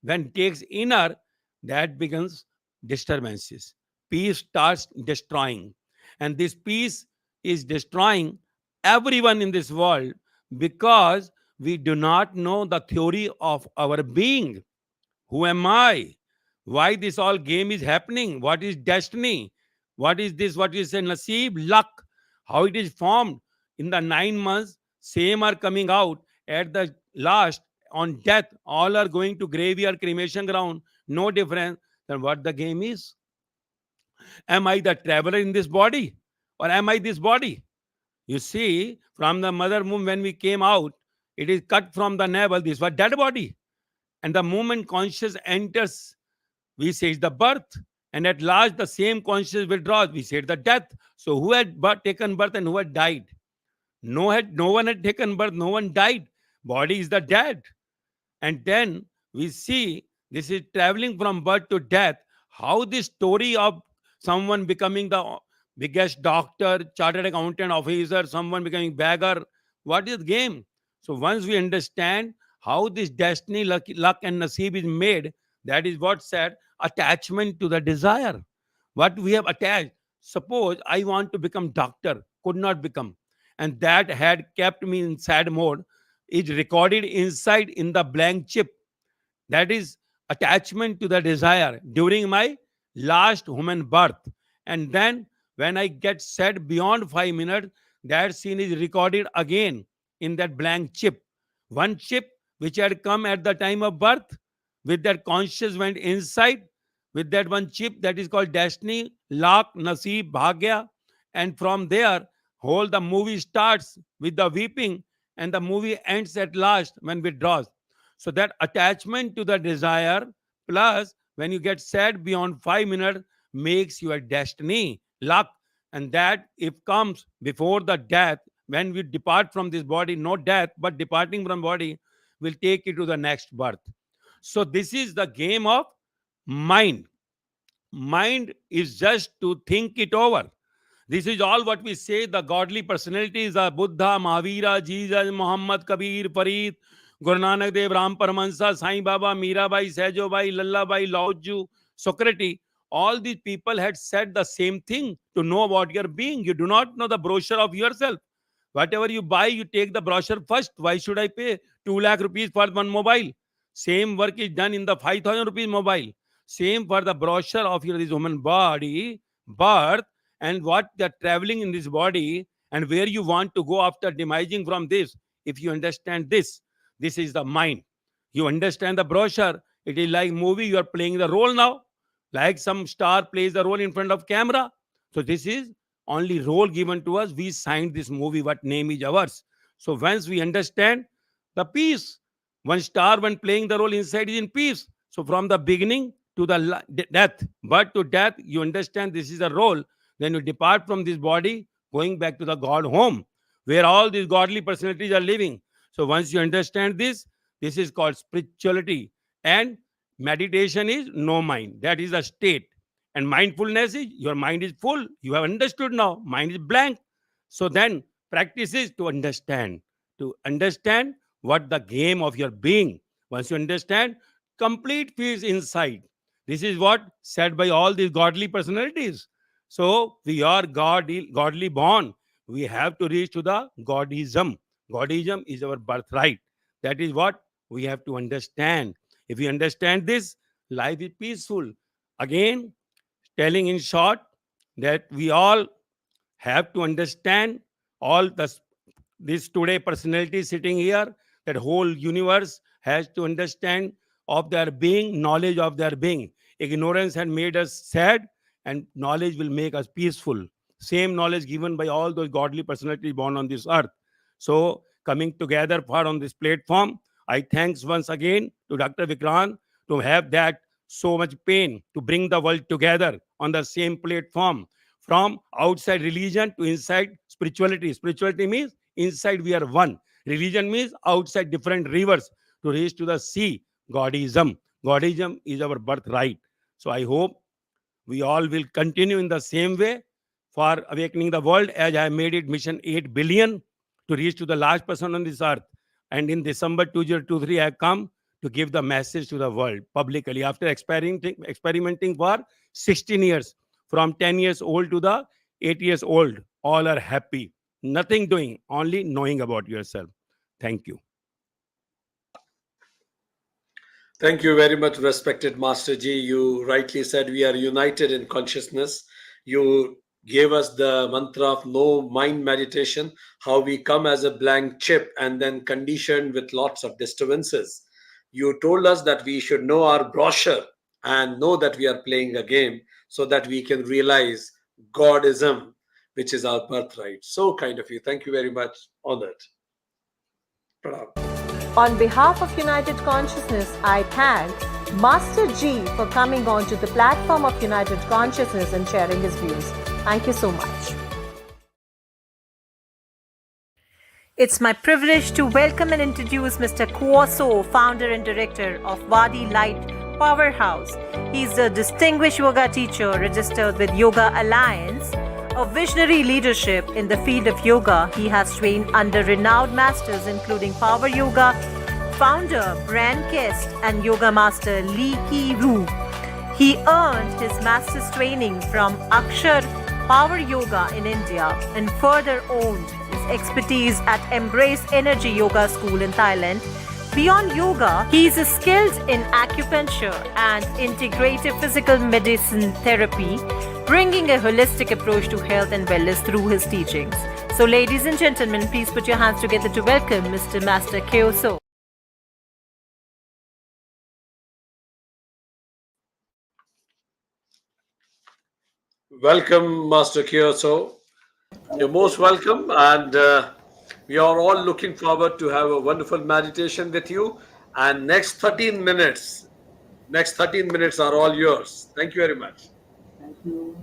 When takes inner, that begins disturbances. Peace starts destroying. And this peace is destroying everyone in this world because we do not know the theory of our being. Who am I? Why this all game is happening? What is destiny? What is this? What is a naseeb, luck? How it is formed in the 9 months? Same are coming out at the last on death. All are going to graveyard, cremation ground. No difference than what the game is. Am I the traveler in this body, or am I this body? You see, from the mother womb when we came out, it is cut from the navel. This was dead body, and the moment conscious enters, we say it's the birth, and at last the same conscious withdraws, we say the death. So who had taken birth and who had died? No one had taken birth, no one died. Body is the dead. And then we see this is traveling from birth to death. How this story of someone becoming the biggest doctor, chartered accountant officer, someone becoming beggar, what is game? So once we understand how this destiny, luck and naseeb is made, that is what said attachment to the desire. What we have attached. Suppose I want to become doctor, could not become, and that had kept me in sad mode, is recorded inside in the blank chip. That is attachment to the desire during my last human birth. And then when I get sad beyond 5 minutes, that scene is recorded again in that blank chip. One chip which had come at the time of birth, with that conscious went inside, with that one chip that is called destiny, luck, naseeb, bhagya. And from there, whole the movie starts with the weeping, and the movie ends at last when withdraws. So that attachment to the desire, plus when you get sad beyond 5 minutes, makes your destiny, luck. And that if comes before the death, when we depart from this body, no death, but departing from body, will take you to the next birth. So this is the game of mind. Mind is just to think it over. This is all what we say. The godly personalities are Buddha, Mahavira, Jesus, Muhammad, Kabir, Farid, Guru Nanak Dev, Ram Paramahansa, Sai Baba, Mirabai, Sajobai, Lallabai, Laoju, Socrates. All these people had said the same thing to know about your being. You do not know the brochure of yourself. Whatever you buy, you take the brochure first. Why should I pay 2 lakh rupees for one mobile? Same work is done in the 5,000 rupees mobile. Same for the brochure of your this human body, birth, and what they're traveling in this body, and where you want to go after demising from this. If you understand this, this is the mind. You understand the brochure. It is like movie. You are playing the role now, like some star plays the role in front of camera. So this is only role given to us. We signed this movie. What name is ours? So once we understand the peace, one star when playing the role inside is in peace. So from the beginning to the death, but to death, you understand this is a role. Then you depart from this body, going back to the God home, where all these godly personalities are living. So once you understand this, this is called spirituality. And meditation is no mind. That is a state. And mindfulness is your mind is full. You have understood now. Mind is blank. So then practice is to understand what the game of your being. Once you understand, complete peace inside. This is what said by all these godly personalities. So we are godly born. We have to reach to the Godism. Godism is our birthright. That is what we have to understand. If we understand this, life is peaceful. Again, telling in short that we all have to understand all this today personality sitting here, that whole universe has to understand of their being, knowledge of their being. Ignorance had made us sad, and knowledge will make us peaceful. Same knowledge given by all those godly personalities born on this earth. So coming together for on this platform, I thanks once again to Dr. Vikrant to have that so much pain to bring the world together on the same platform, from outside religion to inside spirituality. Spirituality means inside we are one. Religion means outside different rivers to reach to the sea. Godism. Godism is our birthright. So I hope we all will continue in the same way for awakening the world, as I made it mission 8 billion to reach to the last person on this earth. And in December 2023, I come to give the message to the world publicly after experimenting for 16 years, from 10 years old to the 8 years old. All are happy. Nothing doing, only knowing about yourself. Thank you. Thank you very much, respected Master Ji. You rightly said we are united in consciousness. You gave us the mantra of no mind meditation, how we come as a blank chip and then conditioned with lots of disturbances. You told us that we should know our brochure and know that we are playing a game so that we can realize Godism, which is our birthright. So kind of you. Thank you very much. Honored. Pranam. On behalf of United Consciousness, I thank Master G for coming onto the platform of United Consciousness and sharing his views. Thank you so much. It's my privilege to welcome and introduce Mr. Kuoso, founder and director of Wadi Light Powerhouse. He's a distinguished yoga teacher registered with Yoga Alliance, a visionary leadership in the field of yoga. He has trained under renowned masters including Power Yoga founder Brian Kest and Yoga Master Lee Ki-Roo. He earned his master's training from Akshar Power Yoga in India and further honed his expertise at Embrace Energy Yoga School in Thailand. Beyond yoga, he is skilled in acupuncture and integrative physical medicine therapy, bringing a holistic approach to health and wellness through his teachings. So ladies and gentlemen, please put your hands together to welcome Mr. Master Kuoso. Welcome, Master Kuoso. You're most welcome, and we are all looking forward to have a wonderful meditation with you. And next 13 minutes are all yours. Thank you very much. Thank you.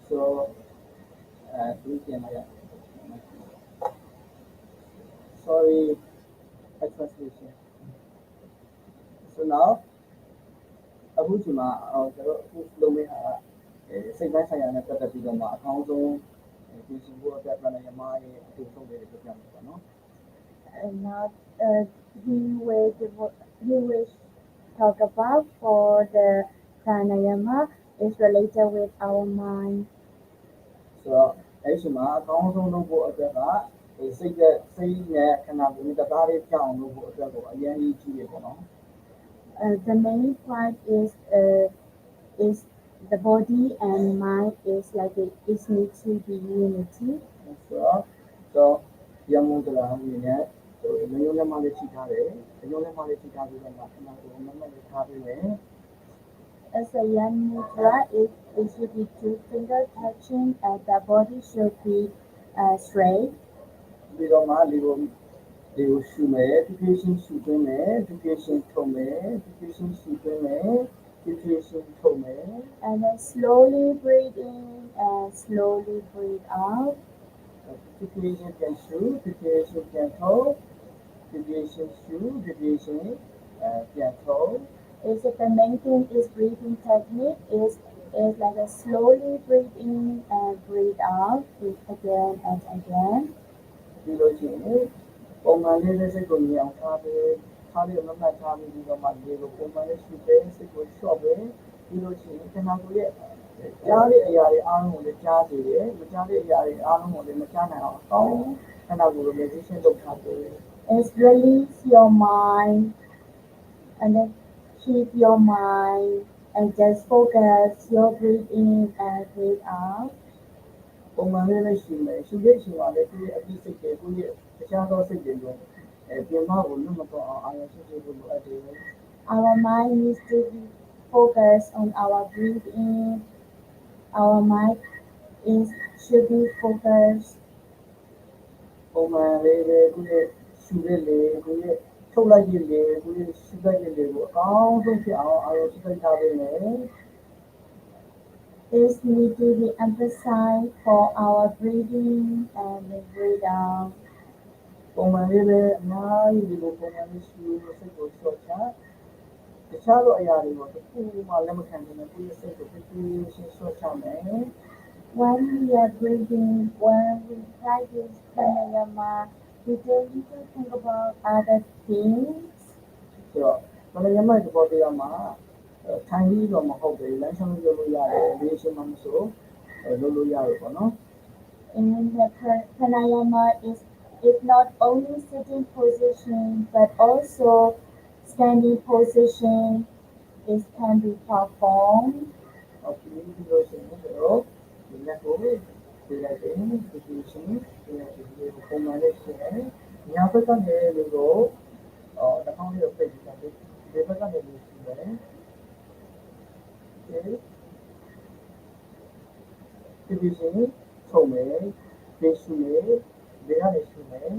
So, sorry, translation. So now, Abu Juma, စိတ်ပိုင်းဆိုင်ရာနဲ့ပတ်သက်ပြီးတော့မှအကောင်းဆုံးပြင်ဆင်ဖို့အတွက် pranayama ရဲ့အတူဆုံးလေးတွေပြောပြမှာပေါ့နော် And now he will talk about for the pranayama is related with our mind. ဆိုတော့အဲ့ဒီမှာအကောင်းဆုံးလုပ်ဖို့အတွက်ကစိတ်နဲ့ခန္ဓာကိုယ်နဲ့တရားလေးပြောင်းလုပ်ဖို့အတွက်ကိုအရင်ကြီးကြည့်ရပေါ့နော် The main part is the body and mind is like it needs to be unity. ဆိုတော့ယမုန်တလာအနေနဲ့မျိုးလက်မလေးထိထားတယ်မျိုးလက်မလေးထိထားပြီးတော့ခန္ဓာကိုယ်နဲ့မလေးထားပြီးမယ် As a young mudra, it should be two finger touching and the body should be straight. ပြီးတော့မှဒီကိုရှုမယ်ဒီဖြည့်ရှင်းရှုသွင်းမယ်ဒီဖြည့်ရှင်းထုံမယ်ဒီဖြည့်ရှင်းရှုသွင်းမယ်ဒီဖြည့်ရှင်းထုံမယ် and then slowly breathe in and slowly breathe out. ဒီဖြည့်ရှင်းပြန်ရှုဒီဖြည့်ရှင်းပြန်ထုံဒီဖြည့်ရှင်းရှုဒီဖြည့်ရှင်းပြန်ထုံ Is that the main thing is breathing technique is like a slowly breathe in and breathe out again and again. ပြီးလို့ရှိရင်ပုံမှန်လေးနဲ့စိတ်ကိုမြင်အောင်ထားပြီးမမှတ်ထားပြီးတော့မှဒီလိုပုံမှန်လေးရှိတဲ့စိတ်ကိုလျှော့ပြီးပြီးလို့ရှိရင်ခန္ဓာကိုယ်ရဲ့ကြားတဲ့အရာတွေအားလုံးကိုလည်းကြားစေတယ်မကြားတဲ့အရာတွေအားလုံးကိုလည်းမကြားနိုင်အောင်အကောင်းခန္ဓာကိုယ်ကို meditation လုပ်ထားတယ် Is release your mind and then keep your mind and just focus your breathe in and breathe out. ပုံမှန်လေးနဲ့ရှိမယ်ရှိတဲ့ချိန်မှာလည်းဒီအပြီးစိတ်တွေကိုရဲ့တခြားသောစိတ်တွေကိုပြင်မကိုလွတ်မသွားအောင်အာရုံရှိဖို့လိုအပ်တယ် Our mind needs to be focused on our breathe in. Our mind should be focused. ပုံမှန်လေးပဲကိုရဲ့ရှုတဲ့လေကိုရဲ့ထုတ်လိုက်တဲ့လေကိုရဲ့ရှုလိုက်တဲ့လေကိုအကောင်းဆုံးဖြစ်အောင်အာရုံရှိထားပေးမယ် This need to be emphasized for our breathing and the breathe out. ပုံမှန်လေးပဲအများကြီးဒီလိုပုံမှန်လေးရှုလို့စိတ်ကိုလျှော့ချတခြားသောအရာတွေကိုတစ်ခုမှလက်မခံဘဲနဲ့ကိုယ့်ရဲ့စိတ်ကိုတစ်ခုရှင်းလျှော့ချမယ် When we are breathing, when we practice pranayama, we don't need to think about other things. ဆိုတော့ပဏာယာမရဲ့သဘောတရားမှာထိုင်ပြီးတော့မဟုတ်ပဲလမ်းဆောင်လုပ်လို့ရတယ်ဒီအချိန်မှာမဆိုလုပ်လို့ရတယ်ပေါ့နော် In the pranayama is not only sitting position but also standing position can be performed. Okay,ဒီလိုဆိုတော့ဒီလက်ကိုဒီလိုက်တဲ့ဒီpositionဒီပုံမှန်လေးရှိတယ်ညာဘက်ကနေလို့တော့တစ်ခေါက်လေးပိတ်ပြီးတော့ဒီဘက်ကနေလို့ရှိတယ်ဒီposition ထုံမယ်ဒီရှုမယ်ဒီကနေရှုမယ်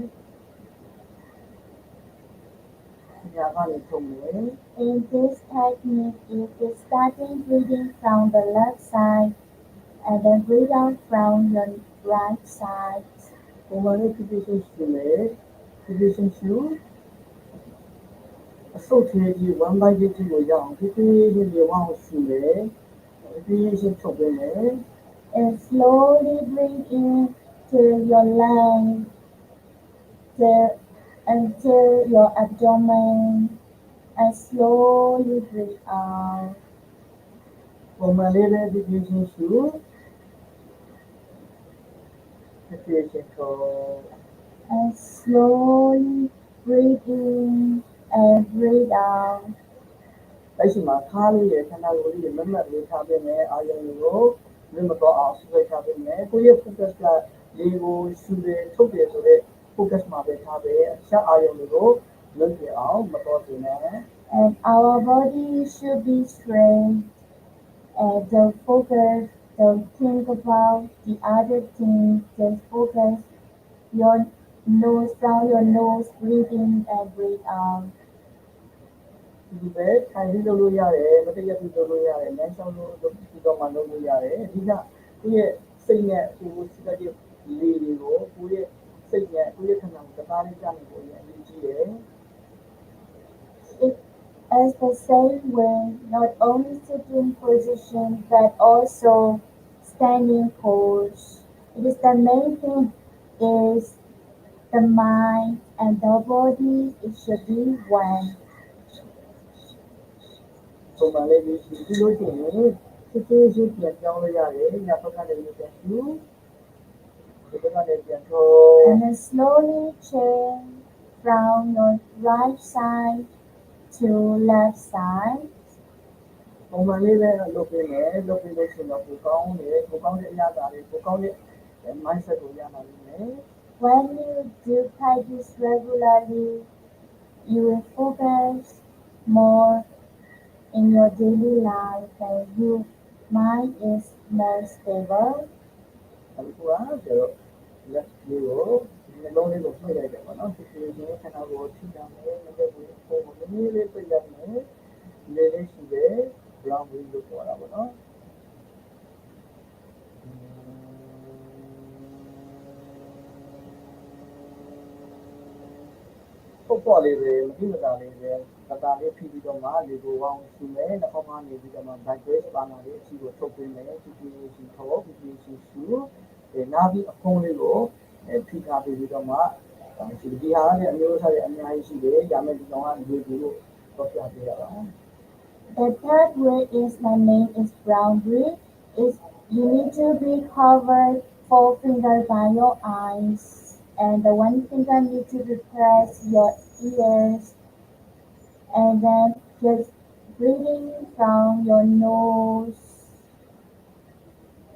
ညာကနေထုံမယ် In this technique, you is starting breathing from the left side and then breathe out from your right side. ပုံမှန်လေးဒီposition ရှုမယ်ဒီ position ရှုအဆုတ်သေးကြီး1 by 8ကိုရအောင်ဒီလေးဝအောင်ရှုမယ်ဒီရှင်းထုတ်ပေးမယ် And slowly breathe in to your lungs until your abdomen and slowly breathe out. ပုံမှန်လေးလည်းဒီ position ရှုဒီ position ထုတ် And slowly breathe in and breathe out. အဲ့ဒီမှာခါလေးရဲ့ခန္ဓာကိုယ်လေးမမတ်လေးထားပေးမယ်အာရုံကိုလွတ်မသွားအောင်ဆွဲထားပေးမယ်ကိုယ့်ရဲ့ focus ကလေကိုရှုတယ်ထုတ်တယ်ဆိုတဲ့ focus မှာပဲထားပေးအခြားအာရုံတွေကိုလွတ်ပြအောင်မတော်စေနဲ့ And our body should be straight and don't think about the other things, just focus your nose down your nose, breathe in and breathe out. ဒီပဲထိုင်ပြီးလုပ်လို့ရတယ်မတည့်ရပြီးလုပ်လို့ရတယ်လမ်းလျှောက်လို့ဒီတော့မှလုပ်လို့ရတယ်အဓိကကိုယ့်ရဲ့စိတ်နဲ့ကိုယ်စိတ်ရဲ့လေတွေကိုကိုယ့်ရဲ့စိတ်နဲ့ကိုယ့်ရဲ့ခန္ဓာကိုယ်တရားလေးကြားနေဖို့အရေးကြီးတယ် as the same way, not only sitting position but also standing pose. It is the main thing is the mind and the body, it should be one. ပုံမှန်လေးပြီးပြီးလို့ရှိရင်စစ်သေးရှိပြန်ပြောင်းလို့ရတယ်ညဘက်ကနေပြန်ယူဒီဘက်ကနေပြန်ထိုး And then slowly change from your right side to left side. ပုံမှန်လေးပဲလုပ်ပေးမယ်လုပ်ပြီးလို့ရှိရင်တော့ကိုကောင်းတဲ့အရာတွေကိုကောင်းတဲ့ mindset ကိုရနိုင်မယ် When you do practice regularly, you will focus more in your daily life and your mind is more stable. အခုကကျတော့လက်လေးကိုဒီနှလုံးလေးကိုဖွင့်လိုက်တယ်ပေါ့နော်ဒီလိုခန္ဓာကိုယ်ထိတာမယ်မတက်ဘူးပုံမှန်လေးလေးပြည့်လိုက်မယ်လေးလေးရှိတယ် brown လေးလို့ခေါ်တာပေါ့နော် ပေါ့လေးပဲမကြည့်မသာလေးပဲတတာလေးဖြီးပြီးတော့မှလေကိုပေါင်းရှိမယ်နောက်ပေါင်းနေပြီးတော့မှ back brace ပါနာလေးအစီကိုထုတ်ပေးမယ်ဖြီးဖြီးရှိထောဖြီးဖြီးရှိရှူနားပြီးအဖုံးလေးကိုဖိထားပြီးတော့မှဒီဟာနဲ့အမျိုးအစားတွေအများကြီးရှိတယ်ဒါမဲ့ဒီကောင်ကလေကိုတော့ပြပေးရတာ The third way is the name is brown breed. Is you need to be covered 4 fingers by your eyes and the one finger need to be press your ears and then just breathing from your nose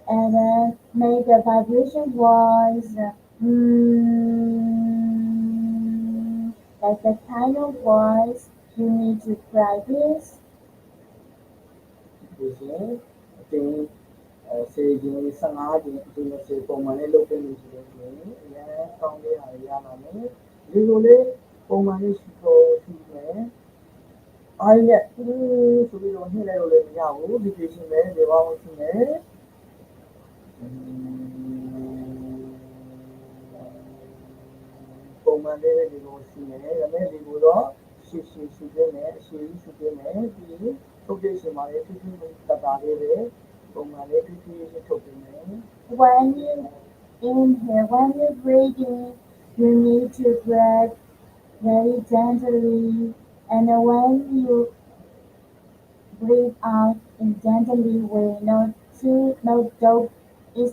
and then make the vibration voice like the kind of voice you need to practice. ဒီစဉ်အတင်းစေခြင်း15ကျင်းအတင်းစေပုံမှန်လေးလုပ်ပေးလို့ရှိတယ်ဆိုရင်အရင်ကောင်းတဲ့ဟာရလာမယ်ဒီလိုလေးပုံမှန်လေးရှိမယ်အားရဆိုပြီးတော့နှိမ့်လိုက်လို့လည်းမရဘူးဒီပြင်ရှင်ပဲဒီဘောင်းရှိမယ်ပုံမှန်လေးဒီလိုရှိမယ်ဒါပေမဲ့ဒီလိုတော့ရှိပေးမယ်အရှိရှိပေးမယ်ပြီးထုတ်ပြရှင်ပါလေဖြည်းဖြည်းတတာလေးပဲပုံမှန်လေးဖြည်းဖြည်းထုတ်ပေးမယ် When you inhale, when you breathe in, you need to breathe very gently, and when you breathe out in gently way, no doubt, it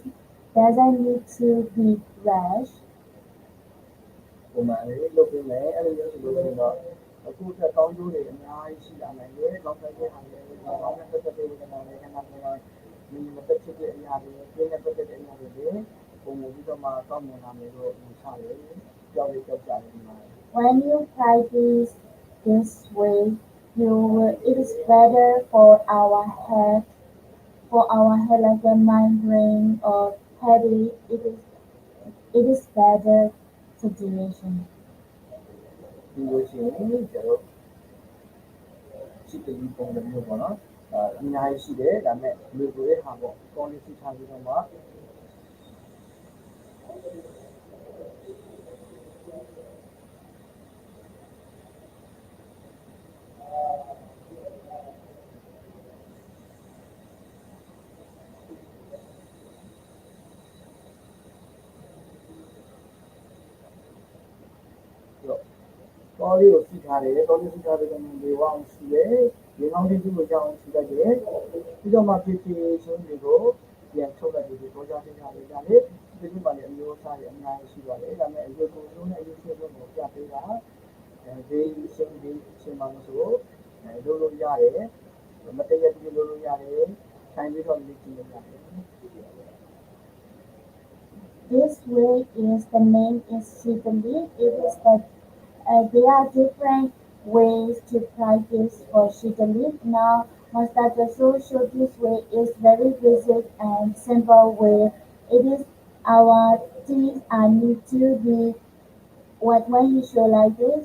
doesn't need to be rushed. ပုံမှန်လေးလုပ်ပေးမယ်အဲ့လိုမျိုးဆိုလို့ရှိရင်တော့အခုထက်ကောင်းကျိုးတွေအများကြီးရှိလာနိုင်တယ်နောက်ဆက်တဲ့ဟာတွေကောင်းတဲ့ပတ်သက်တဲ့ဝေဒနာတွေခန္ဓာကိုယ်မှာဒီမသက်ဖြစ်တဲ့အရာတွေပြင်းတဲ့ပတ်သက်တဲ့အရာတွေပုံမှန်ပြီးတော့မှကောင်းမွန်လာမယ်လို့ယူဆတယ်ကြောက်ကြတယ်မှာ When you practice this way, it is better for our head, like the migraine or headache. It is better situation. ဒီလိုရှိရင်ကျတော့စိတ်တည်းပုံစံမျိုးပေါ့နော်အများကြီးရှိတယ်ဒါပေမဲ့လူကိုရဲ့ဟာပေါ့ကောင်းလေးသိထားပြီးတော့မှတော်လေးကိုသိထားတယ်တော်လေးသိထားပြီးတော့ဒီဝအောင်ရှိတယ်ဒီကောင်းတဲ့သူ့ကိုကြောင်းရှိတတ်တယ်ပြီးတော့မှဖြစ်ချင်းတွေကိုပြန်ထုတ်လိုက်ပြီးတော့ကြားသိထားတယ်ဒါလေးဒီလိုမှလည်းအမျိုးအစားတွေအများကြီးရှိပါတယ်ဒါပေမဲ့အရုပ်ကိုလုံးနဲ့အရုပ်ချက်ကိုပြပေးတာဒီရှင်မှာဆိုလို့ရတယ်မတည့်ရပြီးလို့ရတယ်ဆိုင်ပြီးတော့လေ့ကျင့်ရတယ် This way is the name is Shitali. It is that there are different ways to practice for Shitali. Now, Master Social this way is very basic and simple way. It is our teeth need to be when you show like this.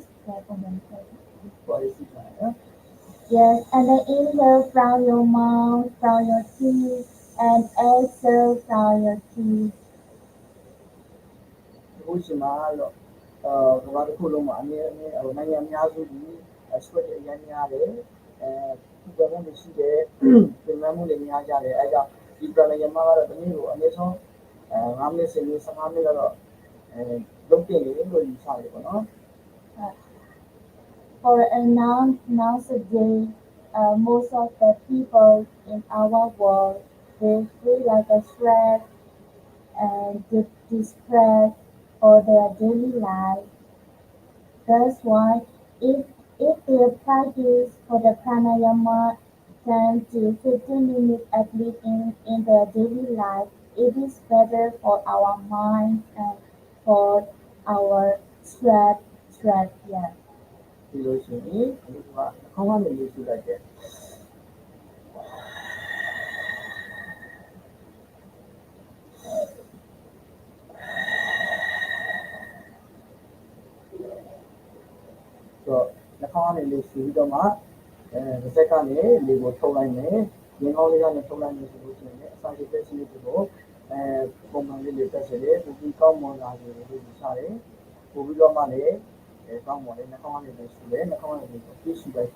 Yes, and then inhale from your mouth, from your teeth, and exhale from your teeth. အခုချိန်မှာတော့ကမ္ဘာတစ်ခုလုံးမှာနိုင်ငံများစုကြီး sweat အရင်များတယ်ဒီကနေ့ရှိတယ်ပြင်မှမှုတွေများကြတယ်အဲကြောင့်ဒီ pranayama ကတော့တနည်းကိုအနည်းဆုံး9မိနစ်10မိနစ်15မိနစ်တော့လုပ်တင်တယ်လို့ယူဆတယ်ပေါ့နော် For nowadays, most of the people in our world they feel like a stress and distress for their daily life. That's why if they practice for the pranayama 10 to 15 minutes at least in their daily life, it is better for our mind and for our stress. Yeah. ဒီလိုရှိရင်ဒီကခေါင်းကနေလေးထူလိုက်တယ်ဆိုနှာခေါင်းကနေလေးထူပြီးတော့မှတစ်စက်ကနေလေးကိုထုတ်လိုက်မယ်ငင်းကောင်းလေးကနေထုတ်လိုက်မယ်ဆိုလို့ရှိရင်အစာရည်သက်စနစ်တွေကိုပုံမှန်လေးတက်စေတယ်ဒီကောင်းမွန်လာတယ်လို့ယူဆတယ်ပို့ပြီးတော့မှလည်းကောင်းမွန်လေးနှာခေါင်းကနေလေးထူတယ်နှာခေါင်းကနေလေးကိုပြည့်စုံလိုက်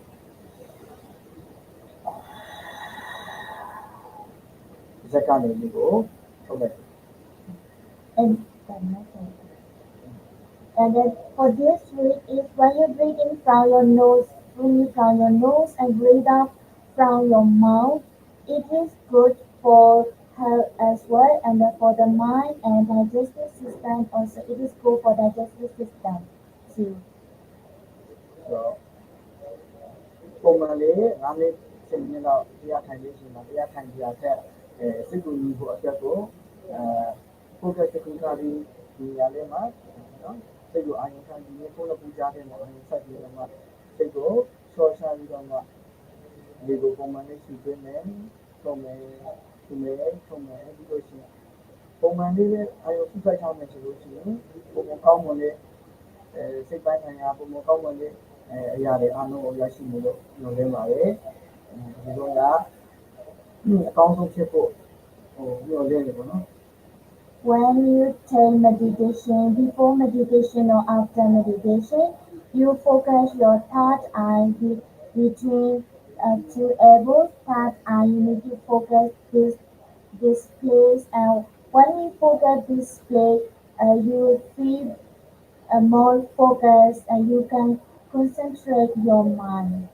ဇက်ကနေလေးကိုထုတ်လိုက် And then for this breathe is when you breathe in from your nose, breathe from your nose and breathe out from your mouth. It is good for health as well and for the mind and digestive system also. It is good for digestive system too. So, ပုံမှန်လေး9မိနစ်10မိနစ်လောက်တရားထိုင်လေးချိန်မှာတရားထိုင်ကြတဲ့စိတ်ကိုညီဖို့အတွက်ကိုfocus တစ်ခုထားပြီးဒီနေရာလေးမှာနော်စိတ်ကိုအာရုံခံပြီးဖုန်းနဲ့ပူကြတဲ့မှာအာရုံဆက်ပြီးတော့မှစိတ်ကိုချောချပြီးတော့မှဒီကိုပုံမှန်လေးရှိပေးမယ်ထုံးမယ်ဒီလိုရှိရင်ပုံမှန်လေးနဲ့အာရုံစိုက်ထားမယ်ဆိုလို့ရှိရင်ပုံမှန်ကောင်းမွန်လေးစိတ်ပိုင်းဆိုင်ရာပုံမှန်ကောင်းမွန်လေးအရာတွေအားလုံးကိုရရှိနေလို့ညွှန်လင်းပါပဲဒီလိုကအကောင်းဆုံးဖြစ်ဖို့ညွှန်လင်းနေပေါ့နော် When you take meditation, before meditation or after meditation, you focus your third eye between two elbows. Third eye, you need to focus this place. And when you focus this place, you will feel more focused and you can concentrate your mind.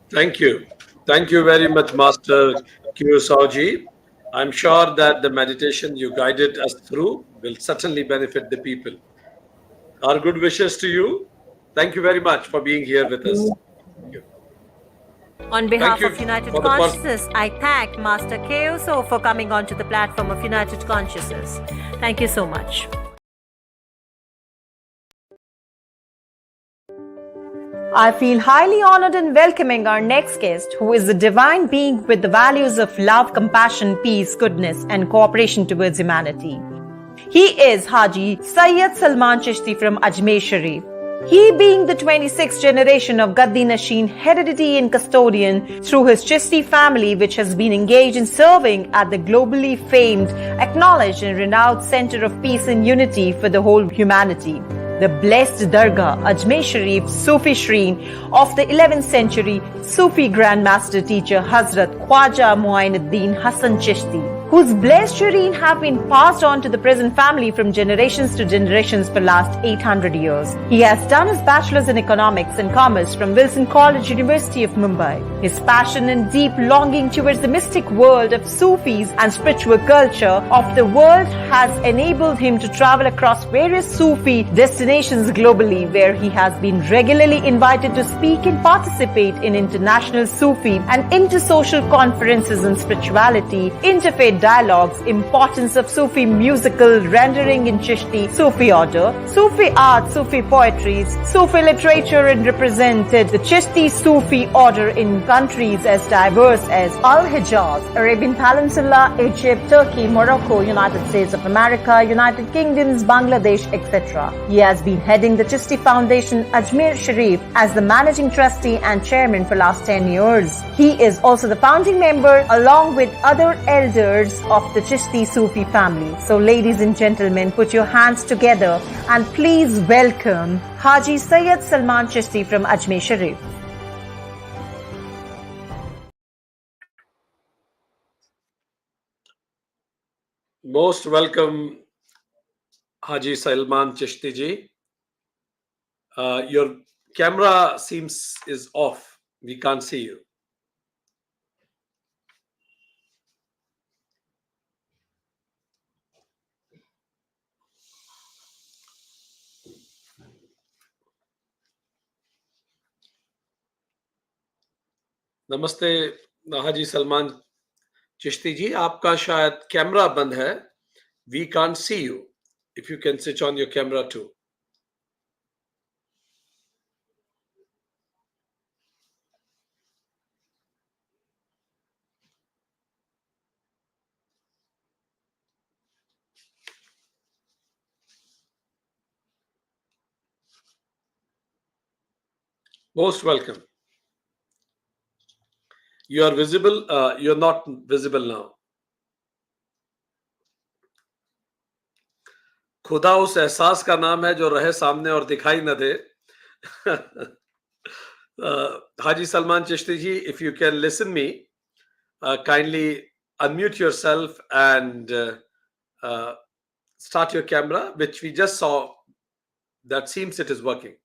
Thank you. Thank you very much, Master Kyosauji. I'm sure that the meditation you guided us through will certainly benefit the people. Our good wishes to you. Thank you very much for being here with us. Thank you. On behalf of United Consciousness, I thank Master Kyoso for coming onto the platform of United Consciousness. Thank you so much. I feel highly honored in welcoming our next guest, who is a divine being with the values of love, compassion, peace, goodness, and cooperation towards humanity. He is Haji Sayyid Salman Chishti from Ajmer Sharif. He being the 26th generation of Gaddi Nashin heredity and custodian through his Chishti family, which has been engaged in serving at the globally famed, acknowledged and renowned center of peace and unity for the whole humanity. The blessed Dargah, Ajmer Sharif Sufi Shrine of the 11th century Sufi Grandmaster teacher Hazrat Khwaja Muinuddin Hassan Chishti, whose blessed shrine have been passed on to the present family from generations to generations for last 800 years. He has done his bachelor's in economics and commerce from Wilson College, University of Mumbai. His passion and deep longing towards the mystic world of Sufis and spiritual culture of the world has enabled him to travel across various Sufi destinations globally, where he has been regularly invited to speak and participate in international Sufi and inter-social conferences on spirituality, interfaith dialogues, importance of Sufi musical rendering in Chishti, Sufi order, Sufi art, Sufi poetries, Sufi literature, and represented the Chishti Sufi order in countries as diverse as Al-Hijaz, Arabian Peninsula, Egypt, Turkey, Morocco, United States of America, United Kingdoms, Bangladesh, etc. He has been heading the Chishti Foundation Ajmer Sharif as the managing trustee and chairman for last 10 years. He is also the founding member along with other elders members of the Chishti Sufi family. So ladies and gentlemen, put your hands together and please welcome Haji Sayyid Salman Chishti from Ajmer Sharif. Most welcome, Haji Salman Chishti ji. Your camera seems is off. We can't see you. नमस्ते हाजी सलमान चिश्ती जी, आपका शायद camera बंद है. We can't see you. If you can switch on your camera too. Most welcome. You are visible. You're not visible now. खुदा उस एहसास का नाम है जो रहे सामने और दिखाई न दे. Haji Salman Chishti ji, if you can listen me, kindly unmute yourself and start your camera, which we just saw. That seems it is working.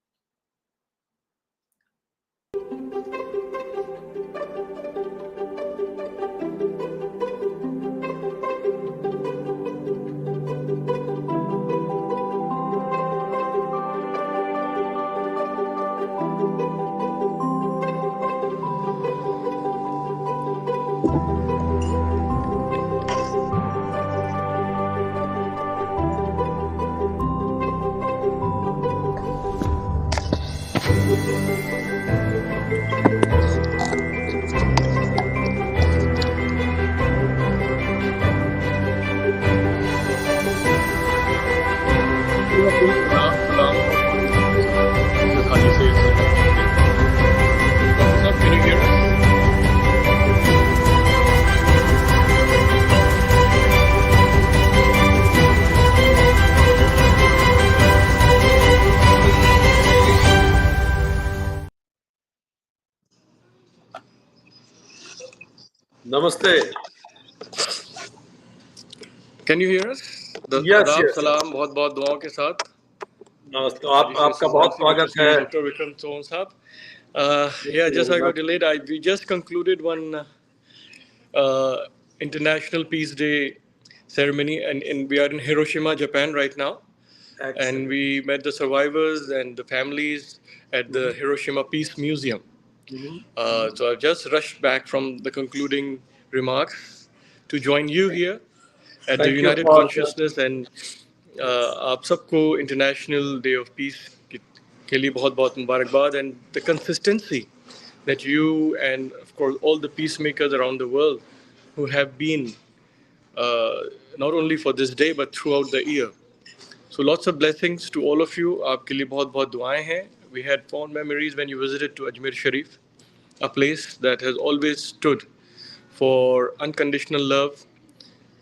Namaste. Can you hear us? Yes, आदाब yes. सलाम बहुत बहुत दुआओं के साथ. नमस्ते. आपका बहुत स्वागत है. Dr. Vikram Sohn sahab. Yeah, just I got delayed. We just concluded one International Peace Day ceremony, and we are in Hiroshima, Japan right now. Excellent. And we met the survivors and the families at the Hiroshima Peace Museum. So I've just rushed back from the concluding remarks to join you here at the Thank you United for Consciousness, and आप सबको International Day of Peace के लिए बहुत बहुत मुबारकबाद, and the consistency that you and of course all the peacemakers around the world who have been not only for this day but throughout the year. So lots of blessings to all of you. आपके लिए बहुत बहुत दुआएं हैं. We had fond memories when you visited to Ajmer Sharif, a place that has always stood for unconditional love,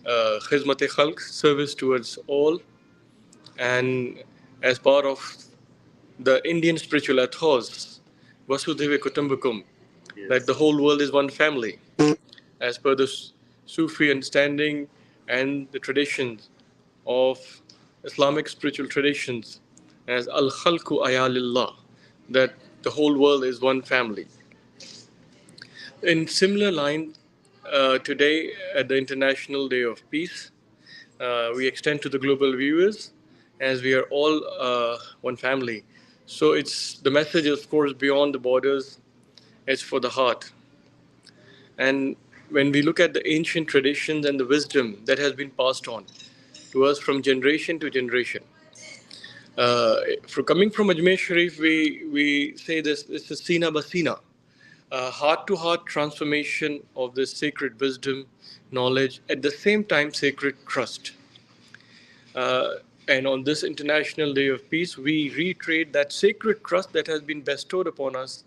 khidmat-e khalq, service towards all, and as part of the Indian spiritual ethos, Vasudhaiva Kutumbakum, that the whole world is one family, as per the Sufi understanding and the traditions of Islamic spiritual traditions, as Al-Khalqu Ayalillah, that the whole world is one family. In similar line, today at the International Day of Peace, we extend to the global viewers as we are all one family. So it's the message, of course, beyond the borders. It's for the heart. And when we look at the ancient traditions and the wisdom that has been passed on to us from generation to generation, coming from Ajmer Sharif, we say this is Sina Basina, heart-to-heart transformation of this sacred wisdom, knowledge, at the same time sacred trust. And on this International Day of Peace, we reiterate that sacred trust that has been bestowed upon us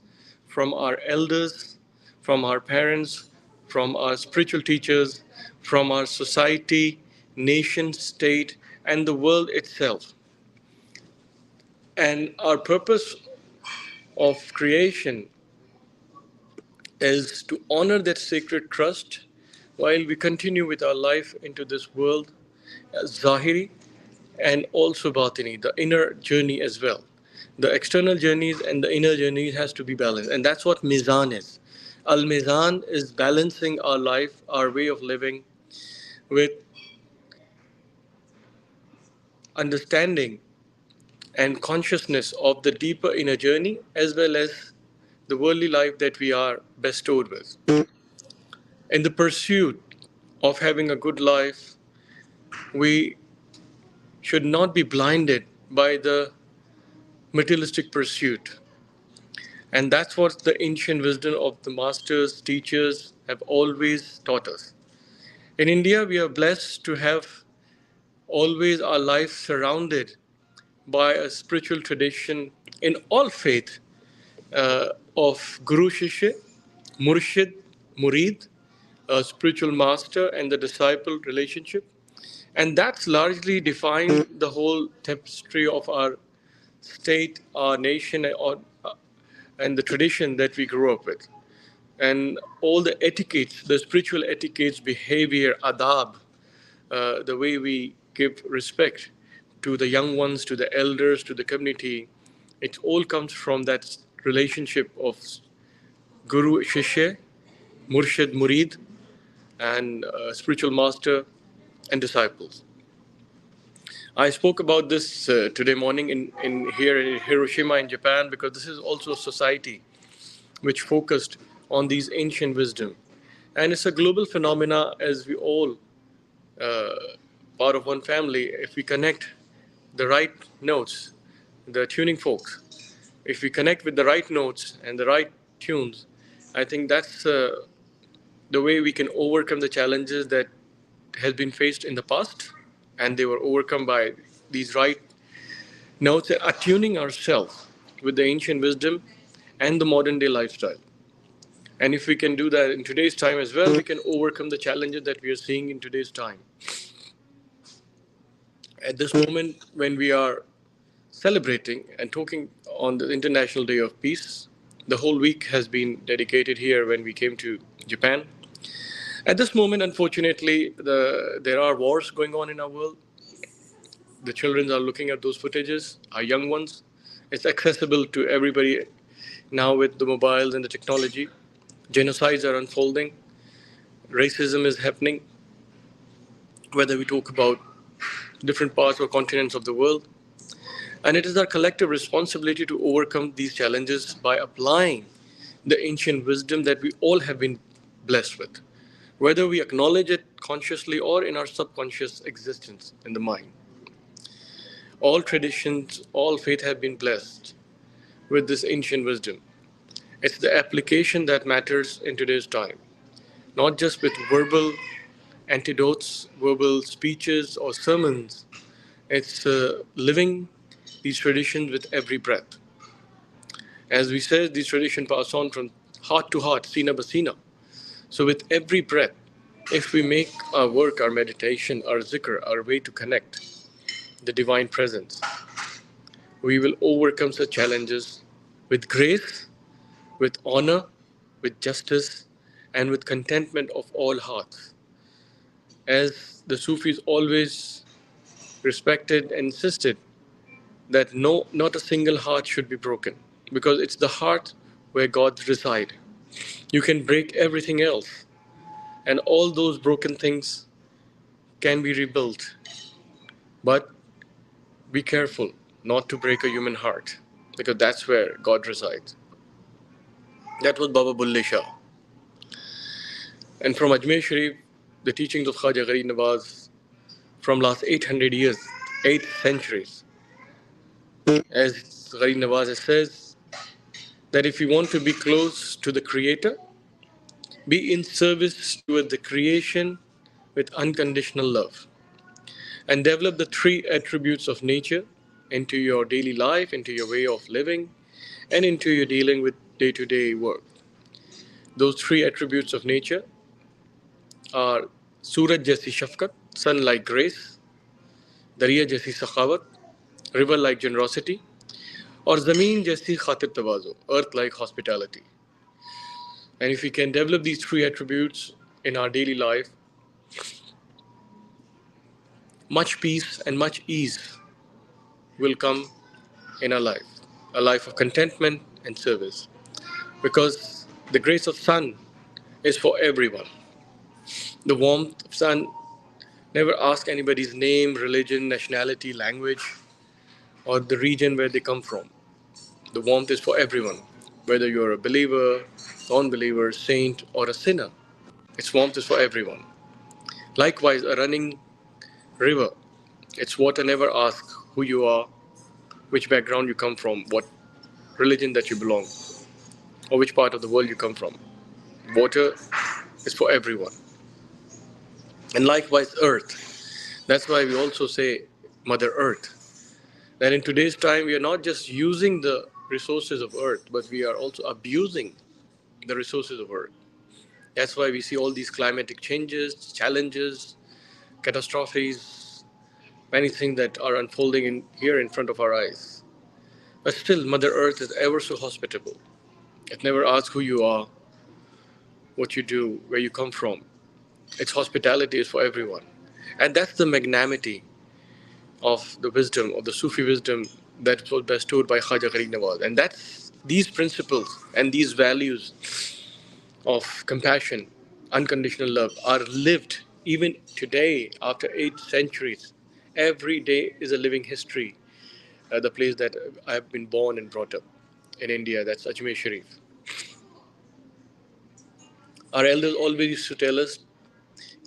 from our elders, from our parents, from our spiritual teachers, from our society, nation, state, and the world itself. And our purpose of creation is to honor that sacred trust while we continue with our life into this world, Zahiri and also Batini, the inner journey as well. The external journeys and the inner journeys has to be balanced. And that's what Mizan is. Al-Mizan is balancing our life, our way of living with understanding and consciousness of the deeper inner journey as well as the worldly life that we are bestowed with. In the pursuit of having a good life, we should not be blinded by the materialistic pursuit. And that's what the ancient wisdom of the masters, teachers have always taught us. In India, we are blessed to have always our life surrounded by a spiritual tradition in all faith of Guru Shishya, Murshid, Murid, a spiritual master and the disciple relationship. And that's largely defined the whole tapestry of our state, our nation, and the tradition that we grew up with. And all the etiquettes, the spiritual etiquettes, behavior, adab, the way we give respect to the young ones, to the elders, to the community, it all comes from that relationship of Guru Shishya, Murshid Murid, and spiritual master and disciples. I spoke about this today morning in here in Hiroshima in Japan because this is also a society which focused on these ancient wisdom. And it's a global phenomena as we all part of one family. If we connect the right notes, the tuning folks, if we connect with the right notes and the right tunes, I think that's the way we can overcome the challenges that has been faced in the past, and they were overcome by these right notes, attuning ourselves with the ancient wisdom and the modern day lifestyle. And if we can do that in today's time as well, we can overcome the challenges that we are seeing in today's time. At this moment, when we are celebrating and talking on the International Day of Peace, the whole week has been dedicated here when we came to Japan. At this moment, unfortunately, there are wars going on in our world. The children are looking at those footages, our young ones. It's accessible to everybody now with the mobiles and the technology. Genocides are unfolding. Racism is happening, whether we talk about different parts or continents of the world. And it is our collective responsibility to overcome these challenges by applying the ancient wisdom that we all have been blessed with, whether we acknowledge it consciously or in our subconscious existence in the mind. All traditions, all faith have been blessed with this ancient wisdom. It's the application that matters in today's time, not just with verbal antidotes, verbal speeches or sermons. It's living these traditions with every breath. As we said, these traditions pass on from heart to heart, sina basina. So with every breath, if we make our work, our meditation, our zikr, our way to connect the divine presence, we will overcome such challenges with grace, with honor, with justice, and with contentment of all hearts. As the Sufis always respected and insisted that not a single heart should be broken, because it's the heart where God resides. You can break everything else, and all those broken things can be rebuilt. But be careful not to break a human heart, because that's where God resides. That was Baba Bulle Shah. And from Ajmer Sharif, the teachings of Khaja Gharib Nawaz from last 800 years, 8 centuries. As Gharib Nawaz says, that if you want to be close to the Creator, be in service toward the creation with unconditional love, and develop the 3 attributes of nature into your daily life, into your way of living, and into your dealing with day-to-day work. Those 3 attributes of nature are सूरज जैसी शफकत, sun like grace, दरिया जैसी सखावत, river like generosity, और ज़मीन जैसी खातिर तवाज़ो, earth like hospitality. And if we can develop these three attributes in our daily life, much peace and much ease will come in our life, a life of contentment and service. Because the grace of sun is for everyone. The warmth of sun never asks anybody's name, religion, nationality, language, or the region where they come from. The warmth is for everyone, whether you're a believer, non-believer, saint, or a sinner. Its warmth is for everyone. Likewise, a running river, its water never asks who you are, which background you come from, what religion that you belong, or which part of the world you come from. Water is for everyone. And likewise, earth. That's why we also say Mother Earth. That in today's time, we are not just using the resources of earth, but we are also abusing the resources of earth. That's why we see all these climatic changes, challenges, catastrophes, many things that are unfolding here in front of our eyes. But still, Mother Earth is ever so hospitable. It never asks who you are, what you do, where you come from. Its hospitality is for everyone. And that's the magnanimity of the wisdom, of the Sufi wisdom that was bestowed by Khaja Gharib Nawaz. And that's these principles and these values of compassion, unconditional love are lived even today after 8 centuries. Every day is a living history. The place that I have been born and brought up in India, that's Ajmer Sharif. Our elders always used to tell us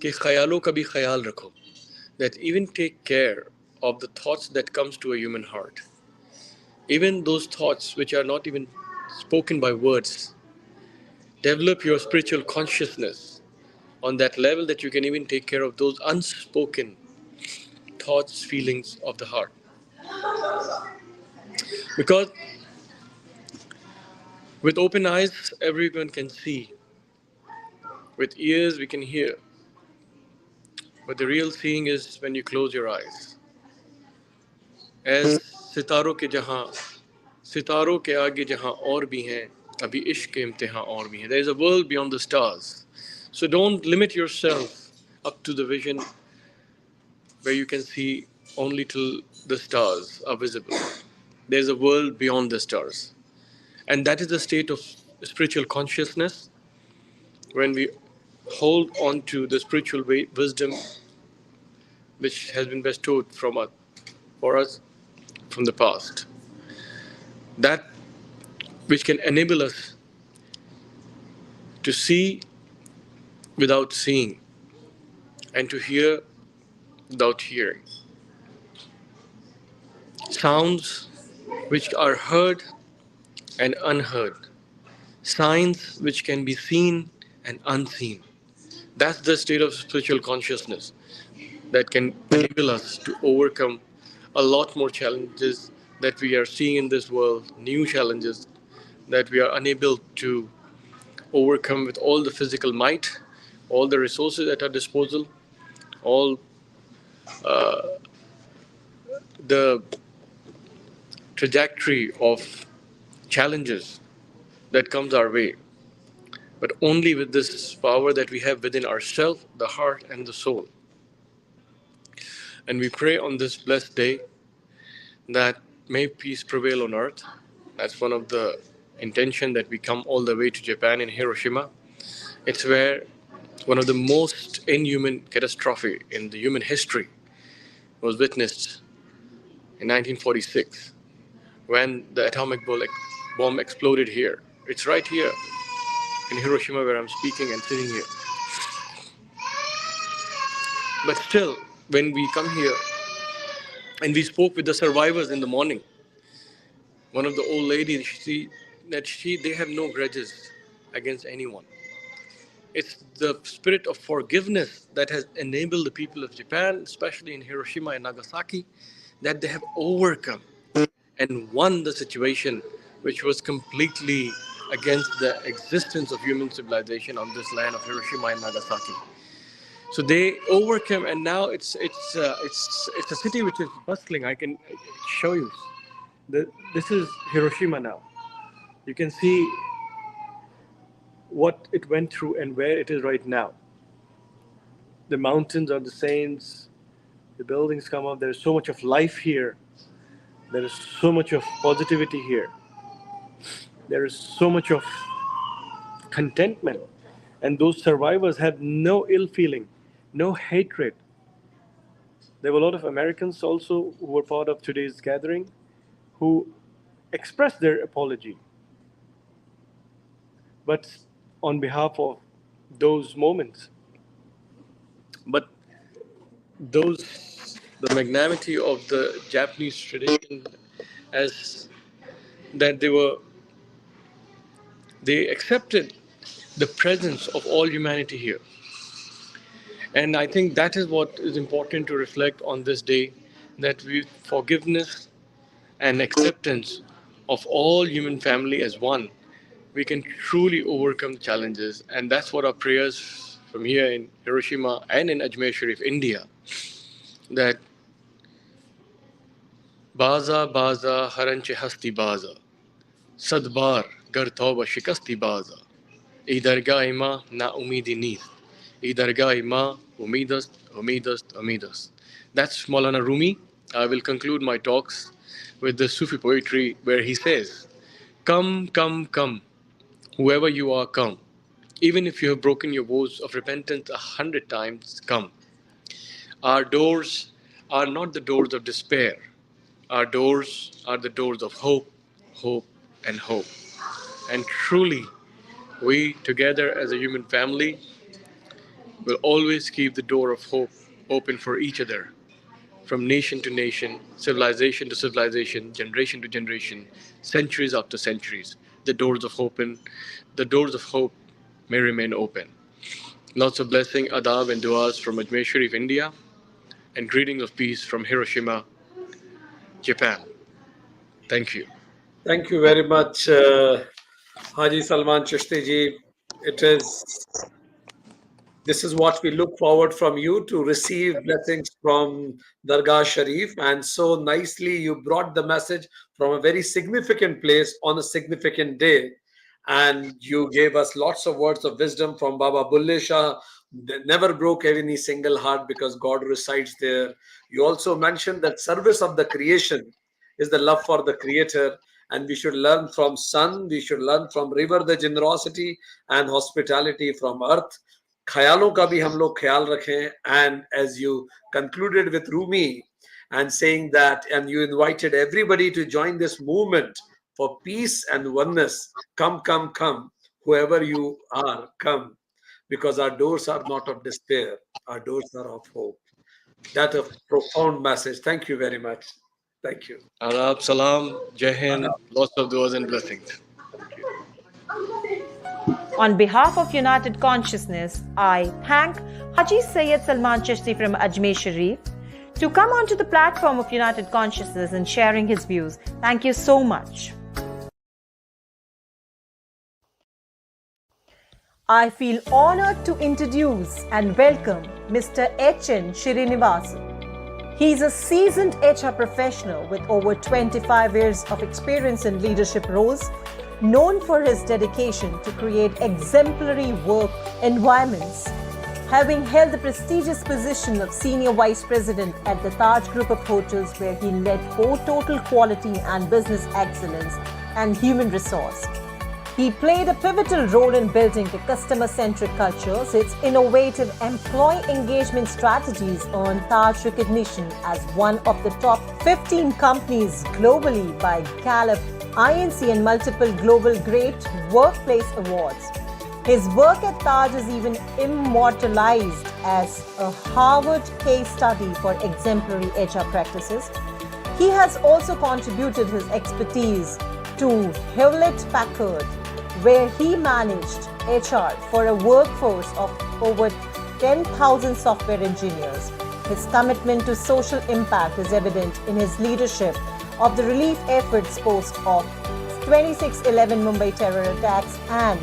कि ख्यालों का भी ख्याल रखो, that even take care of the thoughts that comes to a human heart. Even those thoughts which are not even spoken by words. Develop your spiritual consciousness on that level that you can even take care of those unspoken thoughts, feelings of the heart. Because with open eyes, everyone can see. With ears, we can hear. But the real seeing is when you close your eyes. As सितारों के जहां सितारों के आगे जहां और भी हैं अभी इश्क के इम्तिहान और भी हैं. There is a world beyond the stars. So don't limit yourself up to the vision where you can see only till the stars are visible. There is a world beyond the stars. And that is the state of spiritual consciousness when we hold on to the spiritual wisdom which has been bestowed for us from the past. That which can enable us to see without seeing and to hear without hearing. Sounds which are heard and unheard. Signs which can be seen and unseen. That's the state of spiritual consciousness that can enable us to overcome a lot more challenges that we are seeing in this world, new challenges that we are unable to overcome with all the physical might, all the resources at our disposal, all the trajectory of challenges that comes our way. But only with this power that we have within ourselves, the heart and the soul. And we pray on this blessed day that may peace prevail on earth. That's one of the intention that we come all the way to Japan in Hiroshima. It's where one of the most inhuman catastrophe in the human history was witnessed in 1946 when the atomic bomb exploded here. It's right here in Hiroshima where I'm speaking and sitting here. But still, when we come here and we spoke with the survivors in the morning, one of the old ladies, they have no grudges against anyone. It's the spirit of forgiveness that has enabled the people of Japan, especially in Hiroshima and Nagasaki, that they have overcome and won the situation which was completely against the existence of human civilization on this land of Hiroshima and Nagasaki. So they overcome, and now it's a city which is bustling. I can show you. This is Hiroshima now. You can see what it went through and where it is right now. The mountains are the saints. The buildings come up. There's so much of life here. There is so much of positivity here. There is so much of contentment. And those survivors had no ill feeling, no hatred. There were a lot of Americans also who were part of today's gathering who expressed their apology. But on behalf of those moments, but the magnanimity of the Japanese tradition, as that they accepted the presence of all humanity here. And I think that is what is important to reflect on this day, that with forgiveness and acceptance of all human family as one, we can truly overcome challenges. And that's what our prayers from here in Hiroshima and in Ajmer Sharif, India, that Baza Baza Haranche Hasti Baza, Sadbar Gar Tauba Shikasti Baza, Idarga Ima Na Umidi Neez, Idarga Ima Umidast, Umidast, Umidast. That's Maulana Rumi. I will conclude my talks with the Sufi poetry where he says, "Come, come, come, whoever you are, come. Even if you have broken your vows of repentance 100 times, come. Our doors are not the doors of despair. Our doors are the doors of hope, hope, and hope. And truly, we together as a human family will always keep the door of hope open for each other, from nation to nation, civilization to civilization, generation to generation, centuries after centuries. The doors of hope may remain open. Lots of blessing, adab, and duas from Ajmer Sharif, India, and greetings of peace from Hiroshima, Japan. Thank you. Thank you very much, Haji Salman Chishti ji. This is what we look forward from you, to receive blessings from Dargah Sharif. And so nicely you brought the message from a very significant place on a significant day. And you gave us lots of words of wisdom from Baba Bulle Shah. They never broke any single heart because God resides there. You also mentioned that service of the creation is the love for the Creator. And we should learn from sun, we should learn from river the generosity and hospitality from earth. ख्यालों का भी हम लोग ख्याल रखें. And as you concluded with Rumi and saying that, and you invited everybody to join this movement for peace and oneness. Come, come, come, whoever you are, come, because our doors are not of despair, our doors are of hope. That a profound message. Thank you very much. Thank you. Adab, salam, jai hind, lots of duas and blessings. On behalf of United Consciousness, I thank Haji Sayyid Salman Chishti from Ajmer Sharif to come onto the platform of United Consciousness and sharing his views. Thank you so much. I feel honored to introduce and welcome Mr. H.N. Srinivasan. He is a seasoned HR professional with over 25 years of experience in leadership roles, known for his dedication to create exemplary work environments. Having held the prestigious position of Senior Vice President at the Taj Group of Hotels, where he led for total quality and business excellence and human resource. He played a pivotal role in building a customer-centric culture. Its innovative employee engagement strategies earned Taj recognition as one of the top 15 companies globally by Gallup, INC, and multiple global Great Workplace Awards. His work at Taj is even immortalized as a Harvard case study for exemplary HR practices. He has also contributed his expertise to Hewlett-Packard, where he managed HR for a workforce of over 10,000 software engineers. His commitment to social impact is evident in his leadership of the relief efforts post of 26/11 Mumbai terror attacks and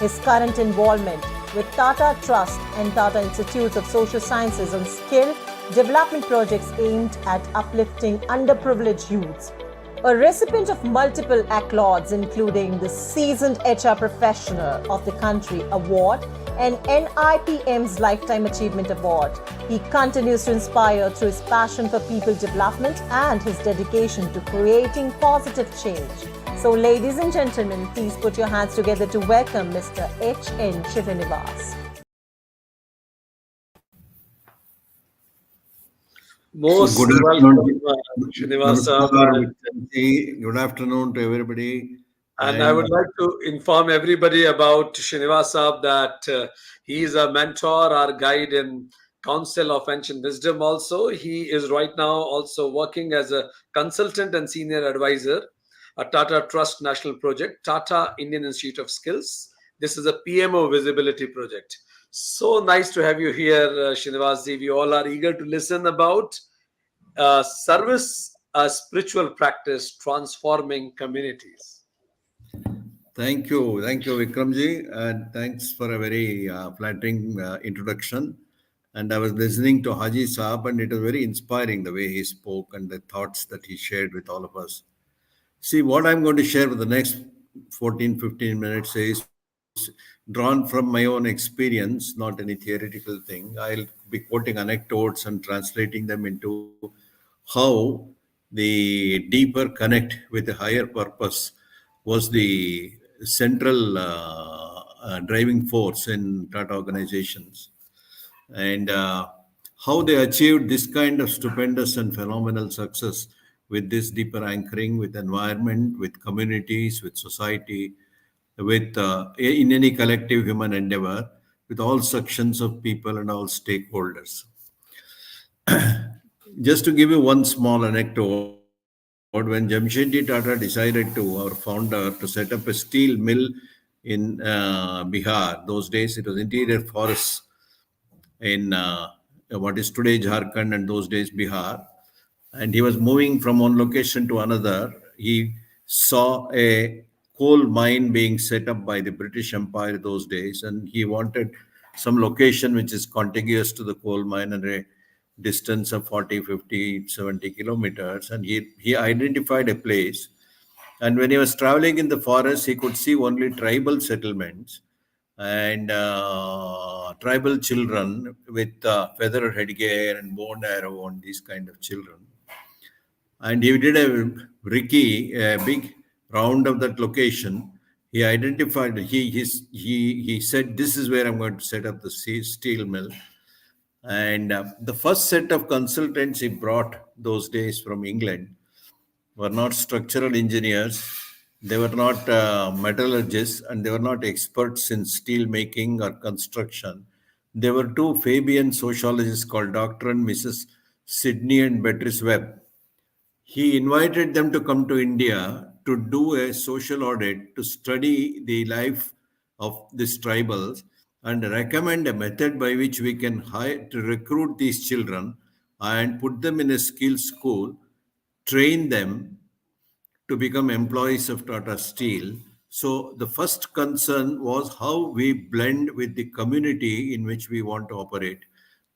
his current involvement with Tata Trust and Tata Institutes of Social Sciences on skill development projects aimed at uplifting underprivileged youths. A recipient of multiple accolades, including the Seasoned HR Professional of the Country Award and NIPM's Lifetime Achievement Award, he continues to inspire through his passion for people development and his dedication to creating positive change. So, ladies and gentlemen, please put your hands together to welcome Mr. H.N. Srinivas. Most Good welcome, afternoon. Srinivasa. Good afternoon to everybody. And I would like to inform everybody about Srinivasa that he is a mentor, our guide in Council of Ancient Wisdom also. He is right now also working as a consultant and senior advisor at Tata Trust National Project, Tata Indian Institute of Skills. This is a PMO visibility project. So nice to have you here, Srinivasji. We all are eager to listen about service, a spiritual practice transforming communities. Thank you, Vikramji, and thanks for a very flattering introduction. And I was listening to Haji Saab, and it was very inspiring the way he spoke and the thoughts that he shared with all of us. See, what I'm going to share for the next 14-15 minutes is drawn from my own experience, not any theoretical thing. I'll be quoting anecdotes and translating them into how the deeper connect with the higher purpose was the central driving force in Tata organizations, and how they achieved this kind of stupendous and phenomenal success with this deeper anchoring with environment, with communities, with society, with in any collective human endeavor, with all sections of people and all stakeholders. Just to give you one small anecdote, when Jamshedji Tata decided to, our founder, to set up a steel mill in Bihar, those days it was interior forests in what is today Jharkhand and those days Bihar, and he was moving from one location to another. He saw a coal mine being set up by the British Empire those days, and he wanted some location which is contiguous to the coal mine and a distance of 40, 50, 70 kilometers. And he identified a place. And when he was traveling in the forest, he could see only tribal settlements and tribal children with feather headgear and bow and arrow and these kind of children. And he did a big round of that location. He identified, he said, this is where I'm going to set up the steel mill. And the first set of consultants he brought those days from England were not structural engineers, they were not metallurgists, and they were not experts in steel making or construction. They were two Fabian sociologists called Dr. and Mrs. Sidney and Beatrice Webb. He invited them to come to India to do a social audit to study the life of these tribals and recommend a method by which we can to recruit these children and put them in a skills school, train them to become employees of Tata Steel. So the first concern was how we blend with the community in which we want to operate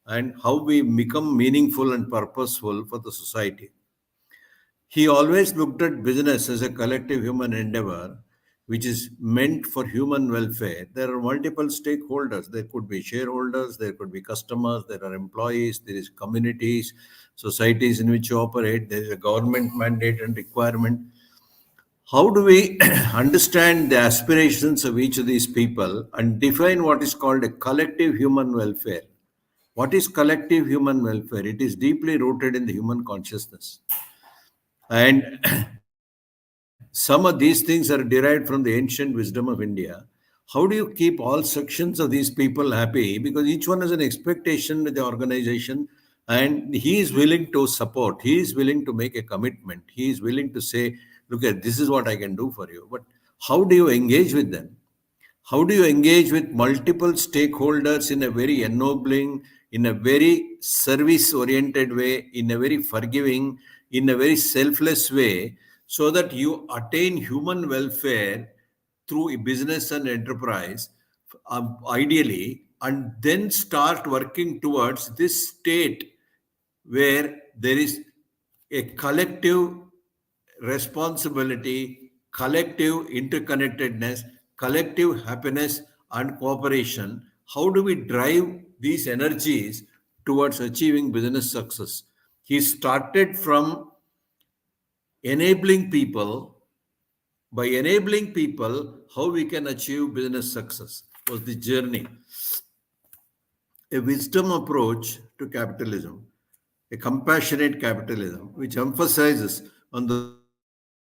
and how we become meaningful and purposeful for the society. He always looked at business as a collective human endeavor, which is meant for human welfare. There are multiple stakeholders. There could be shareholders, there could be customers, there are employees, there is communities, societies in which you operate, there is a government mandate and requirement. How do we understand the aspirations of each of these people and define what is called a collective human welfare? What is collective human welfare? It is deeply rooted in the human consciousness. And some of these things are derived from the ancient wisdom of India. How do you keep all sections of these people happy? Because each one has an expectation with the organization, and he is willing to support. He is willing to make a commitment. He is willing to say, look, this is what I can do for you. But how do you engage with them? How do you engage with multiple stakeholders in a very ennobling, in a very service-oriented way, in a very forgiving, in a very selfless way, so that you attain human welfare through business and enterprise ideally, and then start working towards this state where there is a collective responsibility, collective interconnectedness, collective happiness, and cooperation. How do we drive these energies towards achieving business success? He started from enabling people. By enabling people, how we can achieve business success was the journey. A wisdom approach to capitalism, a compassionate capitalism, which emphasizes on the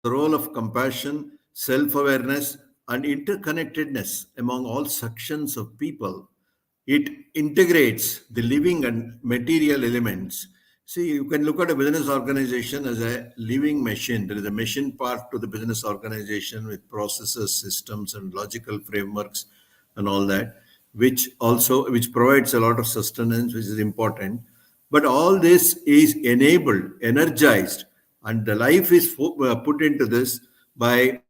role of compassion, self-awareness, and interconnectedness among all sections of people. It integrates the living and material elements. See, you can look at a business organization as a living machine. There is a machine part to the business organization with processes, systems, and logical frameworks and all that, which provides a lot of sustenance, which is important. But all this is enabled, energized, and the life is put into this by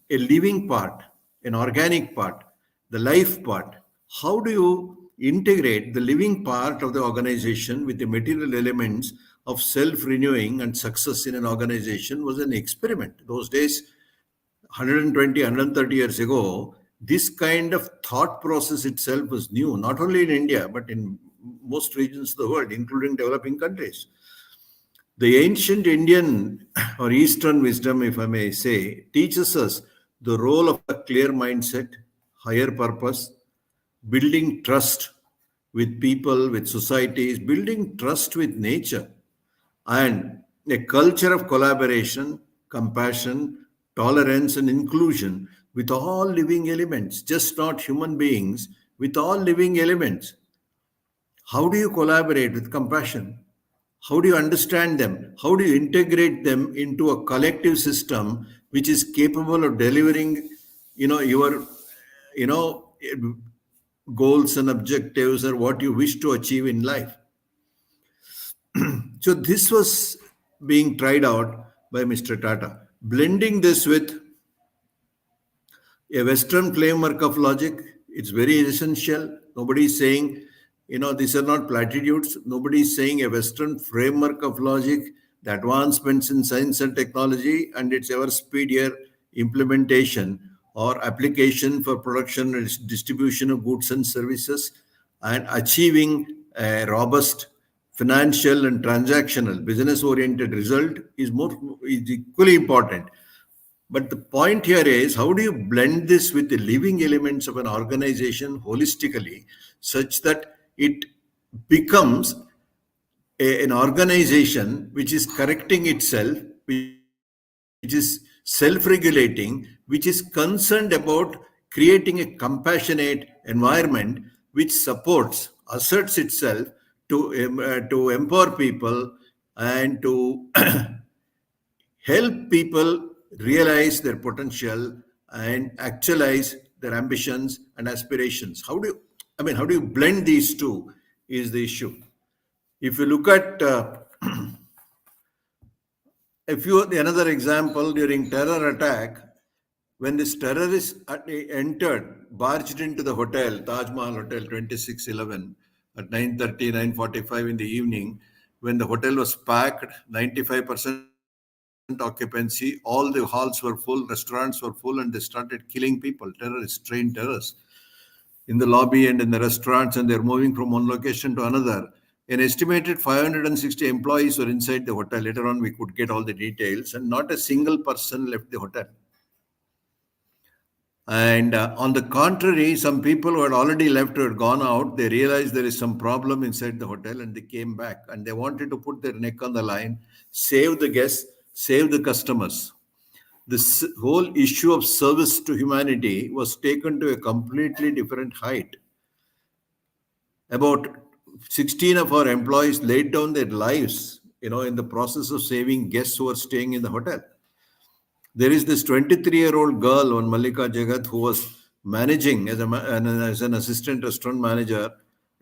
a living part, an organic part, the life part. How do you integrate the living part of the organization with the material elements of self-renewing and success in an organization was an experiment. Those days, 120, 130 years ago, this kind of thought process itself was new, not only in India, but in most regions of the world, including developing countries. The ancient Indian or Eastern wisdom, if I may say, teaches us the role of a clear mindset, higher purpose, building trust with people, with societies, building trust with nature, and a culture of collaboration, compassion, tolerance, and inclusion with all living elements, just not human beings, with all living elements. How do you collaborate with compassion? How do you understand them? How do you integrate them into a collective system which is capable of delivering, your, you know, goals and objectives or what you wish to achieve in life? So this was being tried out by Mr. Tata, blending this with a Western framework of logic. It's very essential. Nobody is saying, these are not platitudes. Nobody is saying a Western framework of logic, the advancements in science and technology, and its ever speedier implementation or application for production and distribution of goods and services, and achieving a robust financial and transactional business-oriented result is equally important. But the point here is, how do you blend this with the living elements of an organization holistically, such that it becomes an organization which is correcting itself, which is self-regulating, which is concerned about creating a compassionate environment which supports, asserts itself to empower people and to help people realize their potential and actualize their ambitions and aspirations. How do you blend these two is the issue. If you look at another example, during terror attack, when this terrorist barged into the hotel, Taj Mahal Hotel 2611 at 9:30, 9:45 in the evening, when the hotel was packed, 95% occupancy, all the halls were full, restaurants were full, and they started killing people, trained terrorists in the lobby and in the restaurants, and they're moving from one location to another. An estimated 560 employees were inside the hotel. Later on, we could get all the details, and not a single person left the hotel. And on the contrary, some people who had already left or had gone out, they realized there is some problem inside the hotel, and they came back, and they wanted to put their neck on the line, save the guests, save the customers. This whole issue of service to humanity was taken to a completely different height. About 16 of our employees laid down their lives, in the process of saving guests who were staying in the hotel. There is this 23-year-old girl, one Mallika Jagat, who was managing as an assistant restaurant manager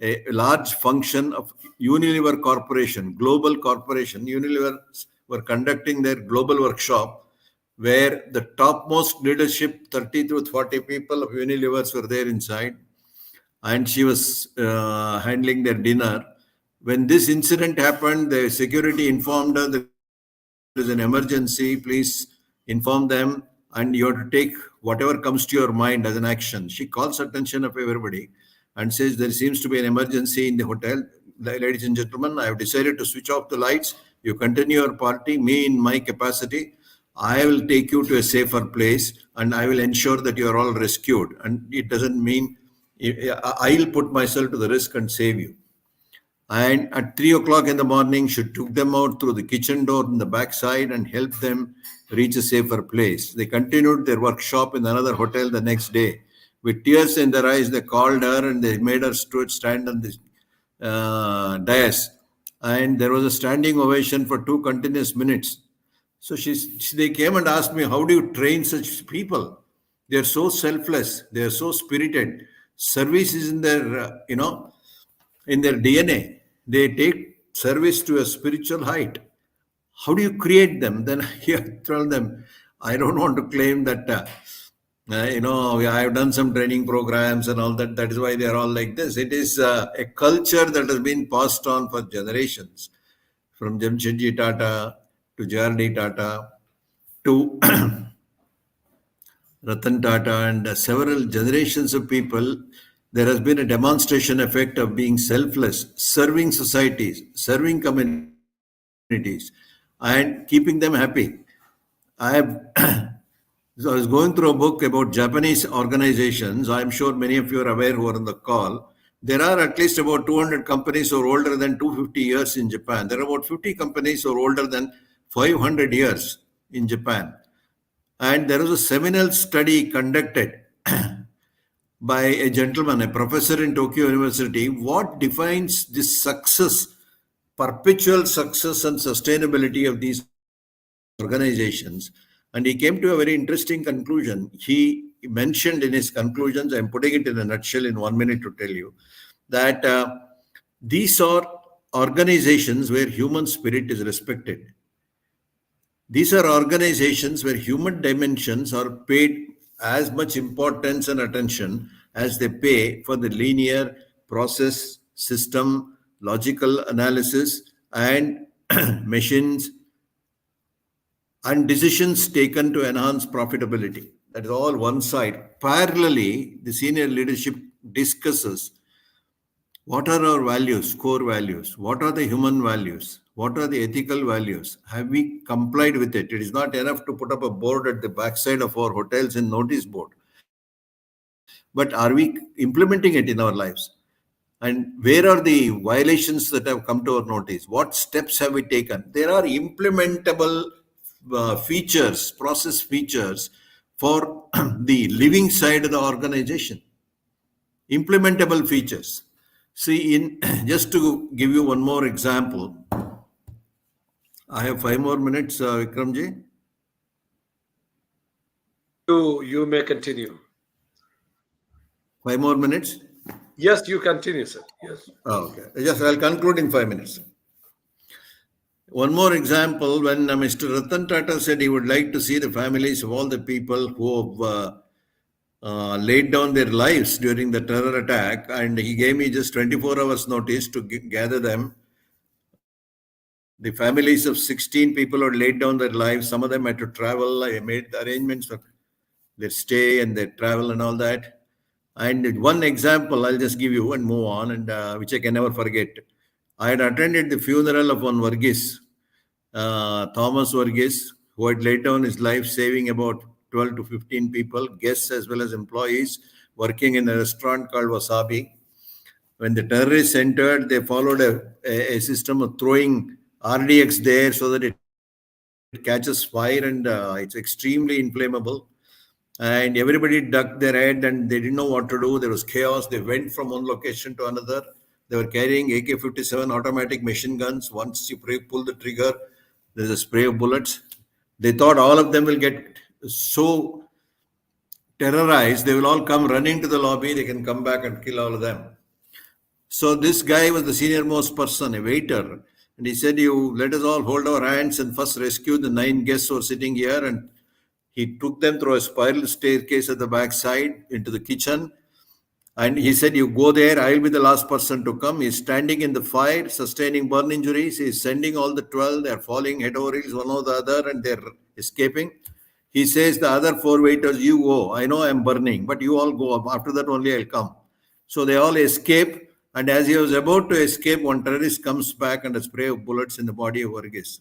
a large function of Unilever Corporation, global corporation. Unilever were conducting their global workshop, where the topmost leadership, 30 to 40 people of Unilevers were there inside, and she was handling their dinner. When this incident happened, the security informed her that there is an emergency, please inform them, and you have to take whatever comes to your mind as an action. She calls attention of everybody and says, there seems to be an emergency in the hotel. Ladies and gentlemen, I have decided to switch off the lights. You continue your party, me in my capacity. I will take you to a safer place and I will ensure that you are all rescued. And it doesn't mean I'll put myself to the risk and save you. And at 3 o'clock in the morning, she took them out through the kitchen door in the backside and helped them reach a safer place. They continued their workshop in another hotel the next day. With tears in their eyes, they called her and they made her stand on the dais. And there was a standing ovation for 2 continuous minutes. So they came and asked me, how do you train such people? They are so selfless. They are so spirited. Service is in their, in their DNA. They take service to a spiritual height. How do you create them? Then I tell them, I don't want to claim that, I have done some training programs and all that. That is why they are all like this. It is a culture that has been passed on for generations. From Jamshedji Tata to J.R.D. Tata to Ratan Tata and several generations of people, there has been a demonstration effect of being selfless, serving societies, serving communities, and keeping them happy. So I was going through a book about Japanese organizations. I'm sure many of you are aware who are on the call. There are at least about 200 companies who are older than 250 years in Japan. There are about 50 companies who are older than 500 years in Japan. And there was a seminal study conducted by a gentleman, a professor in Tokyo University. What defines this success, perpetual success and sustainability of these organizations? And he came to a very interesting conclusion. He mentioned in his conclusions, I'm putting it in a nutshell in 1 minute to tell you, that these are organizations where human spirit is respected. These are organizations where human dimensions are paid as much importance and attention as they pay for the linear process, system, logical analysis, and machines and decisions taken to enhance profitability. That is all one side. Parallelly, the senior leadership discusses what are our values, core values, what are the human values, what are the ethical values, have we complied with it? It is not enough to put up a board at the backside of our hotels and notice board. But are we implementing it in our lives? And where are the violations that have come to our notice? What steps have we taken? There are implementable features, process features for the living side of the organization. Implementable features. See, just to give you one more example, I have 5 more minutes, Vikramji. You may continue. 5 more minutes? Yes, you continue, sir. Yes. Okay. I'll conclude in 5 minutes. One more example, when Mr. Ratan Tata said he would like to see the families of all the people who have laid down their lives during the terror attack, and he gave me just 24 hours notice to gather them. The families of 16 people had laid down their lives. Some of them had to travel. I made arrangements for their stay and their travel and all that. And one example I'll just give you and move on, and which I can never forget. I had attended the funeral of one Varghese, Thomas Varghese, who had laid down his life saving about 12 to 15 people, guests as well as employees, working in a restaurant called Wasabi. When the terrorists entered, they followed a system of throwing RDX there so that it catches fire, and it's extremely inflammable. And everybody ducked their head and they didn't know what to do. There was chaos. They went from one location to another. They were carrying AK-57 automatic machine guns. Once you pull the trigger, there's a spray of bullets. They thought all of them will get so terrorized, they will all come running to the lobby. They can come back and kill all of them. So this guy was the senior most person, a waiter. And he said, you let us all hold our hands and first rescue the 9 guests who are sitting here and He took them through a spiral staircase at the backside into the kitchen. And he said, you go there, I'll be the last person to come. He's standing in the fire, sustaining burn injuries. He's sending all the 12. They're falling head over heels, one over the other, and they're escaping. He says, the other 4 waiters, you go. I know I'm burning, but you all go up. After that only I'll come. So they all escape. And as he was about to escape, one terrorist comes back and a spray of bullets in the body of Varghese.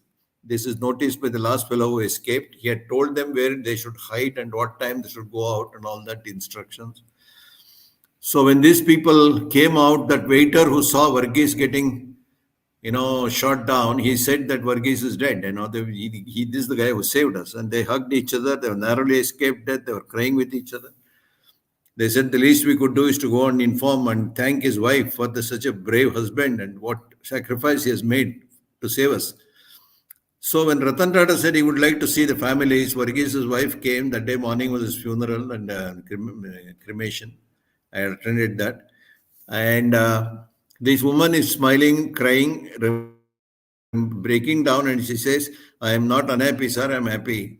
This is noticed by the last fellow who escaped. He had told them where they should hide and what time they should go out and all that instructions. So when these people came out, that waiter who saw Varghese getting, shot down, he said that Varghese is dead. This is the guy who saved us. And they hugged each other. They narrowly escaped death. They were crying with each other. They said the least we could do is to go and inform and thank his wife for such a brave husband and what sacrifice he has made to save us. So when Ratan Tata said he would like to see the families, Varghese's wife came. That day morning was his funeral and cremation. I attended that. And this woman is smiling, crying, breaking down, and she says, I am not unhappy, sir, I am happy.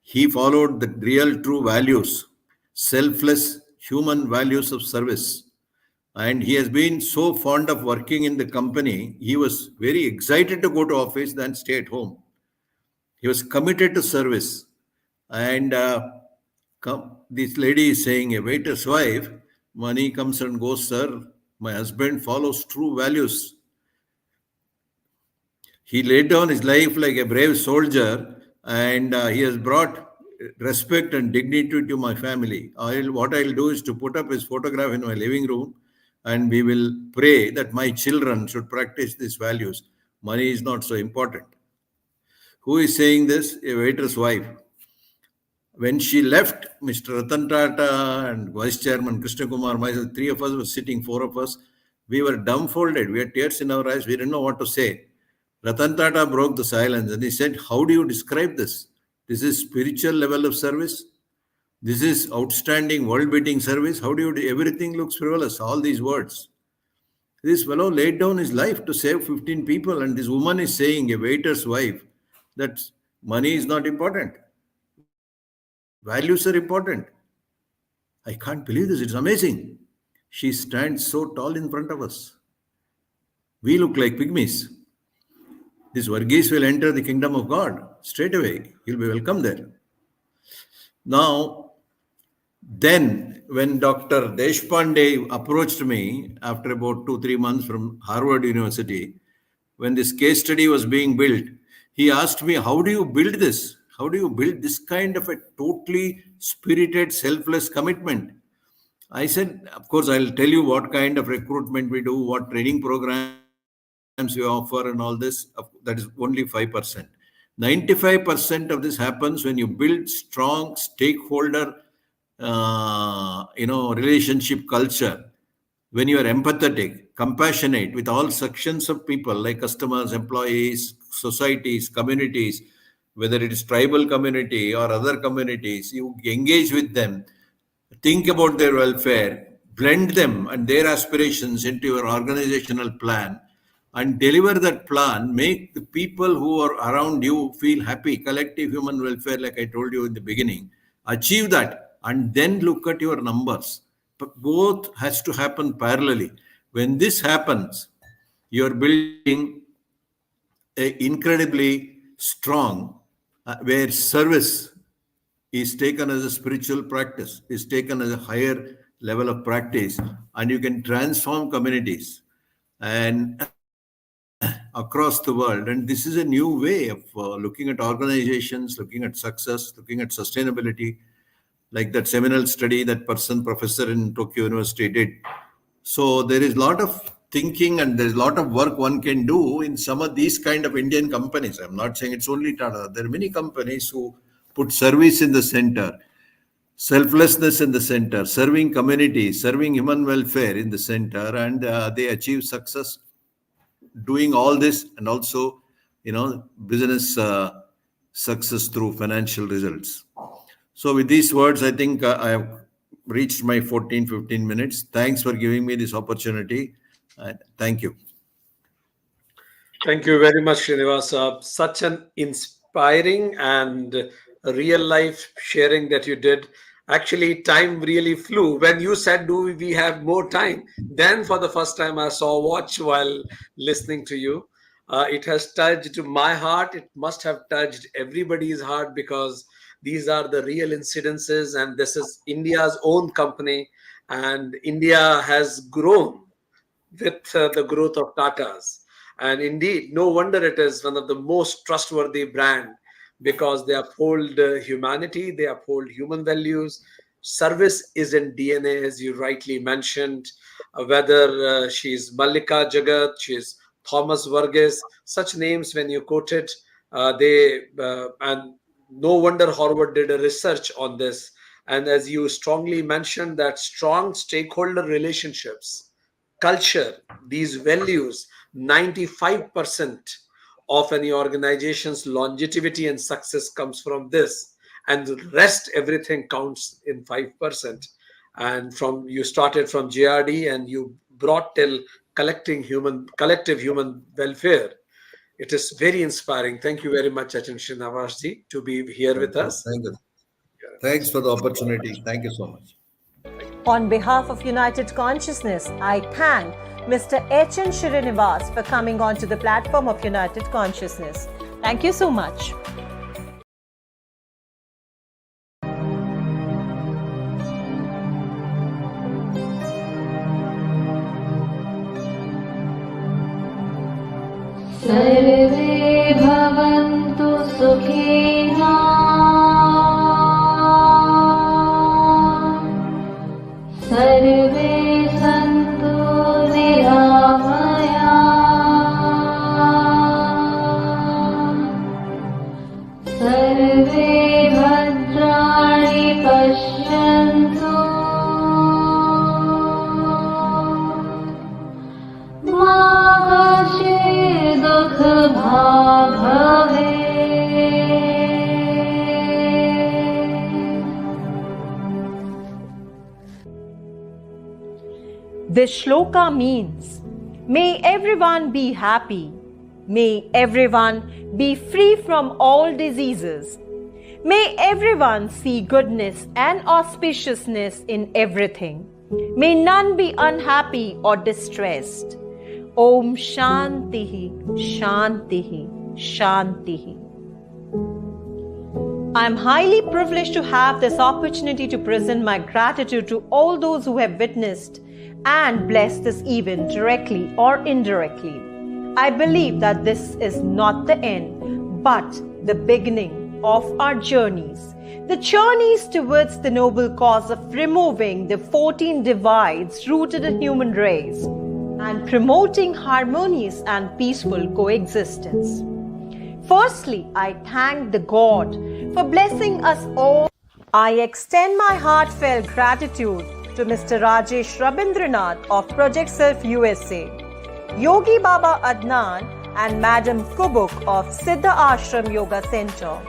He followed the real true values, selfless human values of service. And he has been so fond of working in the company, he was very excited to go to office than stay at home. He was committed to service. And this lady is saying, a waiter's wife, money comes and goes, sir. My husband follows true values. He laid down his life like a brave soldier, and he has brought respect and dignity to my family. What I'll do is to put up his photograph in my living room, and we will pray that my children should practice these values. Money is not so important. Who is saying this? A waiter's wife. When she left, Mr. Ratan Tata and Vice Chairman Krishna Kumar, myself, 3 of us were sitting, 4 of us. We were dumbfolded. We had tears in our eyes. We didn't know what to say. Ratan Tata broke the silence and he said, how do you describe this? This is spiritual level of service. This is outstanding, world-beating service. How do you do? Everything looks frivolous, all these words. This fellow laid down his life to save 15 people, and this woman is saying, a waiter's wife, that money is not important. Values are important. I can't believe this. It's amazing. She stands so tall in front of us. We look like pygmies. This Varghese will enter the kingdom of God straight away. He'll be welcome there. Now, then when Dr. Deshpande approached me after about 2-3 months from Harvard University, when this case study was being built, he asked me, how do you build this? How do you build this kind of a totally spirited, selfless commitment? I said, of course, I'll tell you what kind of recruitment we do, what training programs we offer and all this. That is only 5%. 95% of this happens when you build strong stakeholder relationship culture, when you are empathetic, compassionate with all sections of people like customers, employees, societies, communities, whether it is tribal community or other communities, you engage with them, think about their welfare, blend them and their aspirations into your organizational plan and deliver that plan, make the people who are around you feel happy, collective human welfare, like I told you in the beginning, achieve that and then look at your numbers. But both has to happen parallelly. When this happens, you're building an incredibly strong, where service is taken as a spiritual practice, is taken as a higher level of practice, and you can transform communities and across the world. And this is a new way of looking at organizations, looking at success, looking at sustainability, like that seminal study that professor in Tokyo University did. So there is a lot of thinking and there's a lot of work one can do in some of these kind of Indian companies. I'm not saying it's only Tata. There are many companies who put service in the center, selflessness in the center, serving communities, serving human welfare in the center, and they achieve success doing all this, and also, business success through financial results. So with these words, I think I have reached my 15 minutes. Thanks for giving me this opportunity. Thank you. Thank you very much, Srinivas. Such an inspiring and real life sharing that you did. Actually, time really flew. When you said, do we have more time? Then for the first time, I saw a watch while listening to you. It has touched my heart. It must have touched everybody's heart because these are the real incidences, and this is India's own company. And India has grown with the growth of Tatas. And indeed, no wonder it is one of the most trustworthy brand because they uphold humanity, they uphold human values. Service is in DNA, as you rightly mentioned. Whether she's Mallika Jagat, she's Thomas Varghese, such names when you quoted, and no wonder Harvard did a research on this. And as you strongly mentioned, that strong stakeholder relationships, culture, these values, 95% of any organization's longevity and success comes from this, and the rest everything counts in 5%. And from you started from JRD and you brought till collective human welfare. It is very inspiring. Thank you very much, Achin Srinivasji, to be here with us. Thank you. Thanks for the opportunity. Thank you so much. On behalf of United Consciousness, I thank Mr. H.N. Srinivas for coming onto the platform of United Consciousness. Thank you so much. सर्वे भवन्तु सुखिनः सर्वे सन्तु निरामयाः सर्वे भद्राणि पश्यन्तु मा कश्चित् दुःखभाग् भवेत्। This shloka means, may everyone be happy, may everyone be free from all diseases, may everyone see goodness and auspiciousness in everything, may none be unhappy or distressed. Om Shantihi, Shantihi, Shantihi. I am highly privileged to have this opportunity to present my gratitude to all those who have witnessed and blessed this event directly or indirectly. I believe that this is not the end, but the beginning of our journeys. The journeys towards the noble cause of removing the 14 divides rooted in human race and promoting harmonious and peaceful coexistence. Firstly, I thank the God for blessing us all. I extend my heartfelt gratitude to Mr. Rajesh Rabindranath of Project Self USA, Yogi Baba Adnan and Madam Kubuk of Siddha Ashram Yoga Center,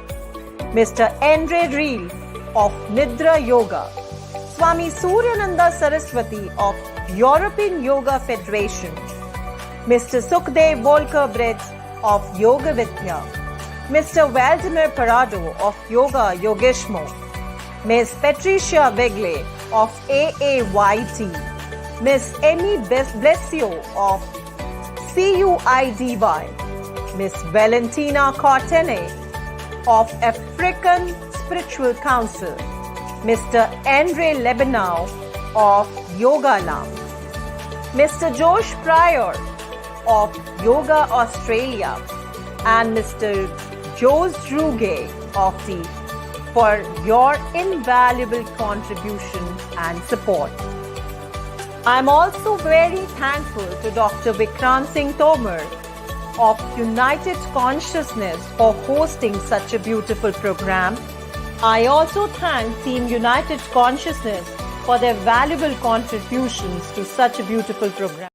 Mr. Andre Reel of Nidra Yoga, Swami Suryananda Saraswati of European Yoga Federation, Mr. Sukhdev Volker-Bridge of Yoga Vidya, Mr. Valdemar Parado of Yoga Yogeshmo, Ms. Patricia Begley of AAYT, Ms. Emmy Blessio of CUIDY, Ms. Valentina Cortene of African Spiritual Council, Mr. Andre Lebanau of Yoga Lam, Mr. Josh Pryor of Yoga Australia, and Mr. Jose Druge of the for your invaluable contributions and support. I am also very thankful to Dr. Vikram Singh Tomar of United Consciousness for hosting such a beautiful program. I also thank Team United Consciousness for their valuable contributions to such a beautiful program.